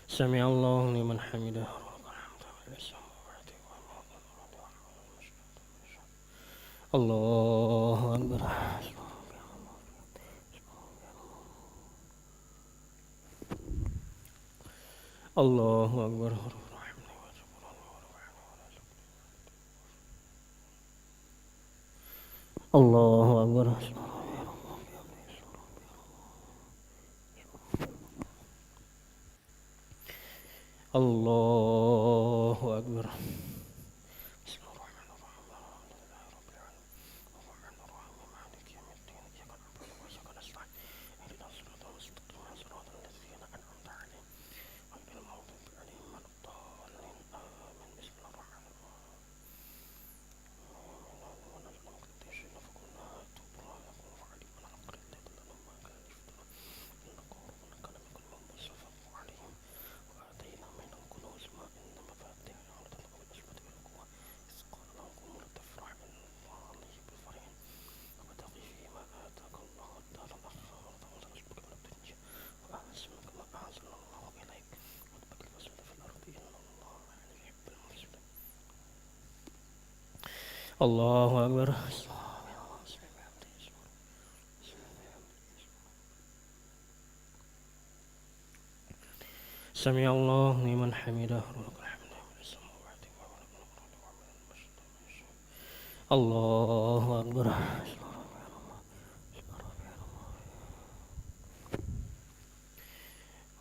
سمع الله لمن حمده الله أكبر الله أكبر الله أكبر الله أكبر الله أكبر سمع الله لمن حمده الله أكبر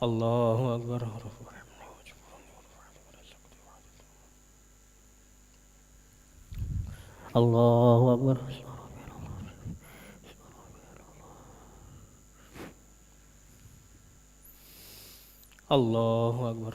الله أكبر الله أكبر الله أكبر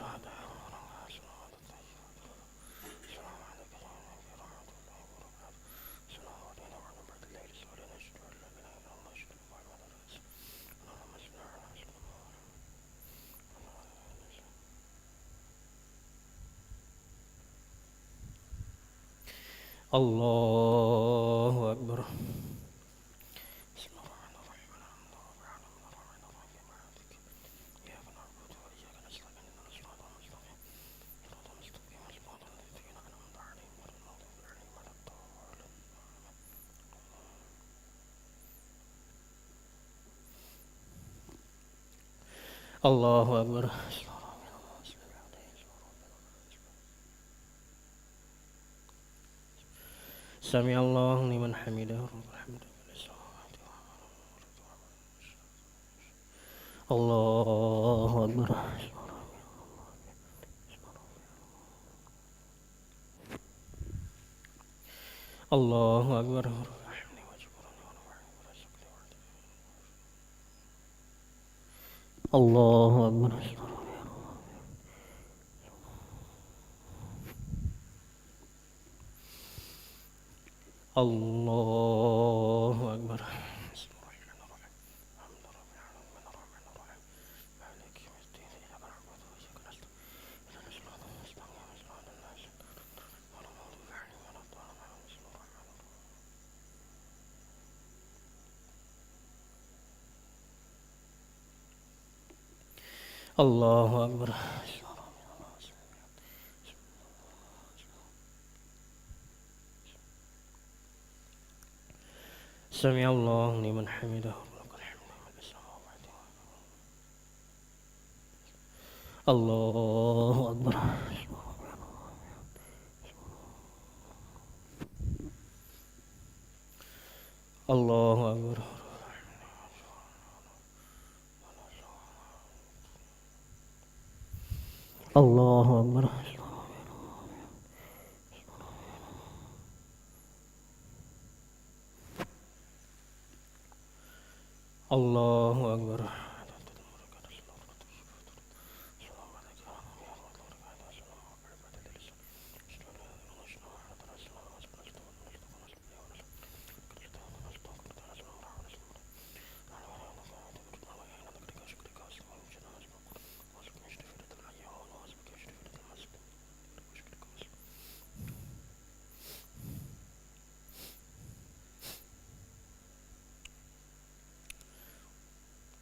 الله أكبر Allahu Akbar. Sami Allah liman hamidah. Allahu Akbar. Allahu Akbar. Allahu Akbar. Allahu Akbar. Allahu Akbar. Sami Allah liman hamidah. Allahu Akbar. Allahu Akbar. Allahu Akbar. Allahu Akbar.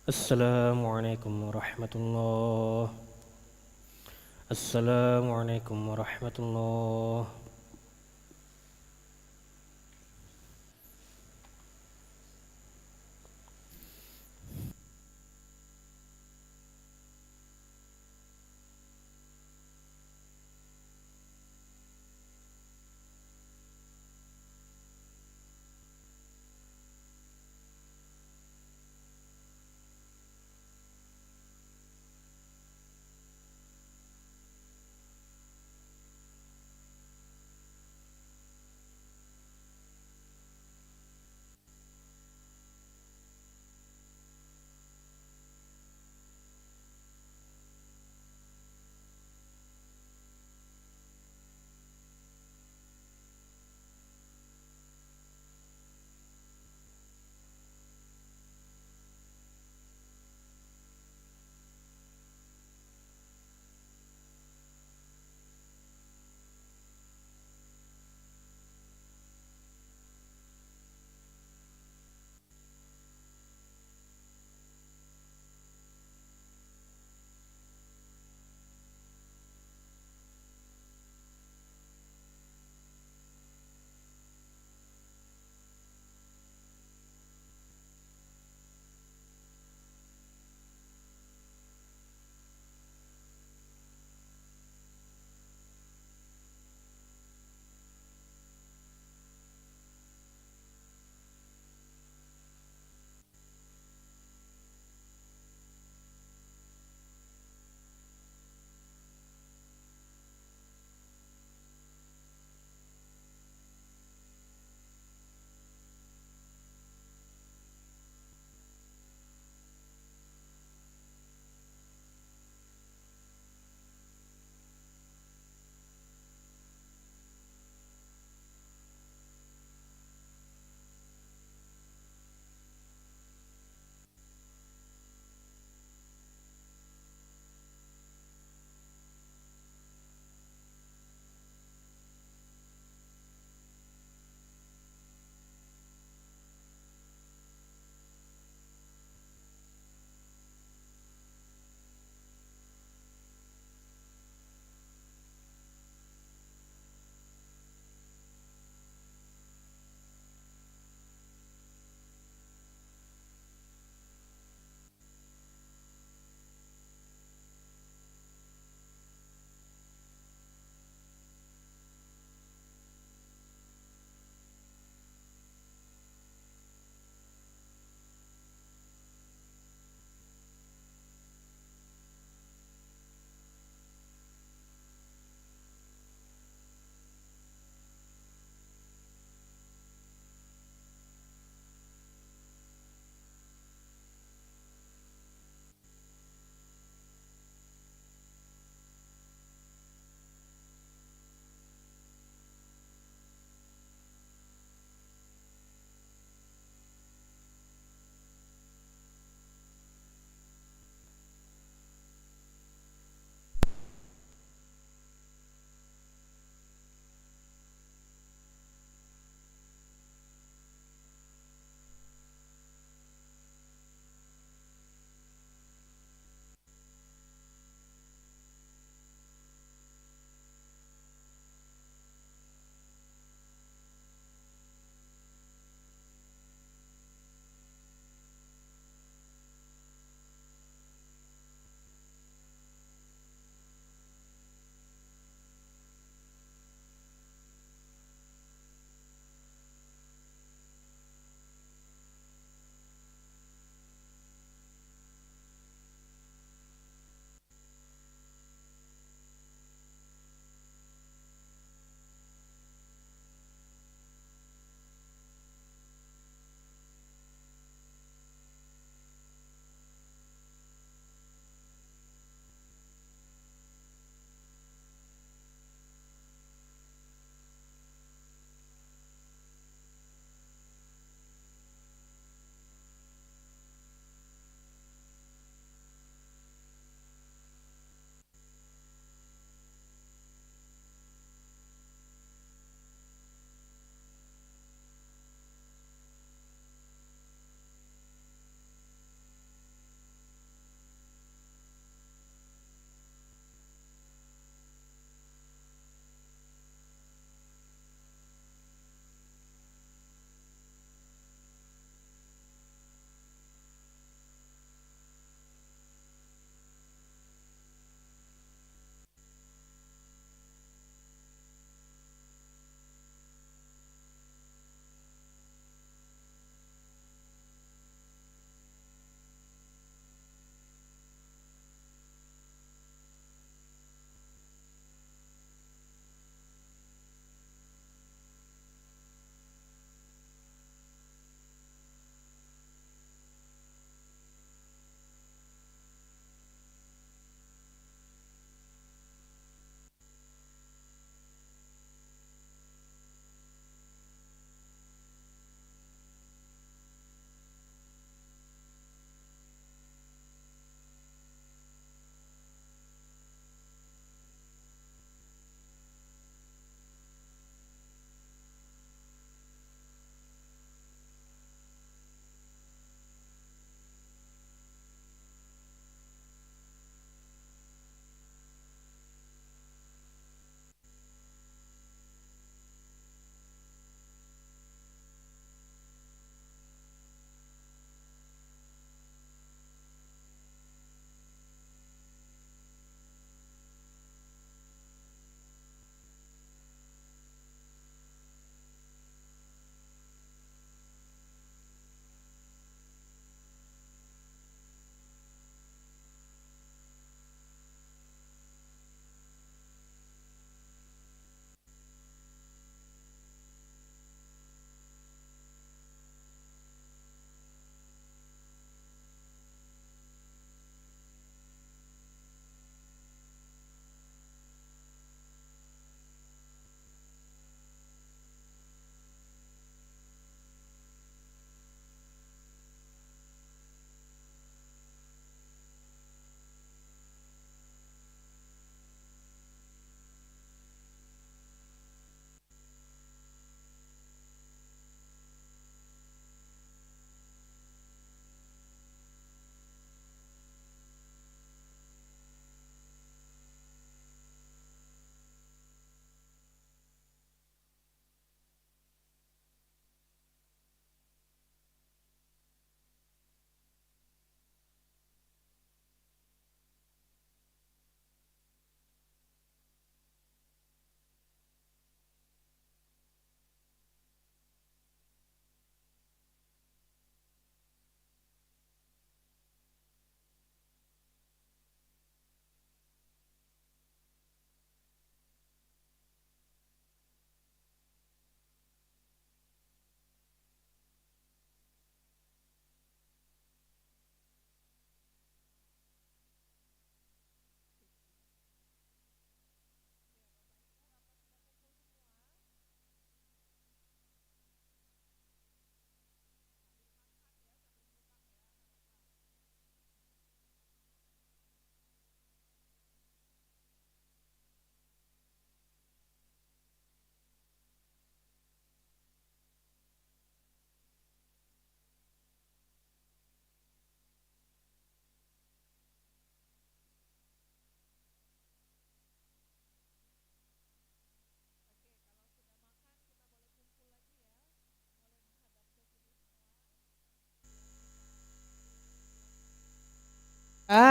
Assalamualaikum warahmatullahi. Assalamualaikum warahmatullahi.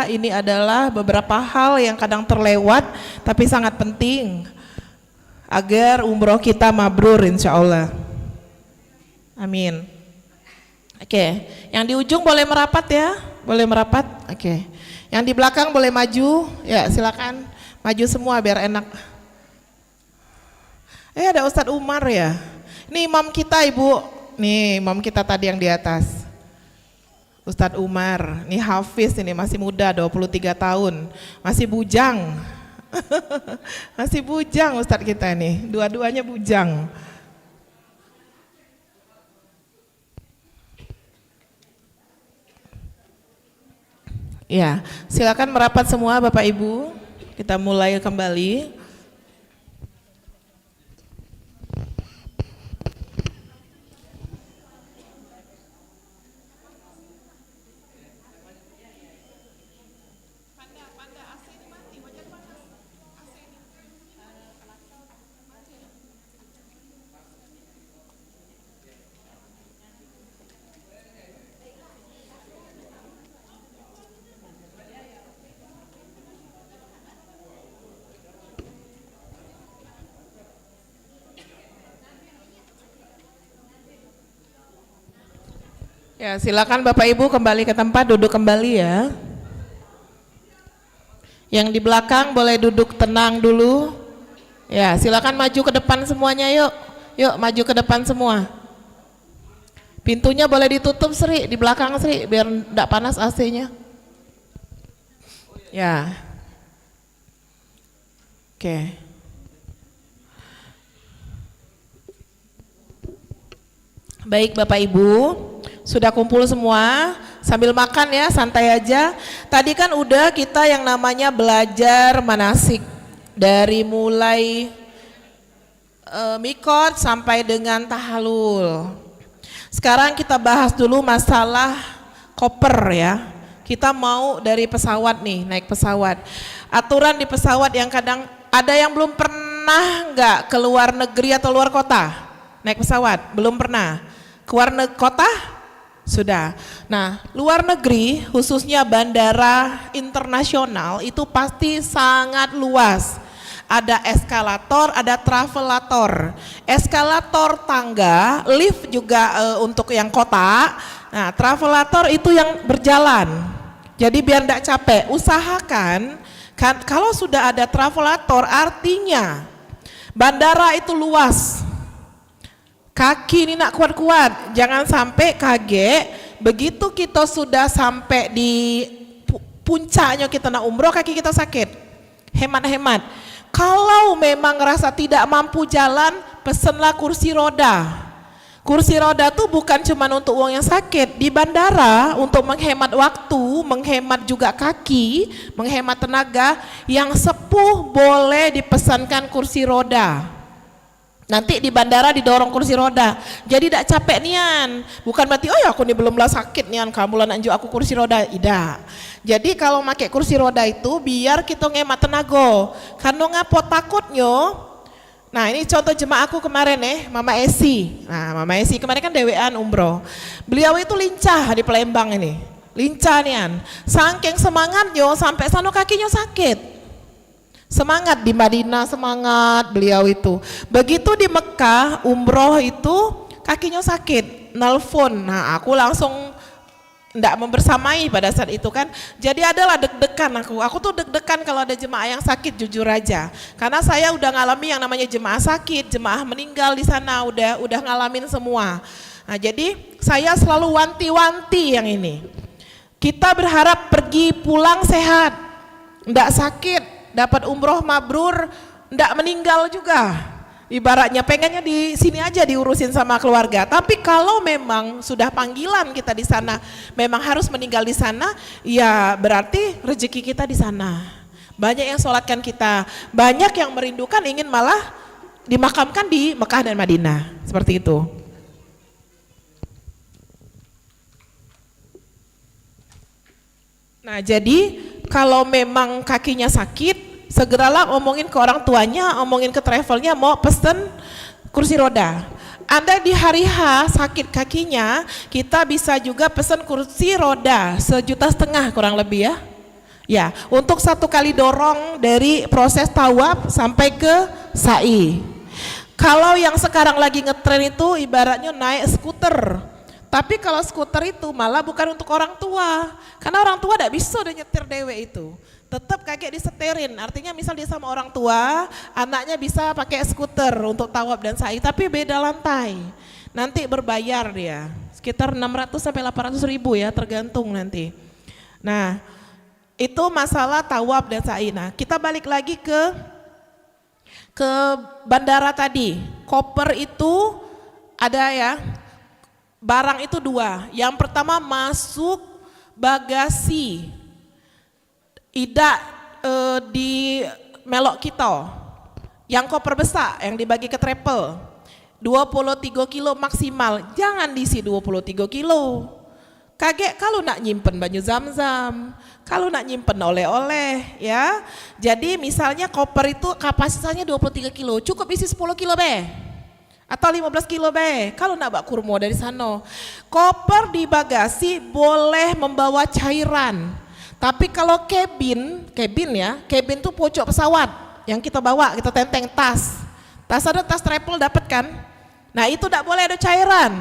Ini adalah beberapa hal yang kadang terlewat tapi sangat penting agar umroh kita mabrur insya Allah. Amin. Oke, yang di ujung boleh merapat ya, boleh merapat. Oke, yang di belakang boleh maju. Ya silakan maju semua biar enak. Ada Ustadz Umar ya. Ini imam kita Ibu. Nih imam kita tadi yang di atas. Ustadz Umar, ini hafiz ini masih muda 23 tahun, masih bujang. Masih bujang Ustadz kita nih, dua-duanya bujang. Ya, silakan merapat semua Bapak Ibu. Kita mulai kembali. Ya, silakan Bapak Ibu kembali ke tempat, duduk kembali ya. Yang di belakang boleh duduk tenang dulu. Ya, silakan maju ke depan semuanya yuk. Yuk maju ke depan semua. Pintunya boleh ditutup Sri, di belakang Sri, biar enggak panas AC-nya. Ya. Oke. Baik Bapak Ibu, sudah kumpul semua, sambil makan ya, santai aja. Tadi kan udah kita yang namanya belajar manasik dari mulai mikot sampai dengan tahalul. Sekarang kita bahas dulu masalah koper ya. Kita mau dari pesawat nih, naik pesawat. Aturan di pesawat yang kadang ada yang belum pernah nggak ke luar negeri atau luar kota naik pesawat, belum pernah. Keluar kota? Sudah. Nah, luar negeri khususnya bandara internasional itu pasti sangat luas. Ada eskalator, ada travelator. Eskalator tangga, lift juga untuk yang kota. Nah, travelator itu yang berjalan. Jadi biar tidak capek, usahakan kan, kalau sudah ada travelator artinya bandara itu luas. Kaki ini nak kuat-kuat, jangan sampai kaget begitu kita sudah sampai di puncaknya kita nak umroh kaki kita sakit. Hemat-hemat. Kalau memang rasa tidak mampu jalan, pesenlah kursi roda. Kursi roda tuh bukan cuma untuk uang yang sakit, di bandara untuk menghemat waktu, menghemat juga kaki, menghemat tenaga, yang sepuh boleh dipesankan kursi roda. Nanti di bandara didorong kursi roda, jadi tidak capek nian. Bukan berarti oh ya aku nih belum lah sakit nian, kamu lah nanjuk aku kursi roda. Tidak. Jadi kalau pakai kursi roda itu biar kita ngemat tenaga. Karena ngapo takutnya. Nah ini contoh jemaah aku kemarin Mama Esi. Nah Mama Esi kemarin kan dewean umroh. Beliau itu lincah di Palembang ini, lincah nian. Saking semangatnya sampai sana kakinya sakit. Semangat di Madinah, semangat beliau itu. Begitu di Mekah umroh itu kakinya sakit, nelfon. Nah aku langsung tidak membersamai pada saat itu kan. Jadi adalah deg-degan aku tuh deg-degan kalau ada jemaah yang sakit, jujur aja. Karena saya udah ngalami yang namanya jemaah sakit, jemaah meninggal di sana, udah ngalamin semua. Nah jadi saya selalu wanti-wanti yang ini. Kita berharap pergi pulang sehat, tidak sakit, dapat umroh mabrur, ndak meninggal juga. Ibaratnya pengennya di sini aja diurusin sama keluarga. Tapi kalau memang sudah panggilan kita di sana, memang harus meninggal di sana, ya berarti rezeki kita di sana. Banyak yang sholatkan kita, banyak yang merindukan ingin malah dimakamkan di Mekah dan Madinah. Seperti itu. Nah jadi kalau memang kakinya sakit, segeralah omongin ke orang tuanya, omongin ke travelnya mau pesen kursi roda. Anda di hari H sakit kakinya, kita bisa juga pesen kursi roda 1,5 juta kurang lebih ya. Ya, untuk 1 kali dorong dari proses tawaf sampai ke sa'i. Kalau yang sekarang lagi ngetren itu ibaratnya naik skuter. Tapi kalau skuter itu malah bukan untuk orang tua. Karena orang tua tidak bisa udah nyetir dewe itu. Tetap kakek diseterin, artinya misal dia sama orang tua, anaknya bisa pakai skuter untuk tawaf dan sa'i, tapi beda lantai. Nanti berbayar dia, sekitar 600 sampai 800 ribu ya, tergantung nanti. Nah, itu masalah tawaf dan sa'i. Nah, kita balik lagi ke bandara tadi. Koper itu ada ya, barang itu 2. Yang pertama masuk bagasi, tidak di melok kita. Yang koper besar yang dibagi ke travel 23 kilo maksimal, jangan diisi 23 kilo. Kaget kalau nak nyimpen baju zam-zam, kalau nak nyimpen oleh-oleh ya. Jadi misalnya koper itu kapasitasnya 23 kilo, cukup isi 10 kilo be, atau 15 kilo be, kalau nak bawa kurma dari sana. Koper di bagasi boleh membawa cairan, tapi kalau cabin ya, cabin tuh pojok pesawat yang kita bawa, kita tenteng tas ada tas travel dapat kan. Nah itu tidak boleh ada cairan.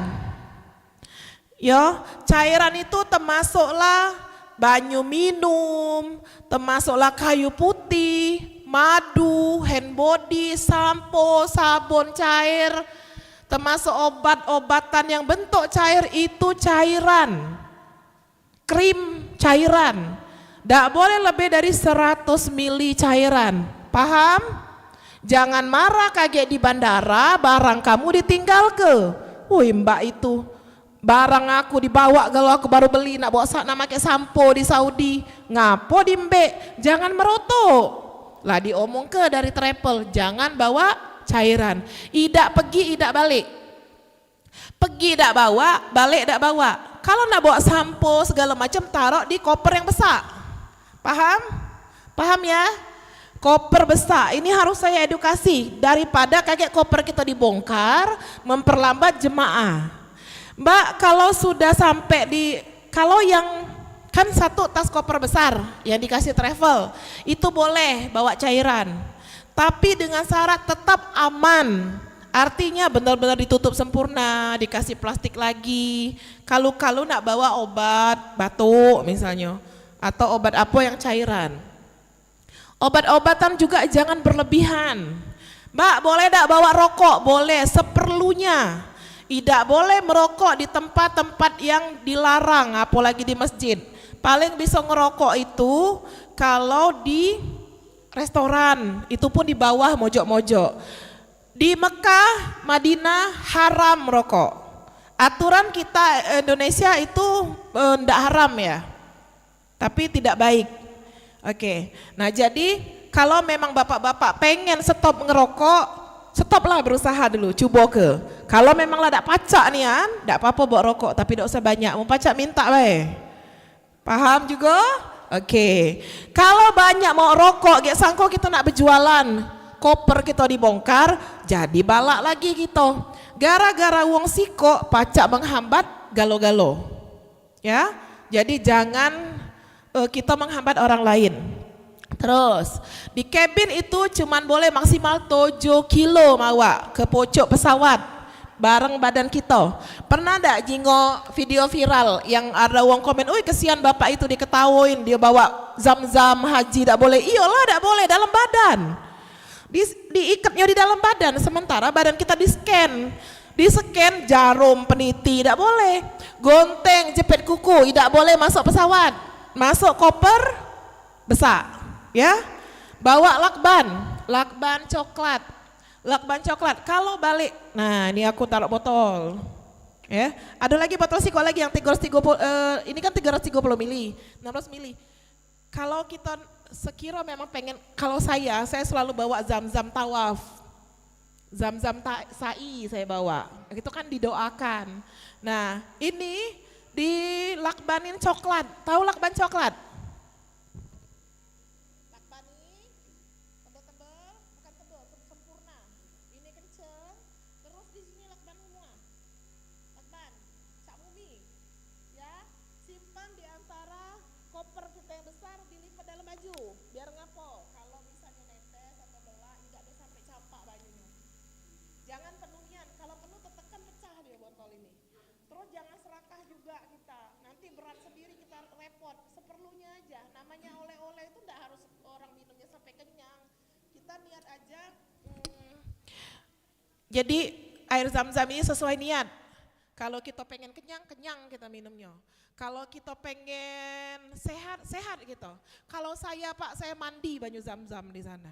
Yo, cairan itu termasuklah banyu minum, termasuklah kayu putih, madu, hand body, sampo, sabun cair, termasuk obat-obatan yang bentuk cair itu cairan, krim cairan, tidak boleh lebih dari 100 mili cairan, paham? Jangan marah kaget di bandara, barang kamu ditinggal ke, woi mbak itu, barang aku dibawa kalau aku baru beli, nak bawa nak pakai sampo di Saudi, ngapo di mbek, jangan merotok, lah diomong ke dari travel, jangan bawa cairan, idak pergi idak balik, pergi idak bawa, balik idak bawa. Kalau nak bawa sampo segala macam taruh di koper yang besar, paham? Paham ya? Koper besar, ini harus saya edukasi, daripada kaget koper kita dibongkar, memperlambat jemaah. Mbak, kalau sudah sampai di, kalau yang kan 1 tas koper besar yang dikasih travel, itu boleh bawa cairan, tapi dengan syarat tetap aman, artinya benar-benar ditutup sempurna, dikasih plastik lagi. Kalau nak bawa obat batuk misalnya, atau obat apa yang cairan, obat-obatan juga jangan berlebihan. Mbak, boleh tidak bawa rokok? Boleh, seperlunya. Tidak boleh merokok di tempat-tempat yang dilarang, apalagi di masjid. Paling bisa ngerokok itu kalau di restoran, itu pun di bawah mojok-mojok. Di Mekah, Madinah haram merokok. Aturan kita Indonesia itu tidak haram ya, tapi tidak baik. Oke, nah jadi kalau memang bapak-bapak pengen stop ngerokok, stoplah berusaha dulu, coba ke. Kalau memang lah tidak pacak nih kan, tidak apa-apa bawa rokok, tapi tidak usah banyak, mau pacak minta bae. Paham juga? Oke, kalau banyak mau rokok, gak sangko kita nak berjualan, koper kita dibongkar, jadi balak lagi gitu. Gara-gara wong siko, pacak menghambat galo-galo. Ya, jadi jangan kita menghambat orang lain. Terus di kabin itu cuman boleh maksimal 7 kilo mawa ke pojok pesawat bareng badan kita. Pernah ndak jingo video viral yang ada wong komen, "Ui kesian bapak itu diketawain dia bawa zam-zam haji, ndak boleh." Iyalah ndak boleh, dalam badan. Diikatnya di dalam badan, sementara badan kita di-scan jarum peniti tidak boleh, gonteng jepit kuku tidak boleh masuk pesawat, masuk koper besar ya. Bawa lakban coklat kalau balik. Nah ini aku taruh botol ya, ada lagi botol siko lagi yang 330, ini kan 330 mili, 16 mili. Kalau kita sekira memang pengen, kalau saya selalu bawa zam-zam tawaf, zam-zam sa'i saya bawa, itu kan didoakan. Nah ini dilakbanin coklat, tahu lakban coklat? Lakban ini tebel-tebel, bukan tebel, sempurna. Ini kenceng, terus di sini lakban semua. Lakban, cak mumi, ya, simpan di antara koper kita yang besar, dilipat dalam juga kita. Nanti berat sendiri kita repot. Seperlunya aja. Namanya oleh-oleh itu enggak harus orang minumnya sampai kenyang. Kita niat aja. Jadi air zam-zam ini sesuai niat. Kalau kita pengen kenyang, kenyang kita minumnya. Kalau kita pengen sehat, sehat gitu. Kalau saya Pak, saya mandi banyu zam-zam di sana.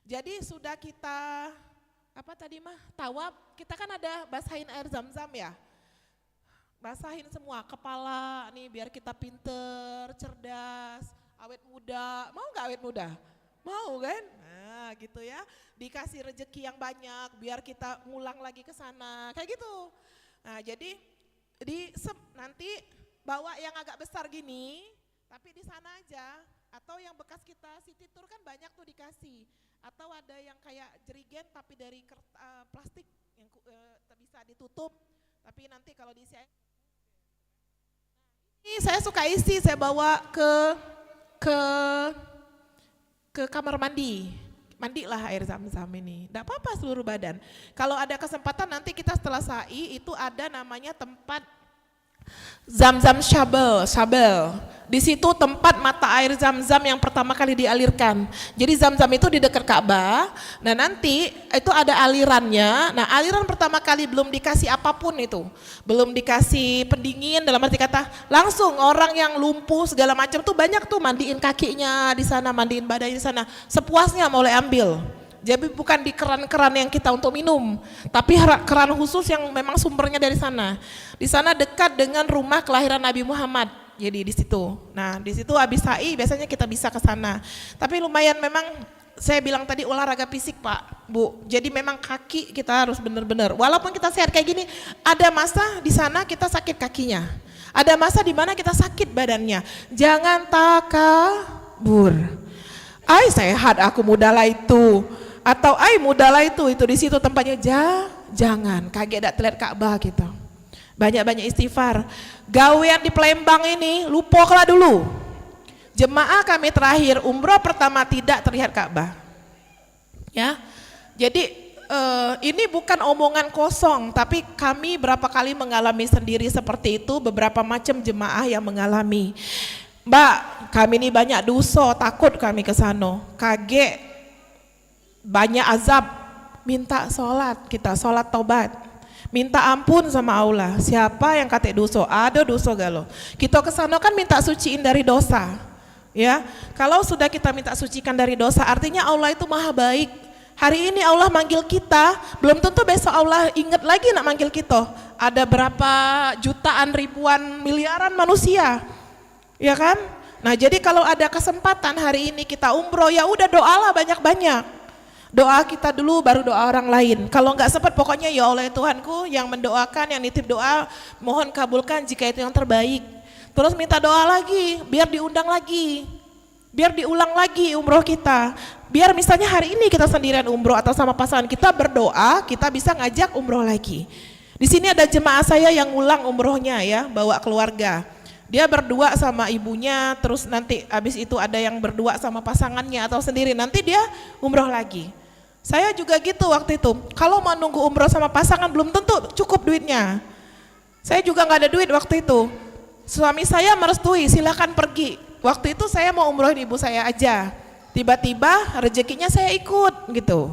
Jadi sudah kita, apa tadi mah, tawab, kita kan ada basahin air zam-zam ya. Basahin semua, kepala nih biar kita pinter, cerdas, awet muda. Mau gak awet muda? Mau kan? Nah gitu ya, dikasih rezeki yang banyak biar kita ngulang lagi ke sana, kayak gitu. Nah jadi nanti bawa yang agak besar gini, tapi di sana aja. Atau yang bekas kita city tour kan banyak tuh dikasih. Atau ada yang kayak jerigen tapi dari plastik yang bisa ditutup. Tapi nanti kalau diisi air. Ini saya suka isi, saya bawa ke kamar mandi. Mandilah air zam-zam ini. Enggak apa-apa seluruh badan. Kalau ada kesempatan nanti kita setelah sa'i itu ada namanya tempat Zam-zam Shabel. Di situ tempat mata air zam-zam yang pertama kali dialirkan. Jadi zam-zam itu di dekat Ka'bah. Nah nanti itu ada alirannya. Nah aliran pertama kali belum dikasih apapun itu. Belum dikasih pendingin, dalam arti kata langsung orang yang lumpuh segala macam tuh banyak tuh mandiin kakinya di sana, mandiin badannya di sana. Sepuasnya mulai ambil. Jadi bukan di keran-keran yang kita untuk minum, tapi keran khusus yang memang sumbernya dari sana. Di sana dekat dengan rumah kelahiran Nabi Muhammad. Jadi di situ. Nah, di situ habis sa'i biasanya kita bisa ke sana. Tapi lumayan memang saya bilang tadi olahraga fisik, Pak, Bu. Jadi memang kaki kita harus benar-benar. Walaupun kita sehat kayak gini, ada masa di sana kita sakit kakinya. Ada masa di mana kita sakit badannya. Jangan takabur. Ai sehat aku mudalah itu. Atau mudalah itu di situ tempatnya jangan kaget dak terlihat Ka'bah kita. Banyak-banyak istighfar. Gawean di Palembang ini lupakanlah dulu. Jemaah kami terakhir umroh pertama tidak terlihat Ka'bah. Ya. Jadi ini bukan omongan kosong, tapi kami berapa kali mengalami sendiri seperti itu, beberapa macam jemaah yang mengalami. Mbak, kami ini banyak dosa, takut kami ke sana. Kaget banyak azab, minta sholat kita, sholat taubat, minta ampun sama Allah. Siapa yang kata dosa? Ada dosa galo. Kita kesana kan minta suciin dari dosa, ya. Kalau sudah kita minta sucikan dari dosa, artinya Allah itu maha baik. Hari ini Allah manggil kita, belum tentu besok Allah ingat lagi nak manggil kita. Ada berapa jutaan, ribuan, miliaran manusia, ya kan? Nah jadi kalau ada kesempatan hari ini kita umroh, ya udah doalah banyak-banyak. Doa kita dulu baru doa orang lain. Kalau enggak sempat pokoknya ya Allah Tuhanku yang mendoakan, yang nitip doa, mohon kabulkan jika itu yang terbaik. Terus minta doa lagi, biar diundang lagi. Biar diulang lagi umroh kita. Biar misalnya hari ini kita sendirian umroh atau sama pasangan kita berdoa, kita bisa ngajak umroh lagi. Di sini ada jemaah saya yang ulang umrohnya ya, bawa keluarga. Dia berdua sama ibunya, terus nanti habis itu ada yang berdua sama pasangannya atau sendiri, nanti dia umroh lagi. Saya juga gitu waktu itu, kalau mau nunggu umroh sama pasangan belum tentu cukup duitnya. Saya juga nggak ada duit waktu itu. Suami saya merestui, silakan pergi. Waktu itu saya mau umrohin ibu saya aja. Tiba-tiba rezekinya saya ikut gitu.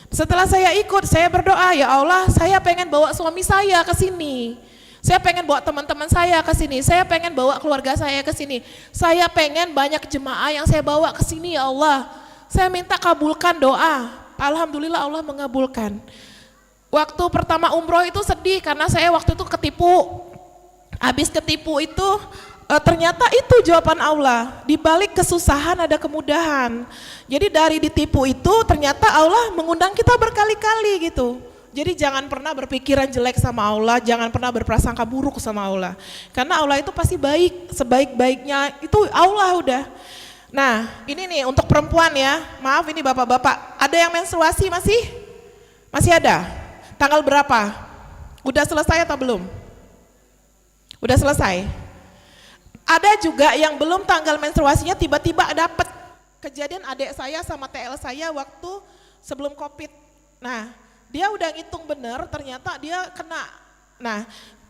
Setelah saya ikut, saya berdoa, ya Allah, saya pengen bawa suami saya ke sini. Saya pengen bawa teman-teman saya ke sini. Saya pengen bawa keluarga saya ke sini. Saya pengen banyak jemaah yang saya bawa ke sini, ya Allah. Saya minta kabulkan doa. Alhamdulillah Allah mengabulkan. Waktu pertama umroh itu sedih karena saya waktu itu ketipu. Habis ketipu itu ternyata itu jawaban Allah. Di balik kesusahan ada kemudahan. Jadi dari ditipu itu ternyata Allah mengundang kita berkali-kali gitu. Jadi jangan pernah berpikiran jelek sama Allah, jangan pernah berprasangka buruk sama Allah. Karena Allah itu pasti baik, sebaik-baiknya itu Allah udah. Nah ini nih untuk perempuan ya, maaf ini bapak-bapak, ada yang menstruasi masih? Masih ada? Tanggal berapa? Udah selesai atau belum? Udah selesai? Ada juga yang belum tanggal menstruasinya tiba-tiba dapat. Kejadian adik saya sama TL saya waktu sebelum COVID. Nah dia udah ngitung bener ternyata dia kena. Nah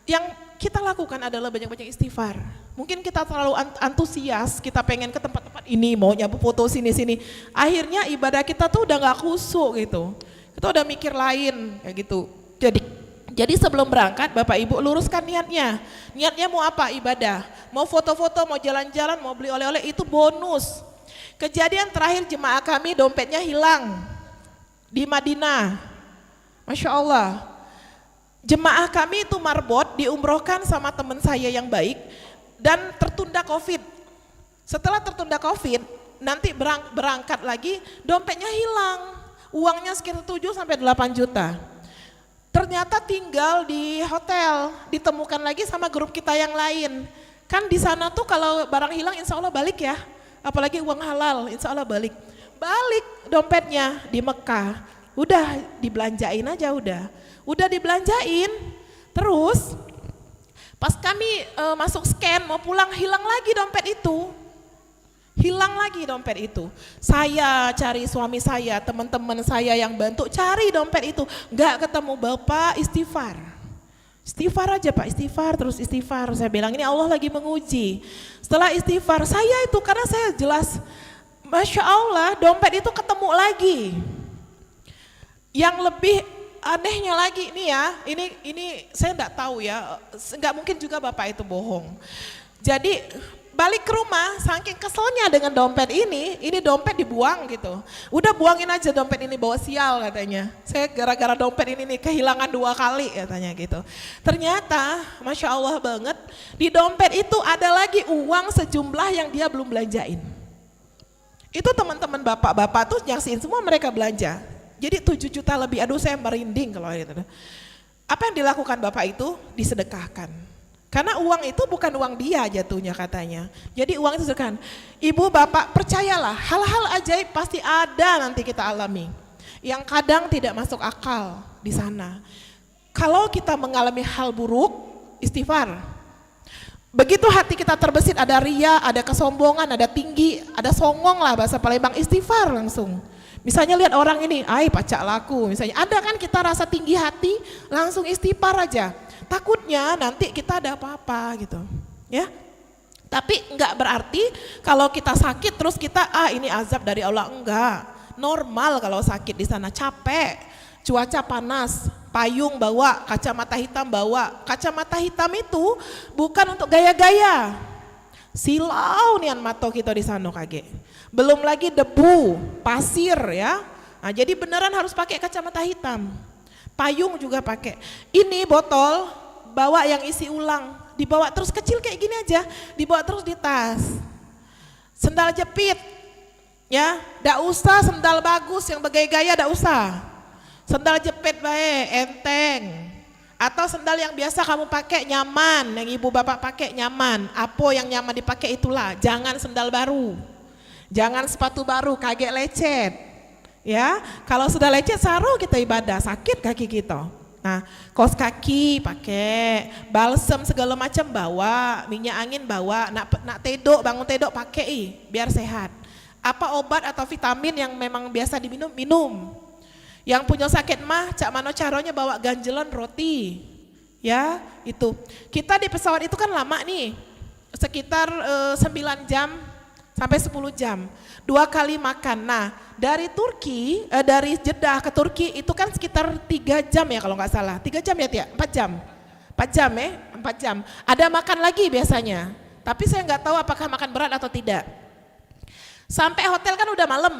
Yang kita lakukan adalah banyak-banyak istighfar. Mungkin kita terlalu antusias, kita pengen ke tempat-tempat ini, maunya foto sini-sini. Akhirnya ibadah kita tuh udah gak khusyuk gitu. Kita udah mikir lain kayak gitu. Jadi sebelum berangkat Bapak Ibu luruskan niatnya. Niatnya mau apa? Ibadah. Mau foto-foto, mau jalan-jalan, mau beli oleh-oleh, itu bonus. Kejadian terakhir jemaah kami dompetnya hilang di Madinah. Masya Allah. Jemaah kami itu marbot diumrohkan sama teman saya yang baik dan tertunda COVID. Setelah tertunda COVID, nanti berangkat lagi, dompetnya hilang. Uangnya sekitar 7-8 juta. Ternyata tinggal di hotel, ditemukan lagi sama grup kita yang lain. Kan di sana tuh kalau barang hilang insya Allah balik ya. Apalagi uang halal, insya Allah balik. Balik dompetnya di Mekah. Udah dibelanjain aja udah dibelanjain. Terus pas kami masuk scan mau pulang hilang lagi dompet itu. Saya cari suami saya, teman-teman saya yang bantu cari dompet itu, nggak ketemu. Bapak istighfar aja Pak, istighfar terus istighfar. Saya bilang ini Allah lagi menguji. Setelah istighfar saya itu karena saya jelas, Masya Allah dompet itu ketemu lagi. Yang lebih anehnya lagi nih ya, ini saya enggak tahu ya, enggak mungkin juga Bapak itu bohong. Jadi balik ke rumah, saking keselnya dengan dompet ini dompet dibuang gitu. Udah buangin aja dompet ini, bawa sial katanya. Saya gara-gara dompet ini nih kehilangan 2 kali katanya gitu. Ternyata Masya Allah banget, di dompet itu ada lagi uang sejumlah yang dia belum belanjain. Itu teman-teman bapak-bapak tuh nyaksiin semua mereka belanja. Jadi 7 juta lebih, aduh saya merinding kalau itu. Apa yang dilakukan bapak itu? Disedekahkan. Karena uang itu bukan uang dia jatuhnya katanya. Jadi uang itu sedekahkan. Ibu bapak percayalah, hal-hal ajaib pasti ada nanti kita alami. Yang kadang tidak masuk akal di sana. Kalau kita mengalami hal buruk, istighfar. Begitu hati kita terbesit, ada ria, ada kesombongan, ada tinggi, ada songong lah bahasa Palembang, istighfar langsung. Misalnya lihat orang ini, pacak laku misalnya, ada kan kita rasa tinggi hati, langsung istighfar aja. Takutnya nanti kita ada apa-apa gitu, ya. Tapi enggak berarti kalau kita sakit terus kita, ini azab dari Allah, enggak. Normal kalau sakit di sana, capek, cuaca panas, payung bawa, kacamata hitam bawa. Kacamata hitam itu bukan untuk gaya-gaya. Silau nian mato kita di sana kage. Belum lagi debu, pasir ya. Nah, jadi beneran harus pakai kacamata hitam. Payung juga pakai. Ini botol bawa yang isi ulang, dibawa terus kecil kayak gini aja, dibawa terus di tas. Sendal jepit, ya, ndak usah sendal bagus yang bergaya-gaya, ndak usah. Sendal jepit baik, enteng. Atau sendal yang biasa kamu pakai nyaman, yang ibu bapak pakai nyaman. Apa yang nyaman dipakai itulah, jangan sendal baru. Jangan sepatu baru, kaget lecet. Ya, kalau sudah lecet saru kita ibadah, sakit kaki kita. Nah, kaos kaki pakai, balsem segala macam bawa, minyak angin bawa, nak tedok, bangun tedok pakai biar sehat. Apa obat atau vitamin yang memang biasa diminum, minum. Yang punya sakit mah, cak mano caranya bawa ganjelan roti. Ya, itu. Kita di pesawat itu kan lama nih, sekitar 9 jam sampai 10 jam. 2 kali makan. Nah, dari dari Jeddah ke Turki itu kan sekitar 3 jam ya kalau nggak salah. 3 jam ya Tia? 4 jam. 4 jam ya? 4 jam. Ada makan lagi biasanya. Tapi saya nggak tahu apakah makan berat atau tidak. Sampai hotel kan udah malam.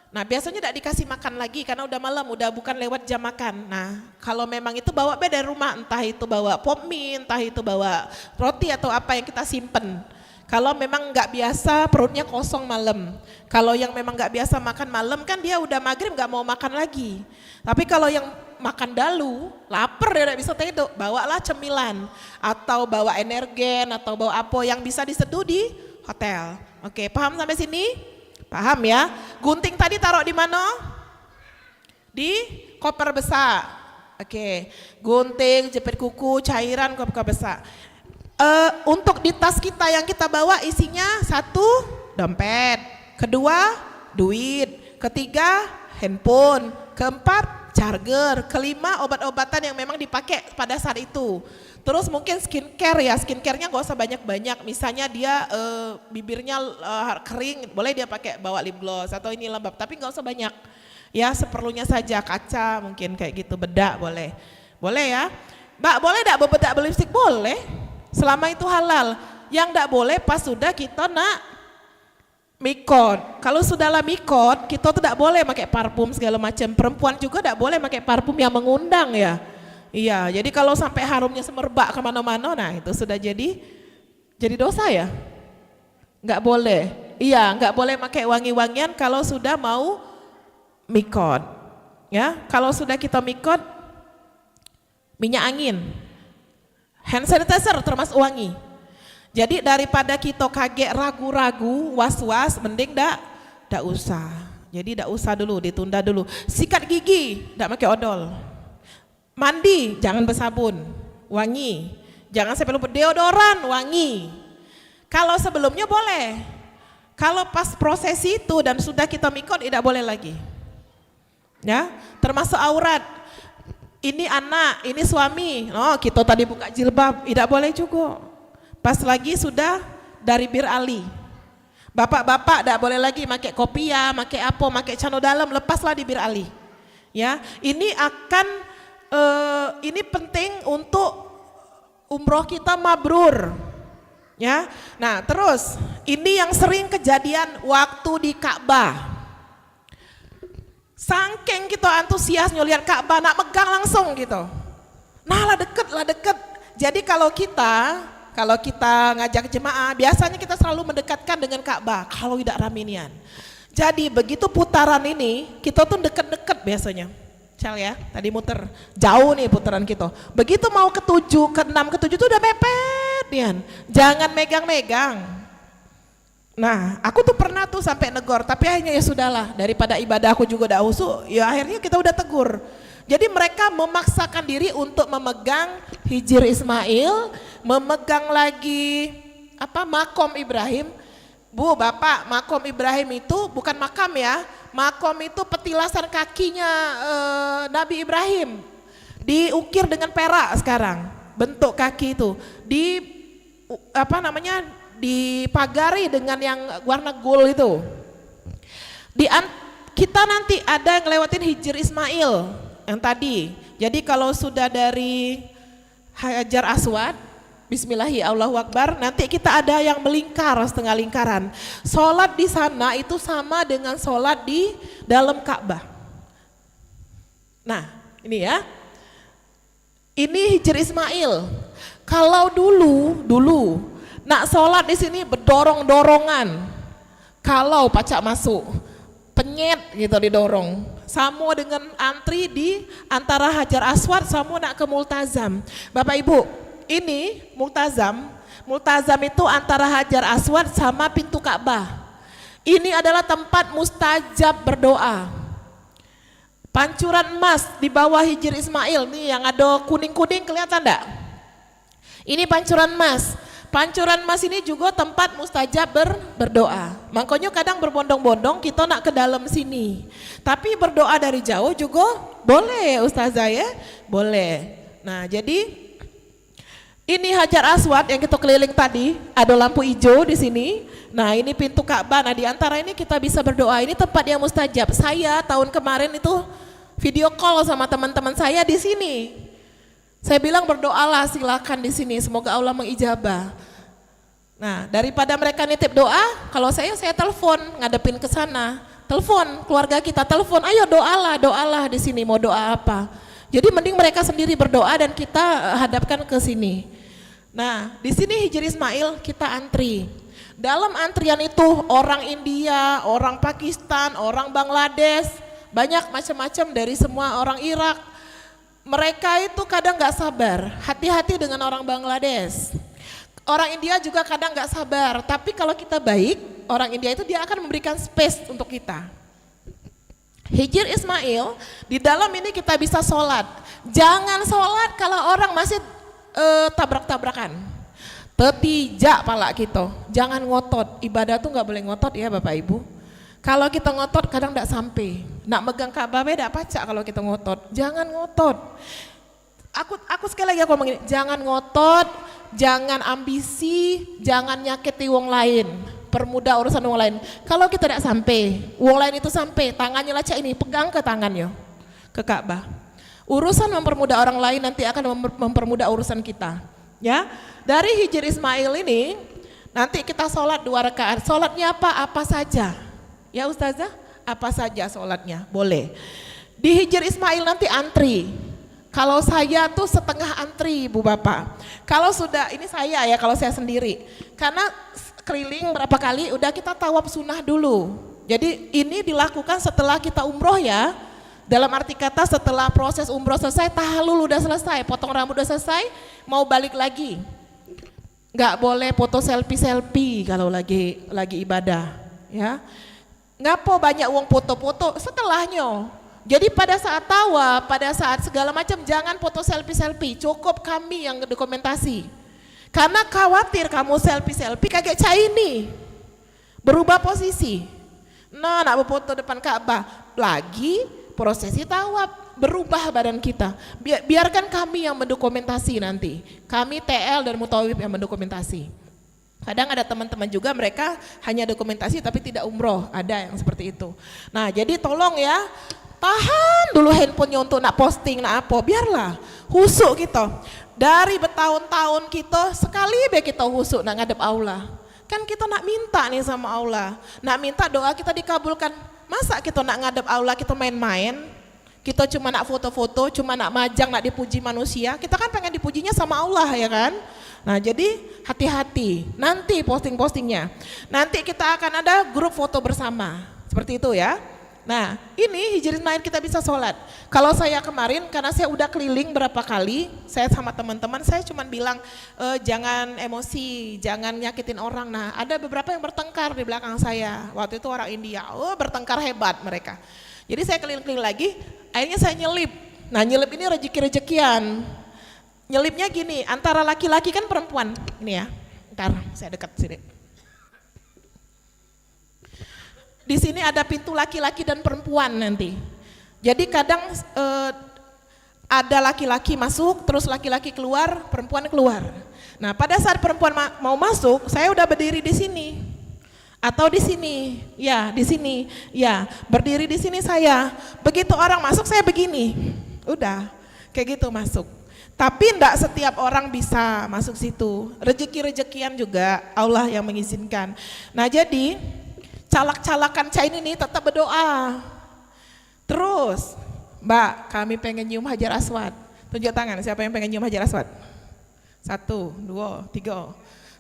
Nah, biasanya tidak dikasih makan lagi karena udah malam, udah bukan lewat jam makan. Nah, kalau memang itu bawa dari rumah, entah itu bawa pop mie, entah itu bawa roti atau apa yang kita simpen. Kalau memang nggak biasa perutnya kosong malam. Kalau yang memang nggak biasa makan malam kan dia udah maghrib nggak mau makan lagi. Tapi kalau yang makan dalu, lapar dia nggak bisa tidur, bawalah cemilan atau bawa energen atau bawa apa yang bisa diseduh di hotel. Oke, paham sampai sini? Paham ya? Gunting tadi taruh di mana? Di koper besar. Oke, gunting, jepit kuku, cairan, koper besar. Untuk di tas kita yang kita bawa isinya 1, dompet, 2, duit, 3, handphone, 4, charger. Kelima, obat-obatan yang memang dipakai pada saat itu. Terus mungkin skincare ya, skincare-nya gak usah banyak-banyak. Misalnya dia bibirnya kering, boleh dia pakai bawa lip gloss atau ini lembab, tapi gak usah banyak. Ya seperlunya saja, kaca mungkin kayak gitu, bedak boleh. Boleh ya. Mbak boleh gak bebedak berlipstik? Boleh, selama itu halal. Yang gak boleh pas sudah kita nak mikot. Kalau sudahlah mikot, kita tuh gak boleh pakai parfum segala macam. Perempuan juga gak boleh pakai parfum yang mengundang ya. Iya, jadi kalau sampai harumnya semerbak kemana-mana, nah itu sudah jadi dosa ya? Nggak boleh. Iya, nggak boleh pakai wangi-wangian kalau sudah mau mikot. Ya, kalau sudah kita mikot, minyak angin, hand sanitizer termasuk wangi. Jadi daripada kita kaget, ragu-ragu, was-was, mending ndak usah. Jadi ndak usah dulu, ditunda dulu. Sikat gigi, ndak pakai odol. Mandi, jangan bersabun, wangi. Jangan sampai lupa deodoran, wangi. Kalau sebelumnya boleh. Kalau pas proses itu dan sudah kita mikot, tidak boleh lagi. Ya, termasuk aurat. Ini anak, ini suami. Oh, kita tadi buka jilbab, tidak boleh juga. Pas lagi sudah dari Bir Ali. Bapak-bapak tidak boleh lagi pakai kopiah, pakai apa, pakai cano dalam, lepaslah di Bir Ali. Ya, ini akan ini penting untuk umroh kita mabrur, ya. Nah terus ini yang sering kejadian waktu di Ka'bah. Saking kita antusiasnya lihat Ka'bah, nak megang langsung gitu. Nah lah deket. Jadi kalau kita ngajak jemaah, biasanya kita selalu mendekatkan dengan Ka'bah. Kalau tidak raminian. Jadi begitu putaran ini, kita tuh deket-deket biasanya. Cel ya, tadi muter, jauh nih putaran kita. Begitu mau ke-7, ke-6, ke-7 tuh udah mepet Nian. Jangan megang-megang. Nah, aku tuh pernah tuh sampai negor, tapi akhirnya ya sudahlah, daripada ibadah aku juga udah usuk, ya akhirnya kita udah tegur. Jadi mereka memaksakan diri untuk memegang Hijr Ismail, memegang lagi makom Ibrahim. Bu, Bapak, makom Ibrahim itu bukan makam ya. Makom itu petilasan kakinya Nabi Ibrahim. Diukir dengan perak sekarang. Bentuk kaki itu. Dipagari dengan yang warna gold itu. Kita nanti ada yang ngelewatin Hijr Ismail yang tadi. Jadi kalau sudah dari Hajar Aswad, Bismillahi Allahu Akbar, nanti kita ada yang melingkar setengah lingkaran. Sholat di sana itu sama dengan sholat di dalam Ka'bah. Nah ini ya, ini Hijr Ismail. Kalau dulu nak sholat di sini berdorong-dorongan. Kalau pacak masuk, penyet gitu didorong. Sama dengan antri di antara Hajar Aswad sama nak ke Multazam. Bapak Ibu, ini Multazam itu antara Hajar Aswad sama pintu Ka'bah. Ini adalah tempat mustajab berdoa. Pancuran emas di bawah Hijr Ismail nih yang ada kuning-kuning, kelihatan enggak? Ini pancuran emas. Pancuran emas ini juga tempat mustajab berdoa. Makanya kadang berbondong-bondong kita nak ke dalam sini. Tapi berdoa dari jauh juga boleh Ustazah ya, boleh. Nah jadi ini Hajar Aswad yang kita keliling tadi, ada lampu hijau di sini. Nah ini pintu Ka'bah, nah di antara ini kita bisa berdoa, ini tempat yang mustajab. Saya tahun kemarin itu video call sama teman-teman saya di sini. Saya bilang berdoalah silakan di sini, semoga Allah mengijabah. Nah daripada mereka nitip doa, kalau saya telepon, ngadepin ke sana. Telepon keluarga kita, telepon, ayo doalah di sini, mau doa apa. Jadi mending mereka sendiri berdoa dan kita hadapkan ke sini. Nah, di sini Hijr Ismail kita antri. Dalam antrian itu orang India, orang Pakistan, orang Bangladesh, banyak macam-macam dari semua orang Irak. Mereka itu kadang nggak sabar. Hati-hati dengan orang Bangladesh. Orang India juga kadang nggak sabar. Tapi kalau kita baik, orang India itu dia akan memberikan space untuk kita. Hijr Ismail, di dalam ini kita bisa sholat. Jangan sholat kalau orang masih tabrak-tabrakan. Tetijak pala kita, jangan ngotot. Ibadah tuh nggak boleh ngotot ya Bapak Ibu. Kalau kita ngotot kadang nggak sampai. Nak megang Ka'bah beda pacak kalau kita ngotot. Jangan ngotot. Aku sekali lagi aku ngomong gini, jangan ngotot, jangan ambisi, jangan nyakiti wong lain. Permudah urusan wong lain. Kalau kita tidak sampai, wong lain itu sampai, tangannya lacak ini, pegang ke tangannya, ke Ka'bah. Urusan mempermudah orang lain nanti akan mempermudah urusan kita. Ya, dari Hijr Ismail ini, nanti kita sholat 2 rakaat. Sholatnya apa? Apa saja. Ya Ustazah, apa saja sholatnya, boleh. Di Hijr Ismail nanti antri. Kalau saya tuh setengah antri Bu Bapak. Kalau sudah, ini saya ya kalau saya sendiri. Karena keliling berapa kali udah kita tawaf sunnah dulu. Jadi ini dilakukan setelah kita umroh ya. Dalam arti kata setelah proses umroh selesai, tahallul udah selesai, potong rambut udah selesai, mau balik lagi. Nggak boleh foto selfie kalau lagi ibadah ya. Ngapo banyak uang foto-foto setelahnya. Jadi pada saat tawaf, pada saat segala macam jangan foto selfie, cukup kami yang dokumentasi. Karena khawatir kamu selfie kaget ini berubah posisi. Nah, nak berfoto depan Ka'bah lagi prosesi tawaf berubah badan kita. Biarkan kami yang mendokumentasi nanti. Kami TL dan Mutawif yang mendokumentasi. Kadang ada teman-teman juga mereka hanya dokumentasi tapi tidak umroh, ada yang seperti itu. Nah jadi tolong ya, tahan dulu handphonenya untuk nak posting, nak apa, biarlah husuk kita. Dari bertahun-tahun kita, sekali kita husuk nak ngadep Allah. Kan kita nak minta nih sama Allah, nak minta doa kita dikabulkan. Masa kita nak ngadep Allah kita main-main? Kita cuma nak foto-foto, cuma nak majang, nak dipuji manusia. Kita kan pengen dipujinya sama Allah ya kan? Nah jadi hati-hati, nanti posting-postingnya. Nanti kita akan ada grup foto bersama, seperti itu ya. Nah ini Hijr Ismail kita bisa sholat. Kalau saya kemarin, karena saya udah keliling berapa kali, saya sama teman-teman, saya cuma bilang jangan emosi, jangan nyakitin orang. Nah ada beberapa yang bertengkar di belakang saya, waktu itu orang India, bertengkar hebat mereka. Jadi saya keliling-keliling lagi, akhirnya saya nyelip. Nah nyelip ini rezeki-rezekian. Nyelipnya gini, antara laki-laki kan perempuan, ini ya, ntar saya dekat sini. Di sini ada pintu laki-laki dan perempuan nanti. Jadi kadang ada laki-laki masuk, terus laki-laki keluar, perempuan keluar. Nah pada saat perempuan mau masuk, saya udah berdiri di sini. Atau di sini, ya di sini, ya berdiri di sini saya. Begitu orang masuk saya begini, udah kayak gitu masuk. Tapi enggak setiap orang bisa masuk situ. Rezeki-rezekian juga Allah yang mengizinkan. Nah jadi calak-calakan cain ini tetap berdoa. Terus, Mbak, kami pengen nyium Hajar Aswad. Tunjuk tangan, siapa yang pengen nyium Hajar Aswad? 1, 2, 3,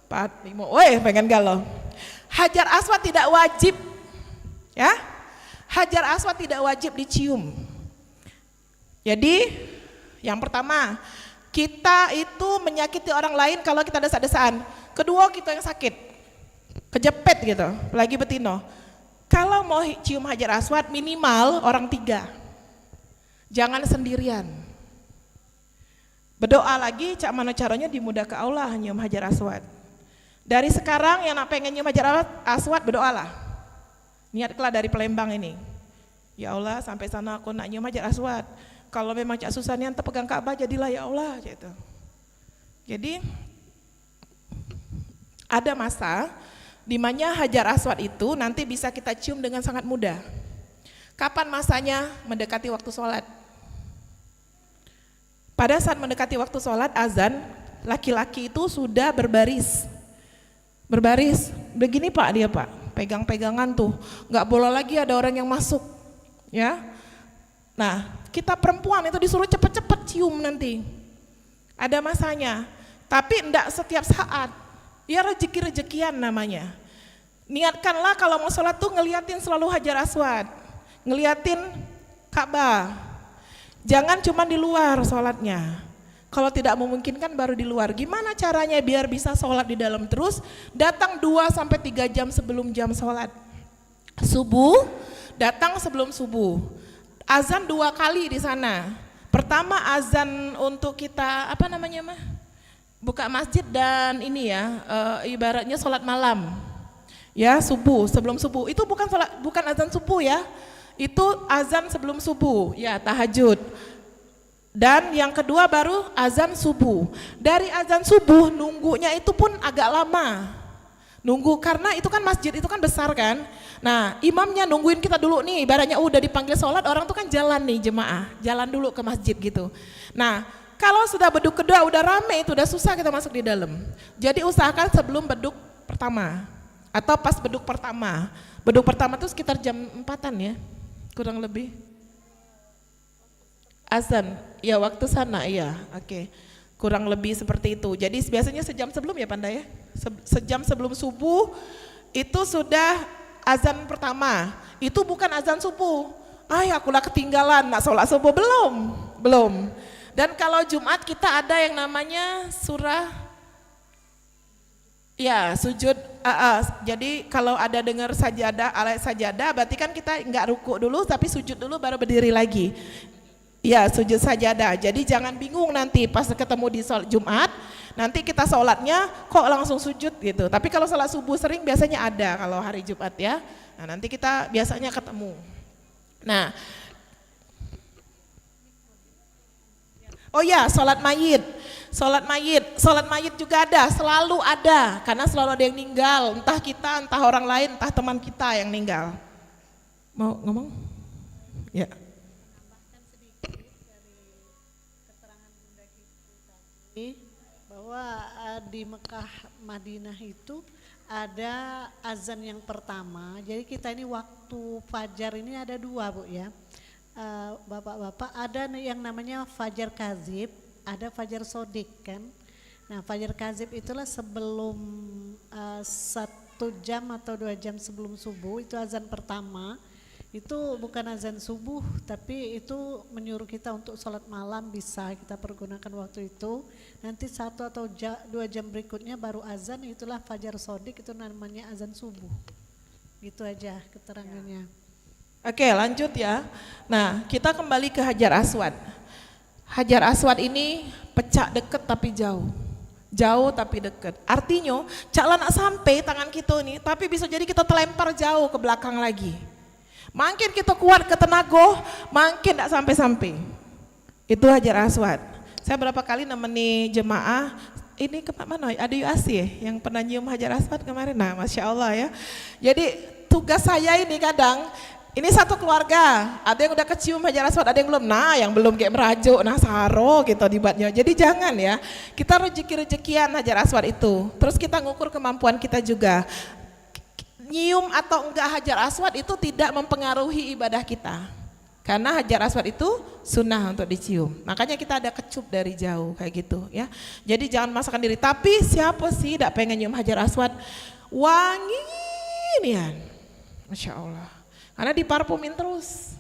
4, 5. Woi, pengen galau. Hajar Aswad tidak wajib, ya. Hajar Aswad tidak wajib dicium. Jadi, yang pertama, kita itu menyakiti orang lain kalau kita desak-desaan. Kedua, kita yang sakit, kejepit gitu, lagi betino. Kalau mau cium Hajar Aswad minimal orang 3, jangan sendirian. Berdoa lagi, cak mana caranya dimudah ke Allah nyium Hajar Aswad. Dari sekarang yang nak pengen nyium Hajar Aswad berdoalah. Niatlah dari Palembang ini. Ya Allah sampai sana aku nak nyium Hajar Aswad. Kalau memang cak susah nian terpegang Ka'bah jadilah ya Allah gitu. Jadi ada masa di mana Hajar Aswad itu nanti bisa kita cium dengan sangat mudah. Kapan masanya? Mendekati waktu sholat. Pada saat mendekati waktu sholat azan, laki-laki itu sudah berbaris, begini Pak dia Pak, pegang-pegangan tuh, nggak boleh lagi ada orang yang masuk, ya. Nah, kita perempuan itu disuruh cepet-cepet cium nanti. Ada masanya, tapi enggak setiap saat. Ya rezeki-rezekian namanya. Niatkanlah kalau mau sholat tuh ngeliatin selalu Hajar Aswad, ngeliatin Ka'bah. Jangan cuma di luar sholatnya. Kalau tidak memungkinkan baru di luar. Gimana caranya biar bisa sholat di dalam terus? Datang 2-3 jam sebelum jam sholat. Subuh, datang sebelum subuh. Azan 2 kali di sana. Pertama azan untuk kita buka masjid dan ini ya ibaratnya sholat malam. Ya subuh, sebelum subuh. Itu bukan azan subuh ya. itu azan sebelum subuh, ya tahajud. Dan yang kedua baru azan subuh. Dari azan subuh nunggunya itu pun agak lama. Nunggu karena itu kan masjid itu kan besar kan. Nah imamnya nungguin kita dulu nih, ibaratnya udah dipanggil sholat orang tuh kan jalan nih jemaah, jalan dulu ke masjid gitu. Nah kalau sudah beduk kedua udah rame itu udah susah kita masuk di dalam. Jadi usahakan sebelum beduk pertama atau pas beduk pertama. Beduk pertama tuh sekitar jam 4-an ya, kurang lebih. Azan, ya waktu sana ya, oke. Kurang lebih seperti itu. Jadi biasanya sejam sebelum ya Panda ya? Sejam sebelum subuh itu sudah azan pertama. Itu bukan azan subuh. Aku lah ketinggalan, nak sholat subuh belum. Dan kalau Jumat kita ada yang namanya surah, ya sujud. Jadi kalau ada dengar sajadah, ayat sajadah, berarti kan kita nggak ruku dulu, tapi sujud dulu baru berdiri lagi. Ya sujud sajadah. Jadi jangan bingung nanti pas ketemu di sholat Jumat, nanti kita sholatnya kok langsung sujud gitu. Tapi kalau sholat subuh sering biasanya ada kalau hari Jumat ya. Nah nanti kita biasanya ketemu. Nah, oh ya sholat mayit. Sholat mayit juga ada, selalu ada. Karena selalu ada yang meninggal, entah kita, entah orang lain, entah teman kita yang meninggal. Mau ngomong? Ya. Bahwa di Mekah Madinah itu ada azan yang pertama. Jadi kita ini waktu fajar ini ada dua Bu ya. Bapak-bapak ada yang namanya fajar kazib, ada fajar sodik kan. Nah fajar kazib itulah sebelum 1 jam atau 2 jam sebelum subuh, itu azan pertama. Itu bukan azan subuh, tapi itu menyuruh kita untuk sholat malam, bisa kita pergunakan waktu itu. Nanti 1 atau 2 jam berikutnya baru azan, itulah fajar sodik, itu namanya azan subuh. Gitu aja keterangannya. Oke lanjut ya. Nah kita kembali ke Hajar Aswad. Hajar Aswad ini pecah deket tapi jauh. Jauh tapi deket. Artinya cak nak sampai tangan kita ini, tapi bisa jadi kita terlempar jauh ke belakang lagi. Makin kita kuat ke tenaga, makin tidak sampai-sampai. Itu Hajar Aswad. Saya berapa kali nemeni jemaah, ini ke mana? Ada UAC ya, yang pernah nyium Hajar Aswad kemarin. Nah, Masya Allah ya. Jadi tugas saya ini kadang, ini satu keluarga, ada yang udah kecium Hajar Aswad, ada yang belum. Nah, yang belum kayak merajuk, nah saro gitu dibatnya. Jadi jangan ya, kita rezeki-rezekian Hajar Aswad itu. Terus kita ngukur kemampuan kita juga. Nyium atau enggak Hajar Aswad itu tidak mempengaruhi ibadah kita. Karena Hajar Aswad itu sunnah untuk dicium. Makanya kita ada kecup dari jauh kayak gitu ya. Jadi jangan memaksakan diri. Tapi siapa sih tidak pengen nyium Hajar Aswad? Wangi nih, Masya Allah. Karena diparfumin terus.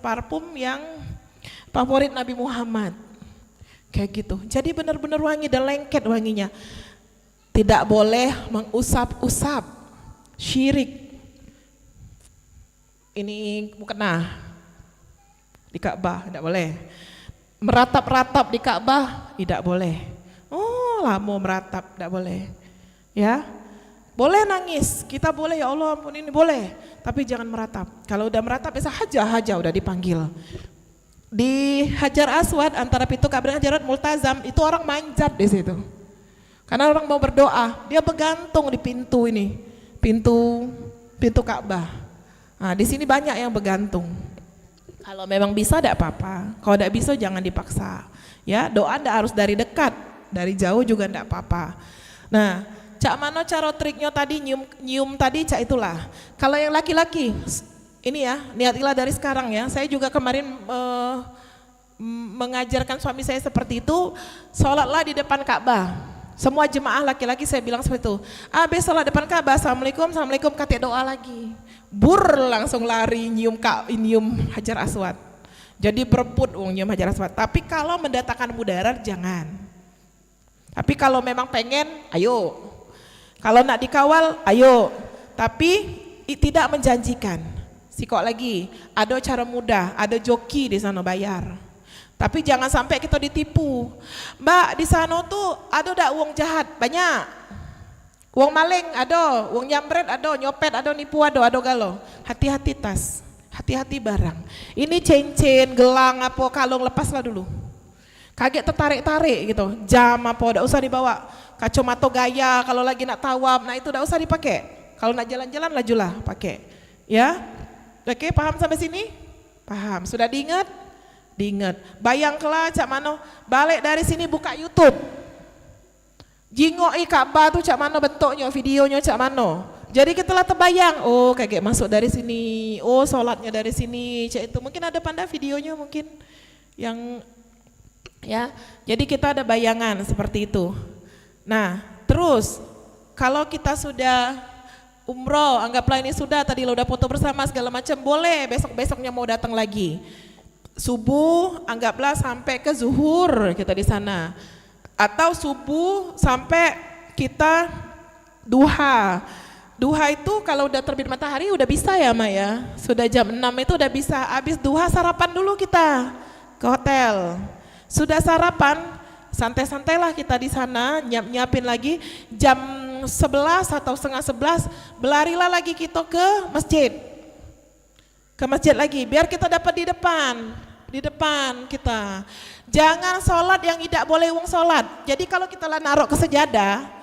Parfum yang favorit Nabi Muhammad. Kayak gitu. Jadi benar-benar wangi dan lengket wanginya. Tidak boleh mengusap-usap. Syirik. Ini mukena di Ka'bah tidak boleh. Meratap-ratap di Ka'bah tidak boleh. Oh, lama meratap tidak boleh. Ya. Boleh nangis, kita boleh ya Allah ampun ini boleh, tapi jangan meratap. Kalau udah meratap bisa haja udah dipanggil. Di Hajar Aswad antara pintu Ka'bah dan Hajar Multazam itu orang manjat di situ. Karena orang mau berdoa, dia bergantung di pintu ini. Pintu Ka'bah. Nah, di sini banyak yang bergantung. Kalau memang bisa tidak apa-apa. Kalau tidak bisa jangan dipaksa. Ya, doa tidak harus dari dekat, dari jauh juga tidak apa-apa. Nah, cak mana cara triknya tadi nyium tadi cak itulah. Kalau yang laki-laki, ini ya niatilah dari sekarang ya. Saya juga kemarin mengajarkan suami saya seperti itu. Sholatlah di depan Ka'bah. Semua jemaah laki-laki saya bilang seperti itu. Sholat depan Ka'bah, assalamualaikum, kata doa lagi. Langsung lari nyium Hajar Aswad. Jadi berebut nyium Hajar Aswad. Tapi kalau mendatangkan mudarat jangan. Tapi kalau memang pengen, ayo. Kalau nak dikawal, ayo. Tapi tidak menjanjikan. Sikok lagi, ada cara mudah, ada joki di sana bayar. Tapi jangan sampai kita ditipu. Mbak di sana tuh ada enggak uang jahat? Banyak. Uang maling ada, uang nyambret ada, nyopet ada, nipu ada galo. Hati-hati tas. Hati-hati barang. Ini cincin, gelang, apa kalung, lepaslah dulu. Kaget tertarik-tarik gitu. Jam apa, enggak usah dibawa. Kacamata gaya kalau lagi nak tawaf, nah itu enggak usah dipakai. Kalau nak jalan-jalan lajulah pakai. Ya. Oke, paham sampai sini? Paham. Sudah diingat? Diingat. Bayangkanlah cak mano balik dari sini buka YouTube. Jingok Ka'bah tuh cak mano bentuknya, videonya cak mano. Jadi kita lah terbayang, oh kayak masuk dari sini, oh sholatnya dari sini, cak itu. Mungkin ada pandai videonya mungkin yang ya. Jadi kita ada bayangan seperti itu. Nah, terus kalau kita sudah umroh, anggaplah ini sudah tadi lo udah foto bersama segala macam, boleh besok-besoknya mau datang lagi. Subuh anggaplah sampai ke zuhur kita di sana. Atau subuh sampai kita duha. Duha itu kalau udah terbit matahari udah bisa ya Maya. Sudah jam 6 itu udah bisa. Habis duha sarapan dulu kita ke hotel. Sudah sarapan, santai-santailah kita di sana, nyiapin lagi. Jam 11 atau setengah 11 berlarilah lagi kita ke masjid. Ke masjid lagi, biar kita dapat di depan kita. Jangan sholat yang tidak boleh wong sholat. Jadi kalau kita lah naruh ke sejadah,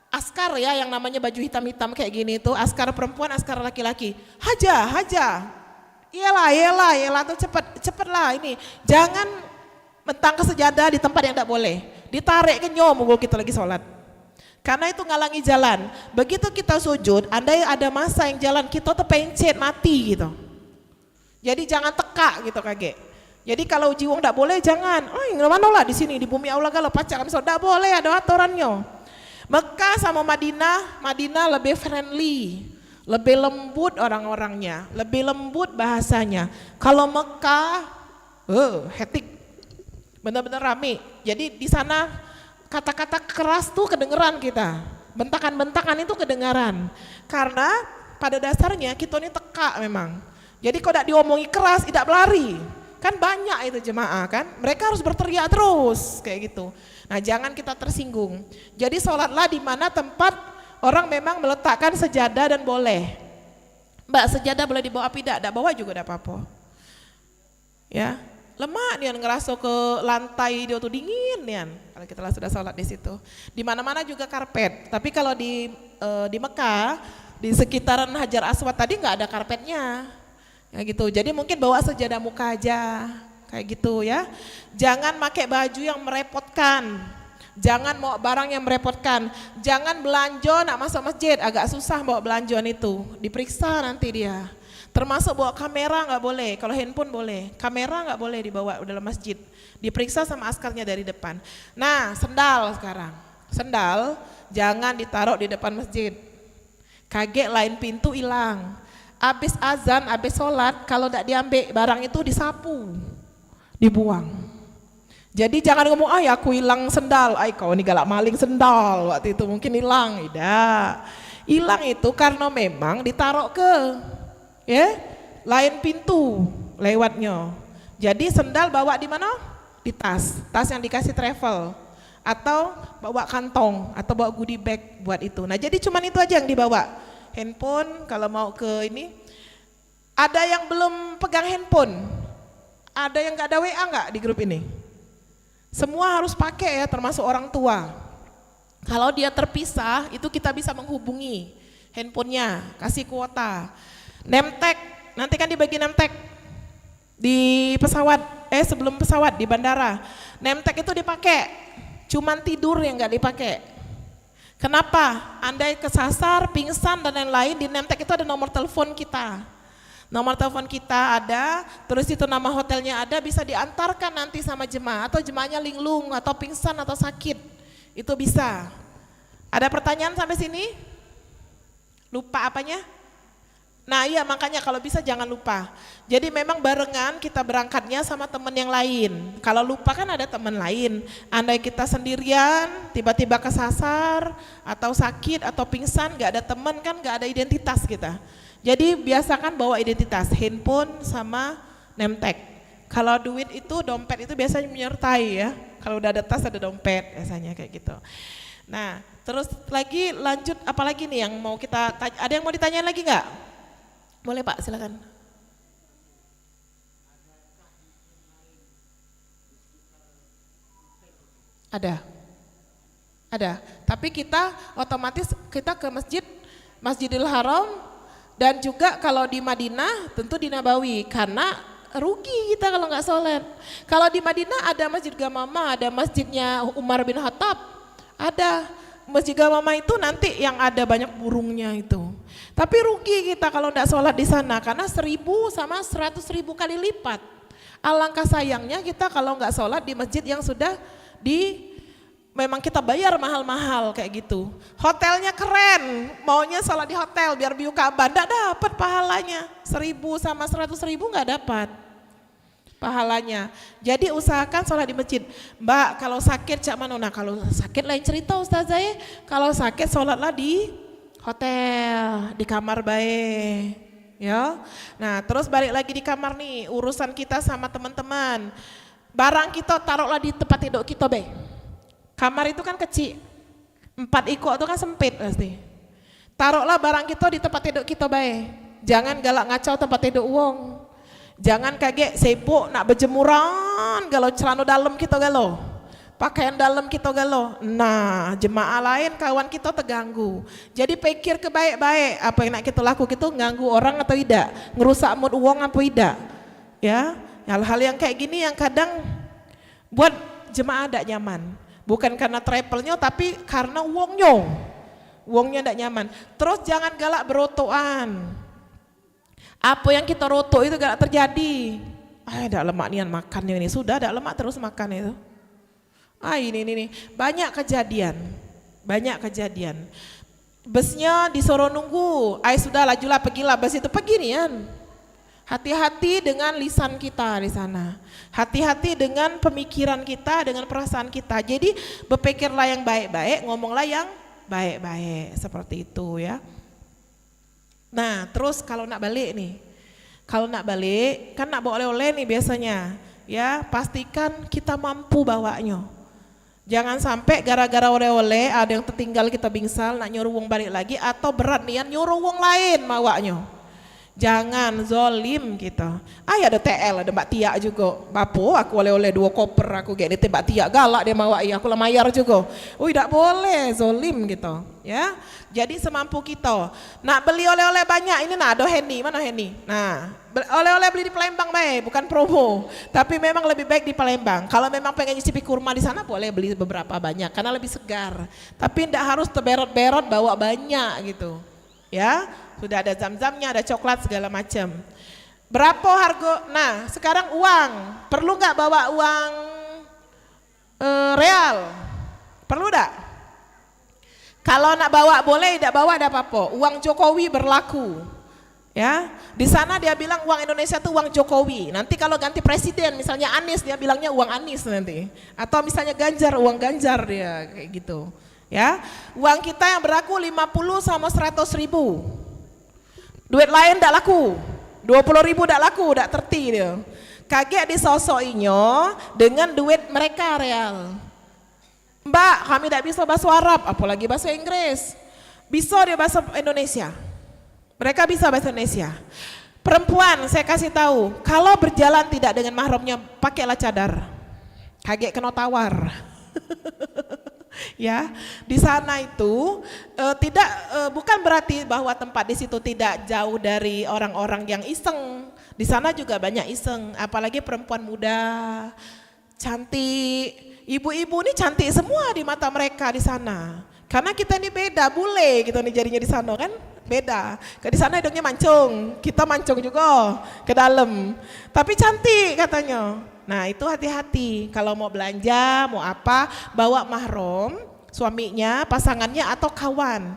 askar ya yang namanya baju hitam-hitam kayak gini itu, askar perempuan, askar laki-laki. Haja. Iyalah tuh cepatlah ini. Jangan mentang ke sejadah di tempat yang tidak boleh. Ditarik ke nyomugul kita lagi sholat. Karena itu ngalangi jalan. Begitu kita sujud, andai ada masa yang jalan kita terpencet mati gitu. Jadi jangan teka gitu kaget. Jadi kalau jiwong tidak boleh jangan. Oh yang mana lah di sini di bumi Allah kalau pacak kami tidak boleh, ada aturannya. Mekah sama Madinah lebih friendly, lebih lembut orang-orangnya, lebih lembut bahasanya. Kalau Mekah, hektik, benar-benar rame. Jadi di sana kata-kata keras tuh kedengeran kita, bentakan-bentakan itu kedengaran. Karena pada dasarnya kita ini teka memang. Jadi kalau tidak diomongi keras, tidak berlari. Kan banyak itu jemaah kan, mereka harus berteriak terus kayak gitu. Nah jangan kita tersinggung. Jadi sholatlah di mana tempat orang memang meletakkan sejadah dan boleh. Mbak sejadah boleh dibawa api tidak bawa juga tidak apa-apa. Ya, lemah nian ngerasa ke lantai dia tuh dingin nian. Kalau kita sudah sholat di situ. Di mana-mana juga karpet. Tapi kalau di Mekah di sekitaran Hajar Aswad tadi nggak ada karpetnya. Ya gitu. Jadi mungkin bawa sejadah muka aja. Kayak gitu ya. Jangan pakai baju yang merepotkan. Jangan bawa barang yang merepotkan. Jangan belanja nak masuk masjid, agak susah bawa belanjaan itu. Diperiksa nanti dia. Termasuk bawa kamera nggak boleh. Kalau handphone boleh. Kamera nggak boleh dibawa dalam masjid. Diperiksa sama askarnya dari depan. Nah, sendal sekarang. Sendal jangan ditaruh di depan masjid. Kaget lain pintu hilang. Habis azan, habis sholat, kalau tidak diambil barang itu disapu, dibuang. Jadi jangan ngomong, aku hilang sendal, kau ini galak maling sendal, waktu itu mungkin hilang. Tidak, hilang itu karena memang ditaruh ke, lain pintu lewatnya. Jadi sendal bawa di mana? Di tas yang dikasih travel, atau bawa kantong, atau bawa goodie bag buat itu. Nah jadi cuman itu aja yang dibawa. Handphone kalau mau ke ini, ada yang belum pegang handphone, ada yang nggak ada WA nggak di grup ini? Semua harus pakai ya, termasuk orang tua. Kalau dia terpisah, itu kita bisa menghubungi handphonenya, kasih kuota. Nemtek, nanti kan dibagi nemtek di pesawat, sebelum pesawat di bandara. Nemtek itu dipakai, cuman tidur yang nggak dipakai. Kenapa? Andai kesasar, pingsan dan lain-lain, di nemtek itu ada nomor telepon kita. Nomor telepon kita ada, terus itu nama hotelnya ada, bisa diantarkan nanti sama jemaah, atau jemaahnya linglung, atau pingsan, atau sakit. Itu bisa. Ada pertanyaan sampai sini? Lupa apanya? Nah iya makanya kalau bisa jangan lupa. Jadi memang barengan kita berangkatnya sama teman yang lain. Kalau lupa kan ada teman lain. Andai kita sendirian, tiba-tiba kesasar, atau sakit, atau pingsan, gak ada teman kan, gak ada identitas kita. Jadi biasakan bawa identitas, handphone sama nemtek. Kalau duit itu, dompet itu biasanya menyertai ya. Kalau udah ada tas ada dompet biasanya kayak gitu. Nah terus lagi lanjut apalagi nih yang mau kita, ada yang mau ditanyain lagi nggak? Boleh Pak silakan. Ada. Tapi kita otomatis kita ke Masjidil Haram, dan juga kalau di Madinah tentu di Nabawi, karena rugi kita kalau nggak sholat. Kalau di Madinah ada Masjid Gamamah, ada masjidnya Umar bin Khattab, ada Masjid Gamamah itu nanti yang ada banyak burungnya itu. Tapi rugi kita kalau nggak sholat di sana, karena 1000 sama 100.000 kali lipat. Alangkah sayangnya kita kalau nggak sholat di masjid yang sudah memang kita bayar mahal-mahal kayak gitu. Hotelnya keren, maunya sholat di hotel biar view Ka'bah, nggak dapat pahalanya. 1000 sama 100.000 nggak dapat pahalanya. Jadi usahakan sholat di masjid. Mbak, kalau sakit cak mana? Nah, kalau sakit lain cerita Ustazah ya. Kalau sakit sholatlah di hotel, di kamar baik. Ya. Nah, terus balik lagi di kamar nih, urusan kita sama teman-teman. Barang kita taruhlah di tempat tidur kita be. Kamar itu kan kecil, 4 ikut itu kan sempit pasti. Taruhlah barang kita di tempat tidur kita baik. Jangan galak ngacau tempat tidur uang. Jangan kaget sibuk nak berjemuran, galau celana dalam kita galau, pakaian dalam kita galau. Nah, jemaah lain kawan kita terganggu. Jadi pikir ke baik-baik apa yang nak kita lakukan itu nganggu orang atau tidak, ngerusak mood uang apa tidak. Ya, hal-hal yang kayak gini yang kadang buat jemaah tidak nyaman. Bukan karena travelnya tapi karena uangnya tidak nyaman. Terus jangan galak berotoan. Apa yang kita rotok itu galak terjadi. Tidak lemak nian makan ini, sudah tidak lemak terus makan itu. Ini banyak kejadian. Busnya disuruh nunggu, sudah lajulah pergilah bus itu pergi nian. Hati-hati dengan lisan kita di sana. Hati-hati dengan pemikiran kita, dengan perasaan kita. Jadi berpikirlah yang baik-baik, ngomonglah yang baik-baik, seperti itu ya. Nah, terus kalau nak balik nih. Kalau nak balik, kan nak bawa oleh-oleh nih biasanya. Ya, pastikan kita mampu bawanya. Jangan sampai gara-gara oleh-oleh ada yang tertinggal kita bingsal, nak nyuruh wong balik lagi, atau berat nian nyuruh wong lain bawanya. Jangan zolim kita. Ada TL, ada Mbak Tia juga. Bapo, aku oleh-oleh 2 koper, aku gak Mbak Tia galak dia mawa aku lah mayar juga. Tidak boleh zolim gitu. Ya, jadi semampu kita. Nak beli oleh-oleh banyak, ini nah ada Henny, mana Henny? Nah, oleh-oleh beli di Palembang baik, bukan promo. Tapi memang lebih baik di Palembang. Kalau memang pengen nyicipi kurma di sana boleh beli beberapa banyak, karena lebih segar. Tapi tidak harus terberot-berot bawa banyak gitu. Ya, sudah ada zam-zamnya, ada coklat segala macam. Berapa harga? Nah, sekarang uang. Perlu nggak bawa uang real? Perlu nggak? Kalau nak bawa boleh, tidak bawa ada apa-apa. Uang Jokowi berlaku. Ya, di sana dia bilang uang Indonesia itu uang Jokowi. Nanti kalau ganti presiden, misalnya Anies, dia bilangnya uang Anies nanti. Atau misalnya Ganjar, uang Ganjar dia kayak gitu. Ya, uang kita yang berlaku 50 sama 100.000. Duit lain tidak laku, 20.000 tidak laku, tidak terti dia. Kaget disosokinya dengan duit mereka real. Mbak, kami tidak bisa bahasa Arab, apalagi bahasa Inggris. Bisa dia bahasa Indonesia. Mereka bisa bahasa Indonesia. Perempuan, saya kasih tahu, kalau berjalan tidak dengan mahramnya, pakailah cadar. Kaget kena tawar. Ya, di sana itu bukan berarti bahwa tempat di situ tidak jauh dari orang-orang yang iseng. Di sana juga banyak iseng, apalagi perempuan muda, cantik. Ibu-ibu ini cantik semua di mata mereka di sana. Karena kita ini beda, bule gitu nih jadinya di sana kan, beda. Di sana hidungnya mancung, kita mancung juga ke dalam. Tapi cantik katanya. Nah, itu hati-hati kalau mau belanja, mau apa, bawa mahram, suaminya, pasangannya atau kawan.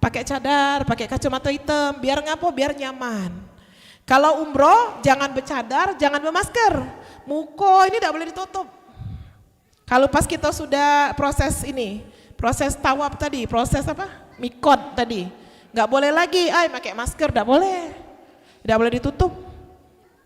Pakai cadar, pakai kacamata hitam, biar ngapo, biar nyaman. Kalau umroh jangan bercadar, jangan bermasker. Muka ini tidak boleh ditutup. Kalau pas kita sudah proses ini, proses tawaf tadi, proses apa? Mikot tadi. Enggak boleh lagi, pakai masker, tidak boleh. Tidak boleh ditutup.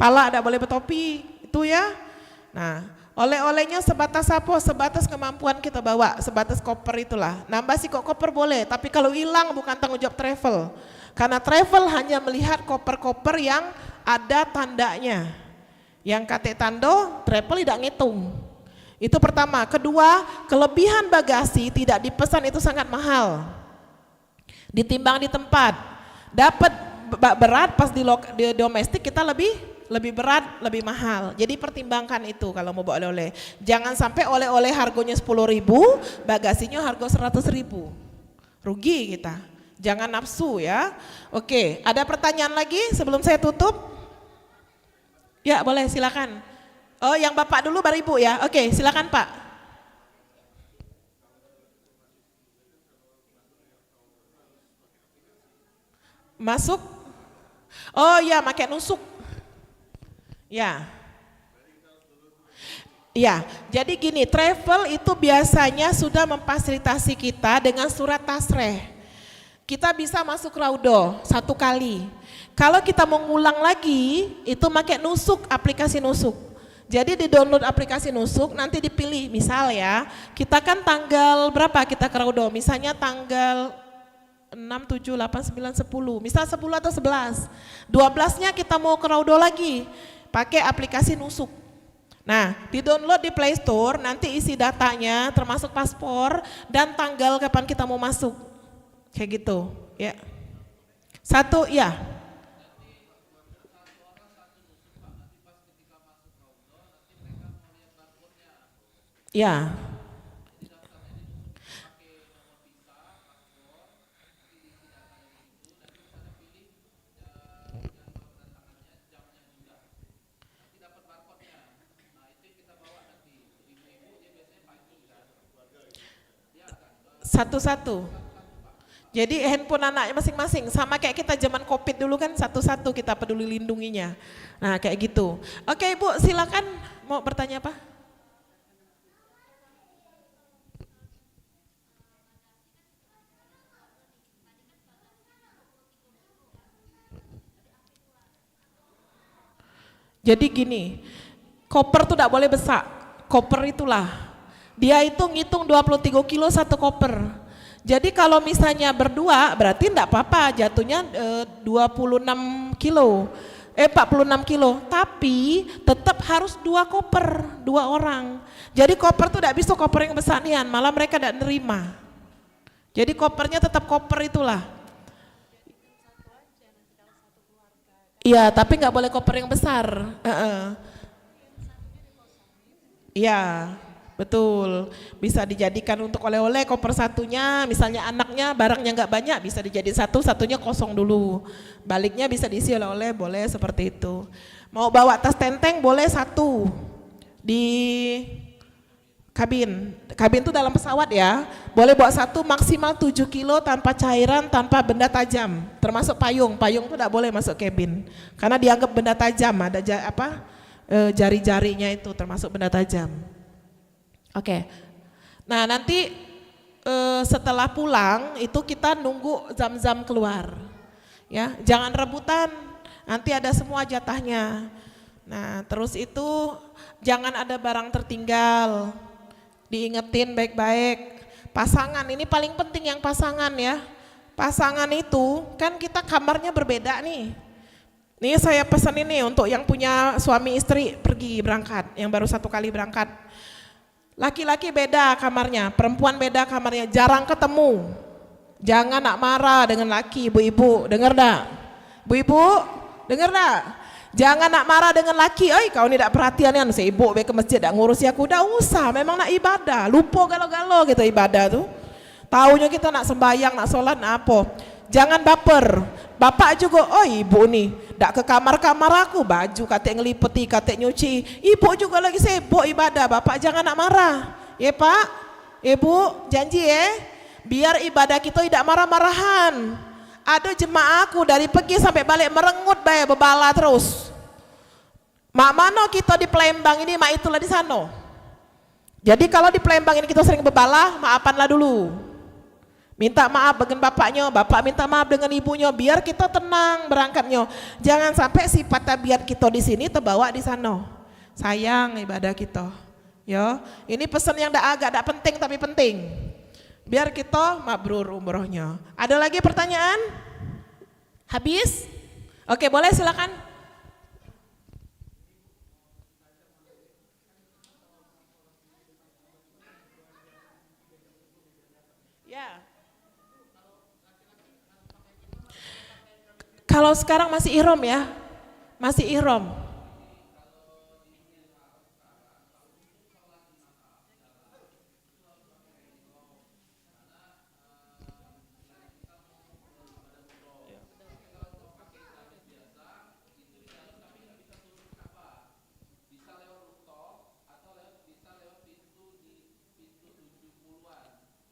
Pala tidak boleh bertopi, itu ya. Nah, oleh-olehnya sebatas apa? Sebatas kemampuan kita bawa, sebatas koper itulah. Nambah sih kok koper boleh, tapi kalau hilang bukan tanggung jawab travel. Karena travel hanya melihat koper-koper yang ada tandanya. Yang kate tando, travel tidak ngitung. Itu pertama. Kedua, kelebihan bagasi tidak dipesan itu sangat mahal. Ditimbang di tempat. Dapat berat pas di domestik kita lebih berat, lebih mahal. Jadi pertimbangkan itu kalau mau bawa oleh-oleh. Jangan sampai oleh-oleh harganya 10.000, bagasinya harga 100.000. Rugi kita. Jangan nafsu ya. Oke, ada pertanyaan lagi sebelum saya tutup? Ya, boleh silakan. Oh, yang Bapak dulu baru Ibu ya. Oke, silakan Pak. Masuk. Oh ya, pakai nusuk. Ya. Ya, jadi gini, travel itu biasanya sudah memfasilitasi kita dengan surat tasreh. Kita bisa masuk raudo 1 kali. Kalau kita mau ngulang lagi, itu pakai nusuk, aplikasi nusuk. Jadi di download aplikasi nusuk, nanti dipilih, misal ya, kita kan tanggal berapa kita ke raudo, misalnya tanggal 6, 7, 8, 9, 10, misal 10 atau 11. 12-nya kita mau ke raudo lagi, pakai aplikasi nusuk. Nah, di download di Play Store, nanti isi datanya termasuk paspor dan tanggal kapan kita mau masuk. Kayak gitu, ya. 1, ya. Ya. Satu-satu. Jadi handphone anaknya masing-masing, sama kayak kita zaman COVID dulu kan satu-satu kita peduli lindunginya. Nah kayak gitu. Oke Ibu silakan mau bertanya apa? Jadi gini, koper tuh tidak boleh besar, koper itulah. Dia itu ngitung 23 kilo 1 koper. Jadi kalau misalnya berdua berarti tidak apa-apa, jatuhnya 26 kilo, 46 kilo. Tapi tetap harus 2 koper, 2 orang. Jadi koper tuh tidak bisa koper yang besar nian, malah mereka tidak nerima. Jadi kopernya tetap koper itulah. Iya, tapi nggak boleh koper yang besar. Iya, betul. Bisa dijadikan untuk oleh-oleh koper satunya, misalnya anaknya barangnya nggak banyak, bisa dijadiin satu, satunya kosong dulu. Baliknya bisa diisi oleh-oleh, boleh seperti itu. Mau bawa tas tenteng boleh 1 di kabin. Kabin itu dalam pesawat ya, boleh bawa 1 maksimal 7 kilo tanpa cairan, tanpa benda tajam, termasuk payung. Payung itu tidak boleh masuk kabin, karena dianggap benda tajam, ada jari-jarinya itu termasuk benda tajam. Oke, nah nanti setelah pulang itu kita nunggu zam-zam keluar, ya jangan rebutan, nanti ada semua jatahnya. Nah terus itu jangan ada barang tertinggal. Diingetin baik-baik. Pasangan ini paling penting yang pasangan ya. Pasangan itu kan kita kamarnya berbeda nih. Nih saya pesan ini untuk yang punya suami istri pergi berangkat, yang baru 1 kali berangkat. Laki-laki beda kamarnya, perempuan beda kamarnya, jarang ketemu. Jangan nak marah dengan laki, ibu-ibu, dengar dak? Bu-ibu, dengar dak? Jangan nak marah dengan laki, kau ni tak perhatian kan, sibuk ke masjid tak ngurusi aku, dah usah, memang nak ibadah, lupa galo-galo gitu ibadah tu. Taunya kita nak sembahyang, nak solat, nak apa. Jangan baper, bapak juga, ibu ni, tak ke kamar-kamar aku, baju katik ngelipeti, katik nyuci, ibu juga lagi sibuk ibadah, bapak jangan nak marah. Ya pak, ibu janji biar ibadah kita tidak marah-marahan. Ada jemaah aku dari pergi sampai balik merengut bayar bebala terus. Mak mana kita di Palembang ini, mak itulah di sana. Jadi kalau di Palembang ini kita sering bebala, maafanlah dulu. Minta maaf dengan bapaknya, bapak minta maaf dengan ibunya, biar kita tenang berangkatnya. Jangan sampai sifat tabiat kita di sini terbawa di sana. Sayang ibadah kita. Ya, ini pesan yang agak penting tapi penting. Biar kita mabrur umrohnya. Ada lagi pertanyaan? Habis? Oke, boleh silakan. Ya. Kalau sekarang masih ihram ya, masih ihram.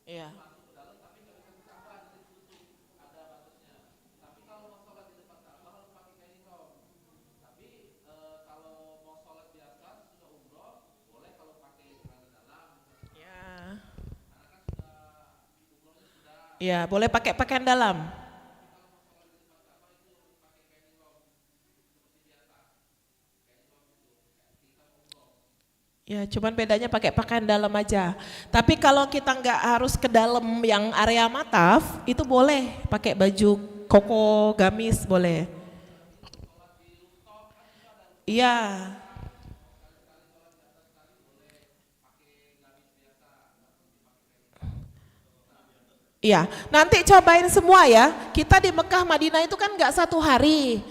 Iya. Ya, boleh pakai pakaian dalam. Ya, cuman bedanya pakai pakaian dalam aja. Tapi kalau kita nggak harus ke dalam yang area mataf, itu boleh pakai baju koko gamis boleh. Iya. Iya, nanti cobain semua ya. Kita di Mekah Madinah itu kan nggak 1 hari.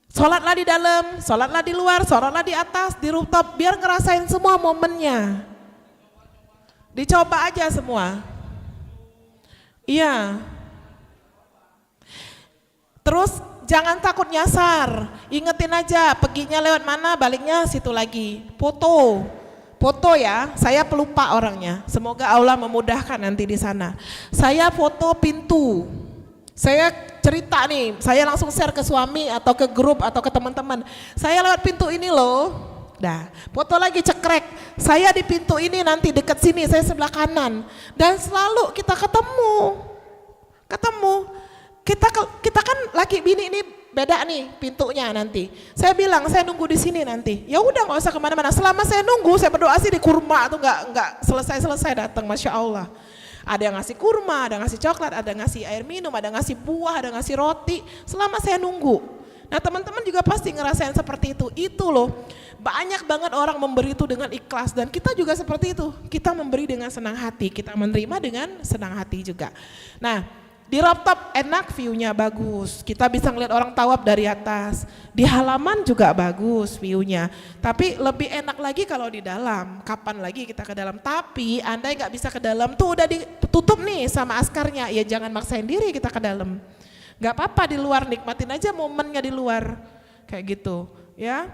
Sholatlah di dalam, sholatlah di luar, sholatlah di atas, di rooftop, biar ngerasain semua momennya. Dicoba aja semua. Iya. Terus jangan takut nyasar, ingetin aja perginya lewat mana, baliknya situ lagi. Foto ya, saya pelupa orangnya. Semoga Allah memudahkan nanti di sana. Saya foto pintu. Saya cerita nih, saya langsung share ke suami atau ke grup atau ke teman-teman. Saya lewat pintu ini loh. Dah, foto lagi cekrek. Saya di pintu ini nanti dekat sini, saya sebelah kanan. Dan selalu kita ketemu. Kita kan laki bini ini beda nih pintunya nanti. Saya bilang saya nunggu di sini nanti. Ya udah nggak usah kemana-mana. Selama saya nunggu, saya berdoa sih di kurma tuh nggak selesai datang, masya Allah. Ada yang ngasih kurma, ada yang ngasih coklat, ada yang ngasih air minum, ada yang ngasih buah, ada yang ngasih roti. Selama saya nunggu. Nah teman-teman juga pasti ngerasain seperti itu. Itu loh, banyak banget orang memberi itu dengan ikhlas dan kita juga seperti itu. Kita memberi dengan senang hati, kita menerima dengan senang hati juga. Nah, di rooftop enak, view-nya bagus. Kita bisa ngeliat orang tawaf dari atas. Di halaman juga bagus view-nya. Tapi lebih enak lagi kalau di dalam. Kapan lagi kita ke dalam? Tapi andai nggak bisa ke dalam tuh udah ditutup nih sama askarnya. Ya jangan maksain diri kita ke dalam. Nggak apa-apa di luar, nikmatin aja momennya di luar. Kayak gitu, ya.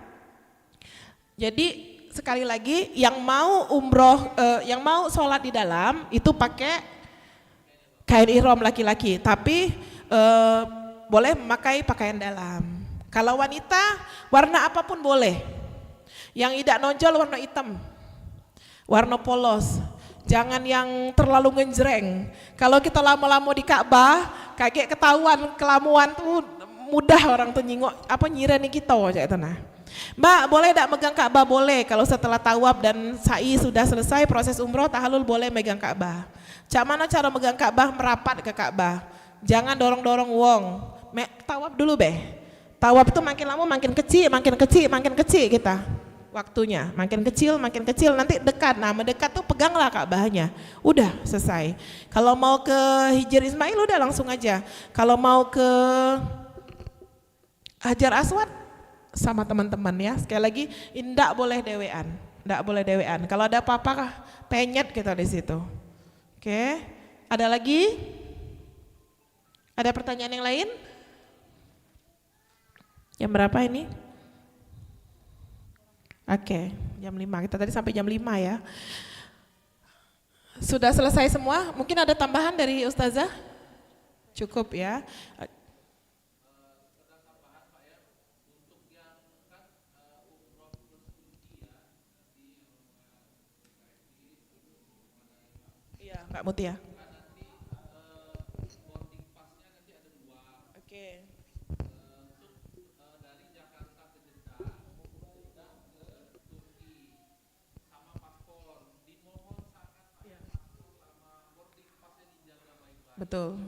Jadi sekali lagi yang mau umroh, yang mau sholat di dalam itu pakai kain ihram laki-laki, tapi boleh memakai pakaian dalam. Kalau wanita, warna apapun boleh. Yang tidak nonjol warna hitam, warna polos. Jangan yang terlalu ngejreng. Kalau kita lama-lama di Ka'bah, kayak ketahuan kelamuan tuh mudah orang tuh nyireni kita aja itu nah. Mbak, boleh tidak megang Ka'bah? Boleh. Kalau setelah tawaf dan sa'i sudah selesai proses umroh, tahallul boleh megang Ka'bah. Cak mana cara megang Ka'bah? Merapat ke Ka'bah. Jangan dorong-dorong wong. Tawaf dulu beh. Tawaf itu makin lama makin kecil kita. Waktunya makin kecil nanti dekat. Nah, mendekat tuh peganglah Ka'bahnya. Udah selesai. Kalau mau ke Hijr Ismail udah langsung aja. Kalau mau ke Hajar Aswad sama teman-teman ya. Sekali lagi, ndak boleh dewean. Kalau ada apa-apa penyet kita di situ. Oke, ada lagi? Ada pertanyaan yang lain? Jam berapa ini? Oke, jam 5. Kita tadi sampai jam 5 ya. Sudah selesai semua? Mungkin ada tambahan dari Ustazah? Cukup ya. Iya, Mbak Mutia. Oke. Betul.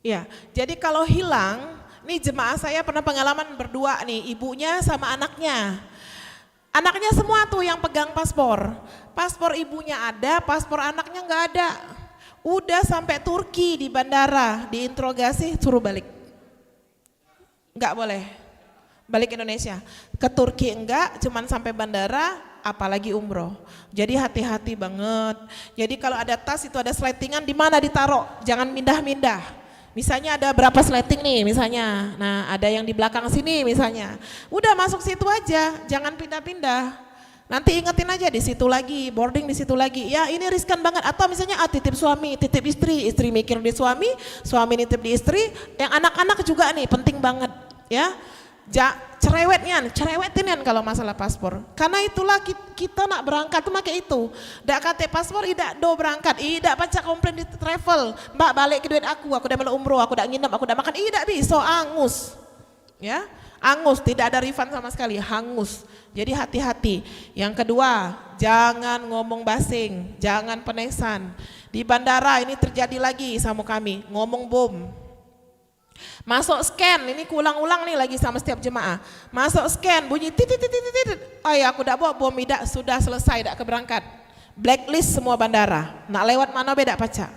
Ya, jadi kalau hilang, nih jemaah saya pernah pengalaman berdua nih, ibunya sama anaknya. Anaknya semua tuh yang pegang paspor. Paspor ibunya ada, paspor anaknya nggak ada. Udah sampai Turki di bandara, diinterogasi, suruh balik. Nggak boleh, balik Indonesia. Ke Turki enggak, cuman sampai bandara, apalagi umroh. Jadi hati-hati banget. Jadi kalau ada tas itu ada sletingan di mana ditaruh, jangan mindah-mindah. Misalnya ada berapa sleting nih misalnya, nah ada yang di belakang sini misalnya. Udah masuk situ aja, jangan pindah-pindah. Nanti ingetin aja di situ lagi, boarding di situ lagi. Ya ini riskan banget. Atau misalnya titip suami, titip istri, istri mikir di suami, suami nitip di istri. Yang anak-anak juga nih penting banget ya. Cerewetin kan kalau masalah paspor. Karena itulah kita nak berangkat tuh pakai itu. Dak kate paspor idak do berangkat, idak pacak komplain di travel. Mbak balik ke duit aku dah melu umroh, aku dak nginep, aku dak makan, idak bisa angus. Ya, angus, tidak ada refund sama sekali, hangus. Jadi hati-hati. Yang kedua, jangan ngomong basing, jangan penesan. Di bandara ini terjadi lagi sama kami, ngomong bom. Masuk scan, ini kuulang-ulang nih lagi sama setiap jemaah. Masuk scan, bunyi titit. Oh ya aku dak bawa bom, tidak, sudah selesai, dak keberangkat. Blacklist semua bandara. Nak lewat mana beda pacak.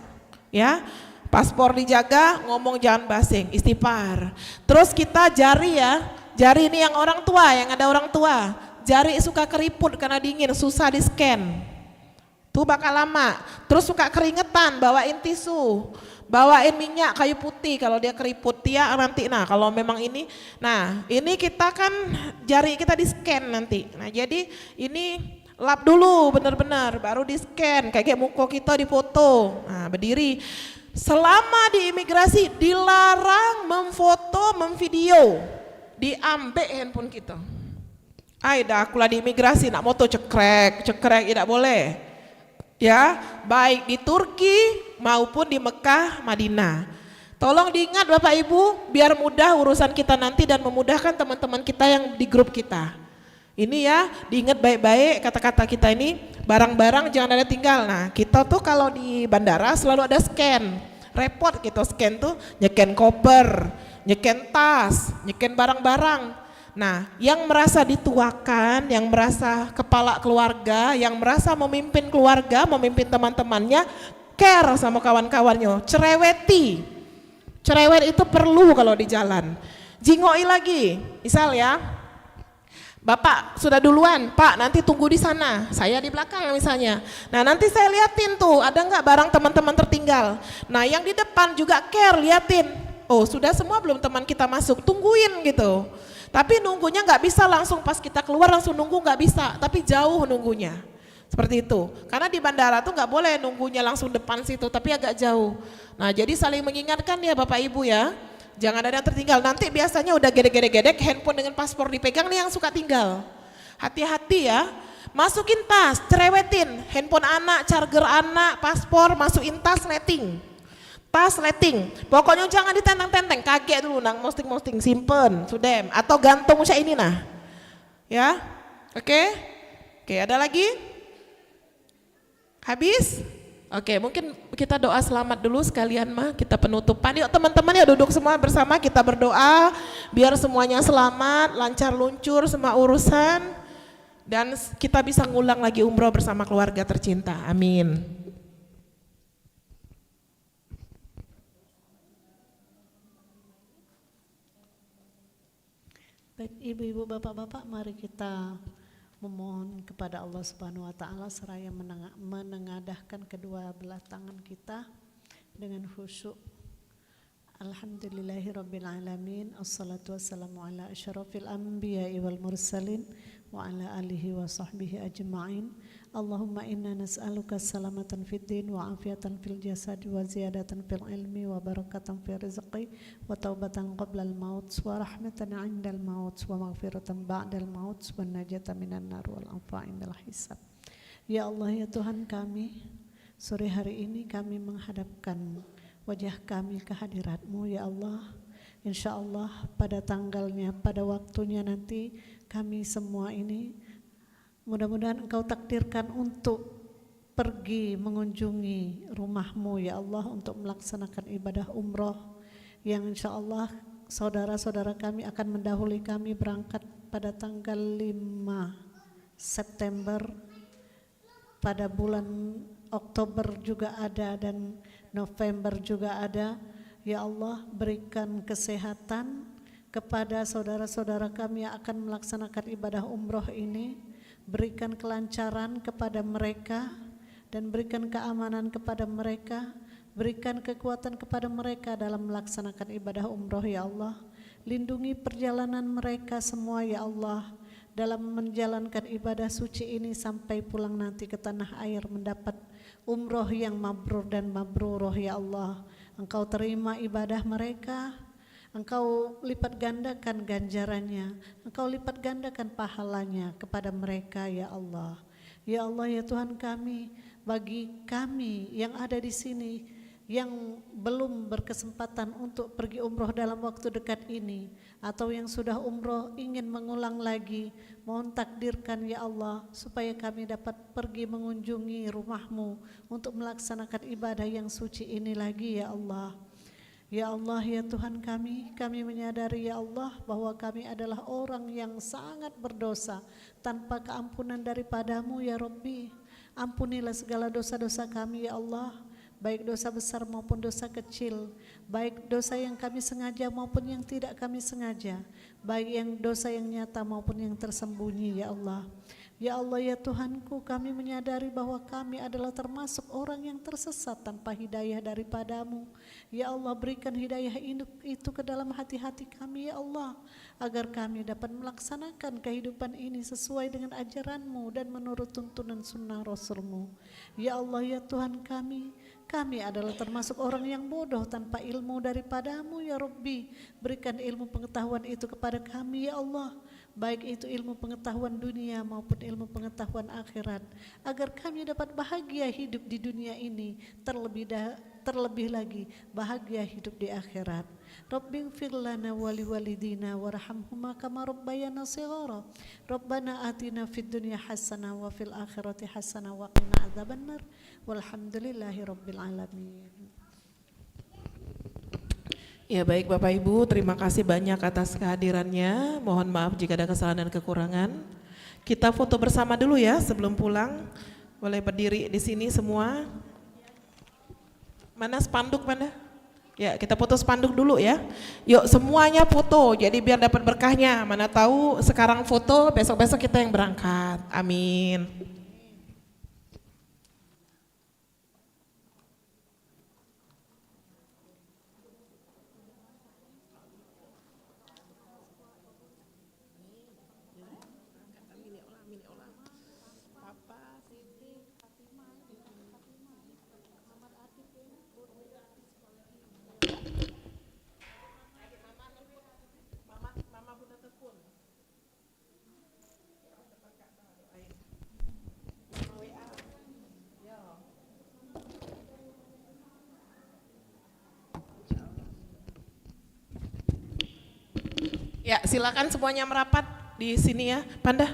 Ya, paspor dijaga, ngomong jangan basing, istighfar. Terus kita jari ya, jari ini yang orang tua, yang ada orang tua. Jari suka keriput karena dingin, susah di scan. Tuh bakal lama. Terus suka keringetan, bawain tisu. Bawain minyak kayu putih kalau dia keriput ya nanti. Nah kalau memang ini, nah ini kita kan jari kita di scan nanti. Nah jadi ini lap dulu benar-benar baru di scan kayak muka kita difoto. Nah berdiri. Selama di imigrasi dilarang memfoto, memvideo, diambil handphone kita. Dah akulah di imigrasi nak moto cekrek tidak boleh. Ya, baik di Turki maupun di Mekah, Madinah. Tolong diingat Bapak Ibu, biar mudah urusan kita nanti dan memudahkan teman-teman kita yang di grup kita. Ini ya, diingat baik-baik kata-kata kita ini, barang-barang jangan ada tinggal. Nah, kita tuh kalau di bandara selalu ada scan. Repot kita scan tuh, nyeken koper, nyeken tas, nyeken barang-barang. Nah, yang merasa dituakan, yang merasa kepala keluarga, yang merasa memimpin keluarga, memimpin teman-temannya, care sama kawan-kawannya, cereweti. Cerewet itu perlu kalau di jalan. Jingoi lagi, misal ya, Bapak sudah duluan, Pak nanti tunggu di sana, saya di belakang misalnya. Nah nanti saya liatin tuh, ada nggak barang teman-teman tertinggal. Nah yang di depan juga care, liatin. Oh sudah semua belum teman kita masuk, tungguin gitu. Tapi nunggunya nggak bisa langsung pas kita keluar langsung nunggu nggak bisa, tapi jauh nunggunya. Seperti itu. Karena di bandara tuh nggak boleh nunggunya langsung depan situ, tapi agak jauh. Nah jadi saling mengingatkan ya Bapak Ibu ya. Jangan ada yang tertinggal. Nanti biasanya udah gedek-gedek handphone dengan paspor dipegang nih yang suka tinggal. Hati-hati ya. Masukin tas, cerewetin. Handphone anak, charger anak, paspor, masukin tas, netting. Tas letting, pokoknya jangan ditenteng-tenteng, kaget dulu nang posting-posting, simpen, sudah, atau gantung usah ini nah, ya, oke, ada lagi, habis, oke, mungkin kita doa selamat dulu sekalian mah, kita penutupan, yuk teman-teman ya duduk semua bersama kita berdoa, biar semuanya selamat, lancar luncur semua urusan, dan kita bisa ngulang lagi umroh bersama keluarga tercinta, amin. Baik ibu-ibu, bapak-bapak, mari kita memohon kepada Allah Subhanahu wa taala seraya menengadahkan kedua belah tangan kita dengan khusyuk. Alhamdulillahirabbil alamin, assalatu wassalamu ala asyrafil anbiya'i wal mursalin wa ala alihi wa sahbihi ajma'in. Allahumma inna nas'aluka salamatan fid din wa afiatan fil jasad wa ziyadatan fil ilmi wa barakatan fil rizqi wa taubatan qabla al maut wa rahmatan 'inda al maut wa maghfiratan ba'da al maut wa najatan minan nar wal afa indal hisab. Ya Allah ya Tuhan kami, sore hari ini kami menghadapkan wajah kami ke hadirat-Mu ya Allah. InsyaAllah pada tanggalnya, pada waktunya nanti kami semua ini mudah-mudahan Engkau takdirkan untuk pergi mengunjungi rumah-Mu ya Allah untuk melaksanakan ibadah umroh yang insya Allah saudara-saudara kami akan mendahului kami berangkat pada tanggal 5 September. Pada bulan Oktober juga ada dan November juga ada. Ya Allah, berikan kesehatan kepada saudara-saudara kami yang akan melaksanakan ibadah umroh ini. Berikan kelancaran kepada mereka dan berikan keamanan kepada mereka. Berikan kekuatan kepada mereka dalam melaksanakan ibadah umroh ya Allah. Lindungi perjalanan mereka semua ya Allah, dalam menjalankan ibadah suci ini sampai pulang nanti ke tanah air mendapat umroh yang mabrur dan mabruroh ya Allah. Engkau terima ibadah mereka, Engkau lipat gandakan ganjarannya, Engkau lipat gandakan pahalanya kepada mereka ya Allah. Ya Allah ya Tuhan kami, bagi kami yang ada di sini yang belum berkesempatan untuk pergi umroh dalam waktu dekat ini, atau yang sudah umroh ingin mengulang lagi, mohon takdirkan ya Allah supaya kami dapat pergi mengunjungi rumah-Mu untuk melaksanakan ibadah yang suci ini lagi ya Allah. Ya Allah ya Tuhan kami menyadari ya Allah bahwa kami adalah orang yang sangat berdosa tanpa keampunan daripada-Mu ya Rabbi. Ampunilah segala dosa-dosa kami ya Allah, baik dosa besar maupun dosa kecil, baik dosa yang kami sengaja maupun yang tidak kami sengaja, baik yang dosa yang nyata maupun yang tersembunyi ya Allah. Ya Allah ya Tuhanku, kami menyadari bahwa kami adalah termasuk orang yang tersesat tanpa hidayah daripada-Mu. Ya Allah, berikan hidayah itu ke dalam hati-hati kami ya Allah, agar kami dapat melaksanakan kehidupan ini sesuai dengan ajaran-Mu dan menurut tuntunan sunnah Rasul-Mu. Ya Allah ya Tuhan kami adalah termasuk orang yang bodoh tanpa ilmu daripada-Mu ya Rabbi. Berikan ilmu pengetahuan itu kepada kami ya Allah, baik itu ilmu pengetahuan dunia maupun ilmu pengetahuan akhirat, agar kami dapat bahagia hidup di dunia ini, terlebih lagi bahagia hidup di akhirat. Rabbighfir lana wa liwalidina warhamhuma kama rabbayana shighara. Rabbana atina fid dunya hasanah wa fil akhirati hasanah wa qina adzabannar. Walhamdulillahi rabbil alamin. Ya baik Bapak Ibu, terima kasih banyak atas kehadirannya. Mohon maaf jika ada kesalahan dan kekurangan. Kita foto bersama dulu ya sebelum pulang. Boleh berdiri di sini semua. Mana spanduk mana? Ya kita foto spanduk dulu ya. Yuk semuanya foto, jadi biar dapat berkahnya. Mana tahu sekarang foto, besok-besok kita yang berangkat. Amin. Ya, silakan semuanya merapat di sini ya, Panda.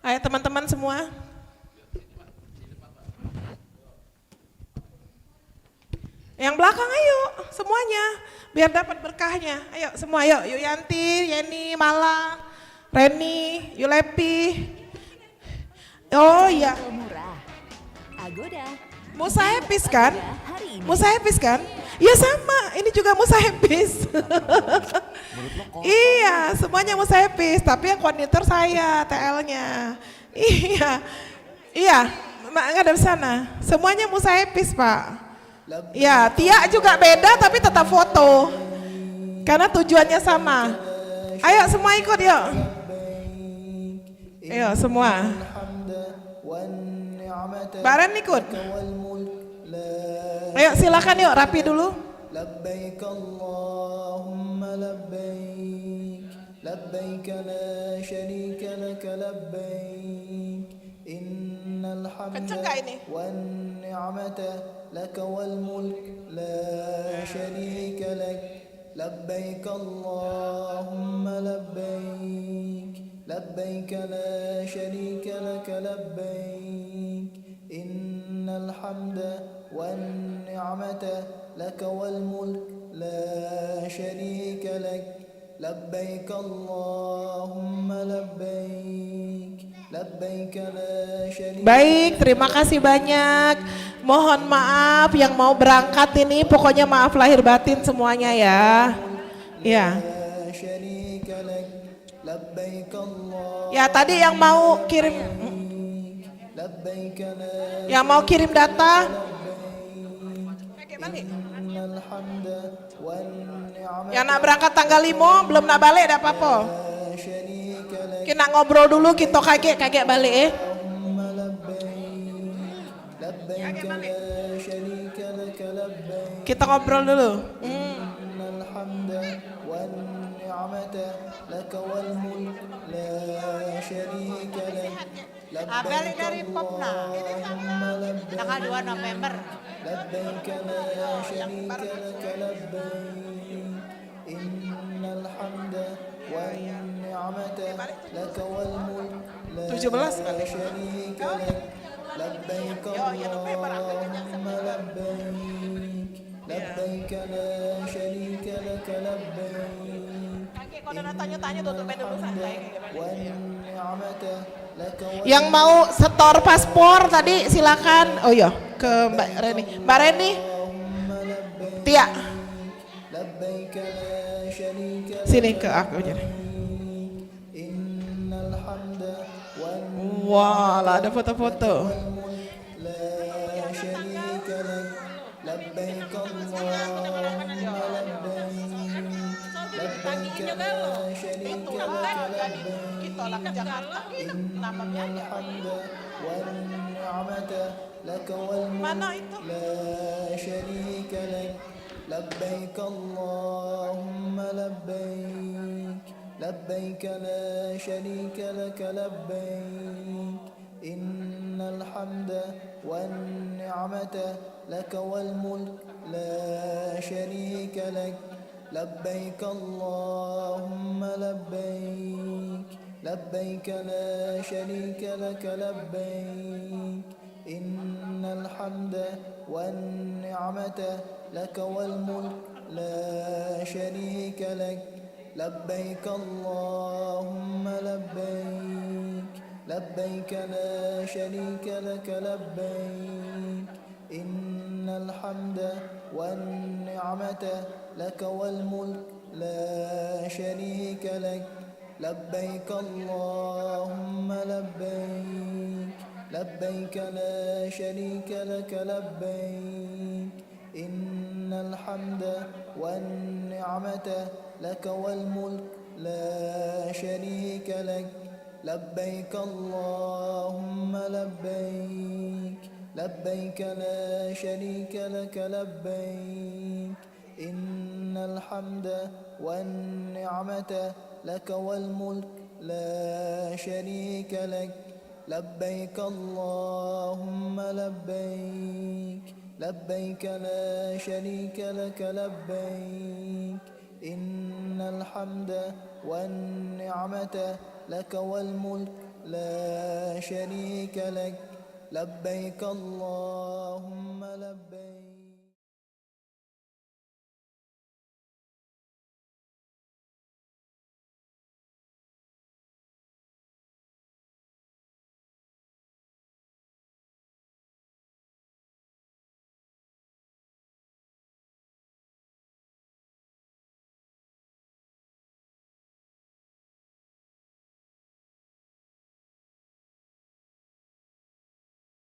Ayo teman-teman semua. Yang belakang ayo semuanya, biar dapat berkahnya. Ayo semua, ayo Yuyanti, Yeni, Mala, Reni, Yulepi. Oh iya. Murah. Agoda. Musa Hepis kan? Musa Hepis kan? Iya sama, ini juga Musa Hepis. Iya, semuanya Musa Hepis, tapi yang koordinator saya, TL-nya. Iya, ngadep sana. Semuanya Musa Hepis Pak. Ya, Tia juga beda tapi tetap foto. Karena tujuannya sama. Ayo semua ikut yuk. Ayo semua. Baren ikut. Ayo silakan yuk, rapi dulu. Labbaik Allahumma labbaik, labbaik la syarika laka labbaik, innal hamda wan ni'mata laka wal mulk la syarika lak, labbaik Allahumma labbaik, لبيك لا شريك لك لبيك إن الحمد والنعمة لك والملك لا شريك لك لبيك اللهم لبيك لبيك لا شريك Baik, terima kasih banyak. Mohon maaf yang mau berangkat ini, pokoknya maaf lahir batin semuanya ya. Ya. لا شريك لك لبيك اللهم Ya, tadi yang mau kirim لبيك لا kirim data. إن الحمد والنعمة Yang nak berangkat tanggal 5 belum nak balik dah apa-apa. لا شريك لك Kita ngobrol dulu, kita kakek balik اللهم لبيك لبيك لا شريك لك لبيك Kita ngobrol dulu. إن الحمد والنعمة لك والملك لا شريك لك لبيك اللهم لبيك Tanggal 2 November. لبيك لا شريك لك لبيك إن الحمد والنعمة لك والملك لا 17 kali. شريك لك لبيك اللهم لبيك لبيك لا شريك لك لبيك Kalau nak tanya-tanya tutupin dulu santai. والنعمة لك Yang mau setor paspor tadi silakan. Oh iya, ke Mbak Reni. Mbak Reni, Tia, لبيك لا شريك لك sini ke aku jadi. إن الحمد والنعمة Wah, lah ada foto-foto. لا شريك لك لبيك اللهم لبيك لا شريك لك لبيك Kita lah ke Jakarta. إن الحمد والنعمة لك والملك لا شريك لك لبيك اللهم لبيك لبيك لا شريك لك لبيك إن الحمد والنعمة لك والملك لا شريك لك لبيك اللهم لبيك لبيك لا شريك لك لبيك إن الحمد والنعمة لك والملك لا شريك لك لبيك اللهم لبيك لبيك لا شريك لك لبيك إن الحمد والنعمة لك والملك لا شريك لك لبيك اللهم لبيك لبيك لا شريك لك لبيك إن الحمد والنعمة لك والملك لا شريك لك لبيك اللهم لبيك لبيك لا شريك لك لبيك إن الحمد والنعمة لك والملك لا شريك لك لبيك اللهم لبيك لبيك لا شريك لك لبيك إن الحمد والنعمة لك والملك لا شريك لك لبيك اللهم لبيك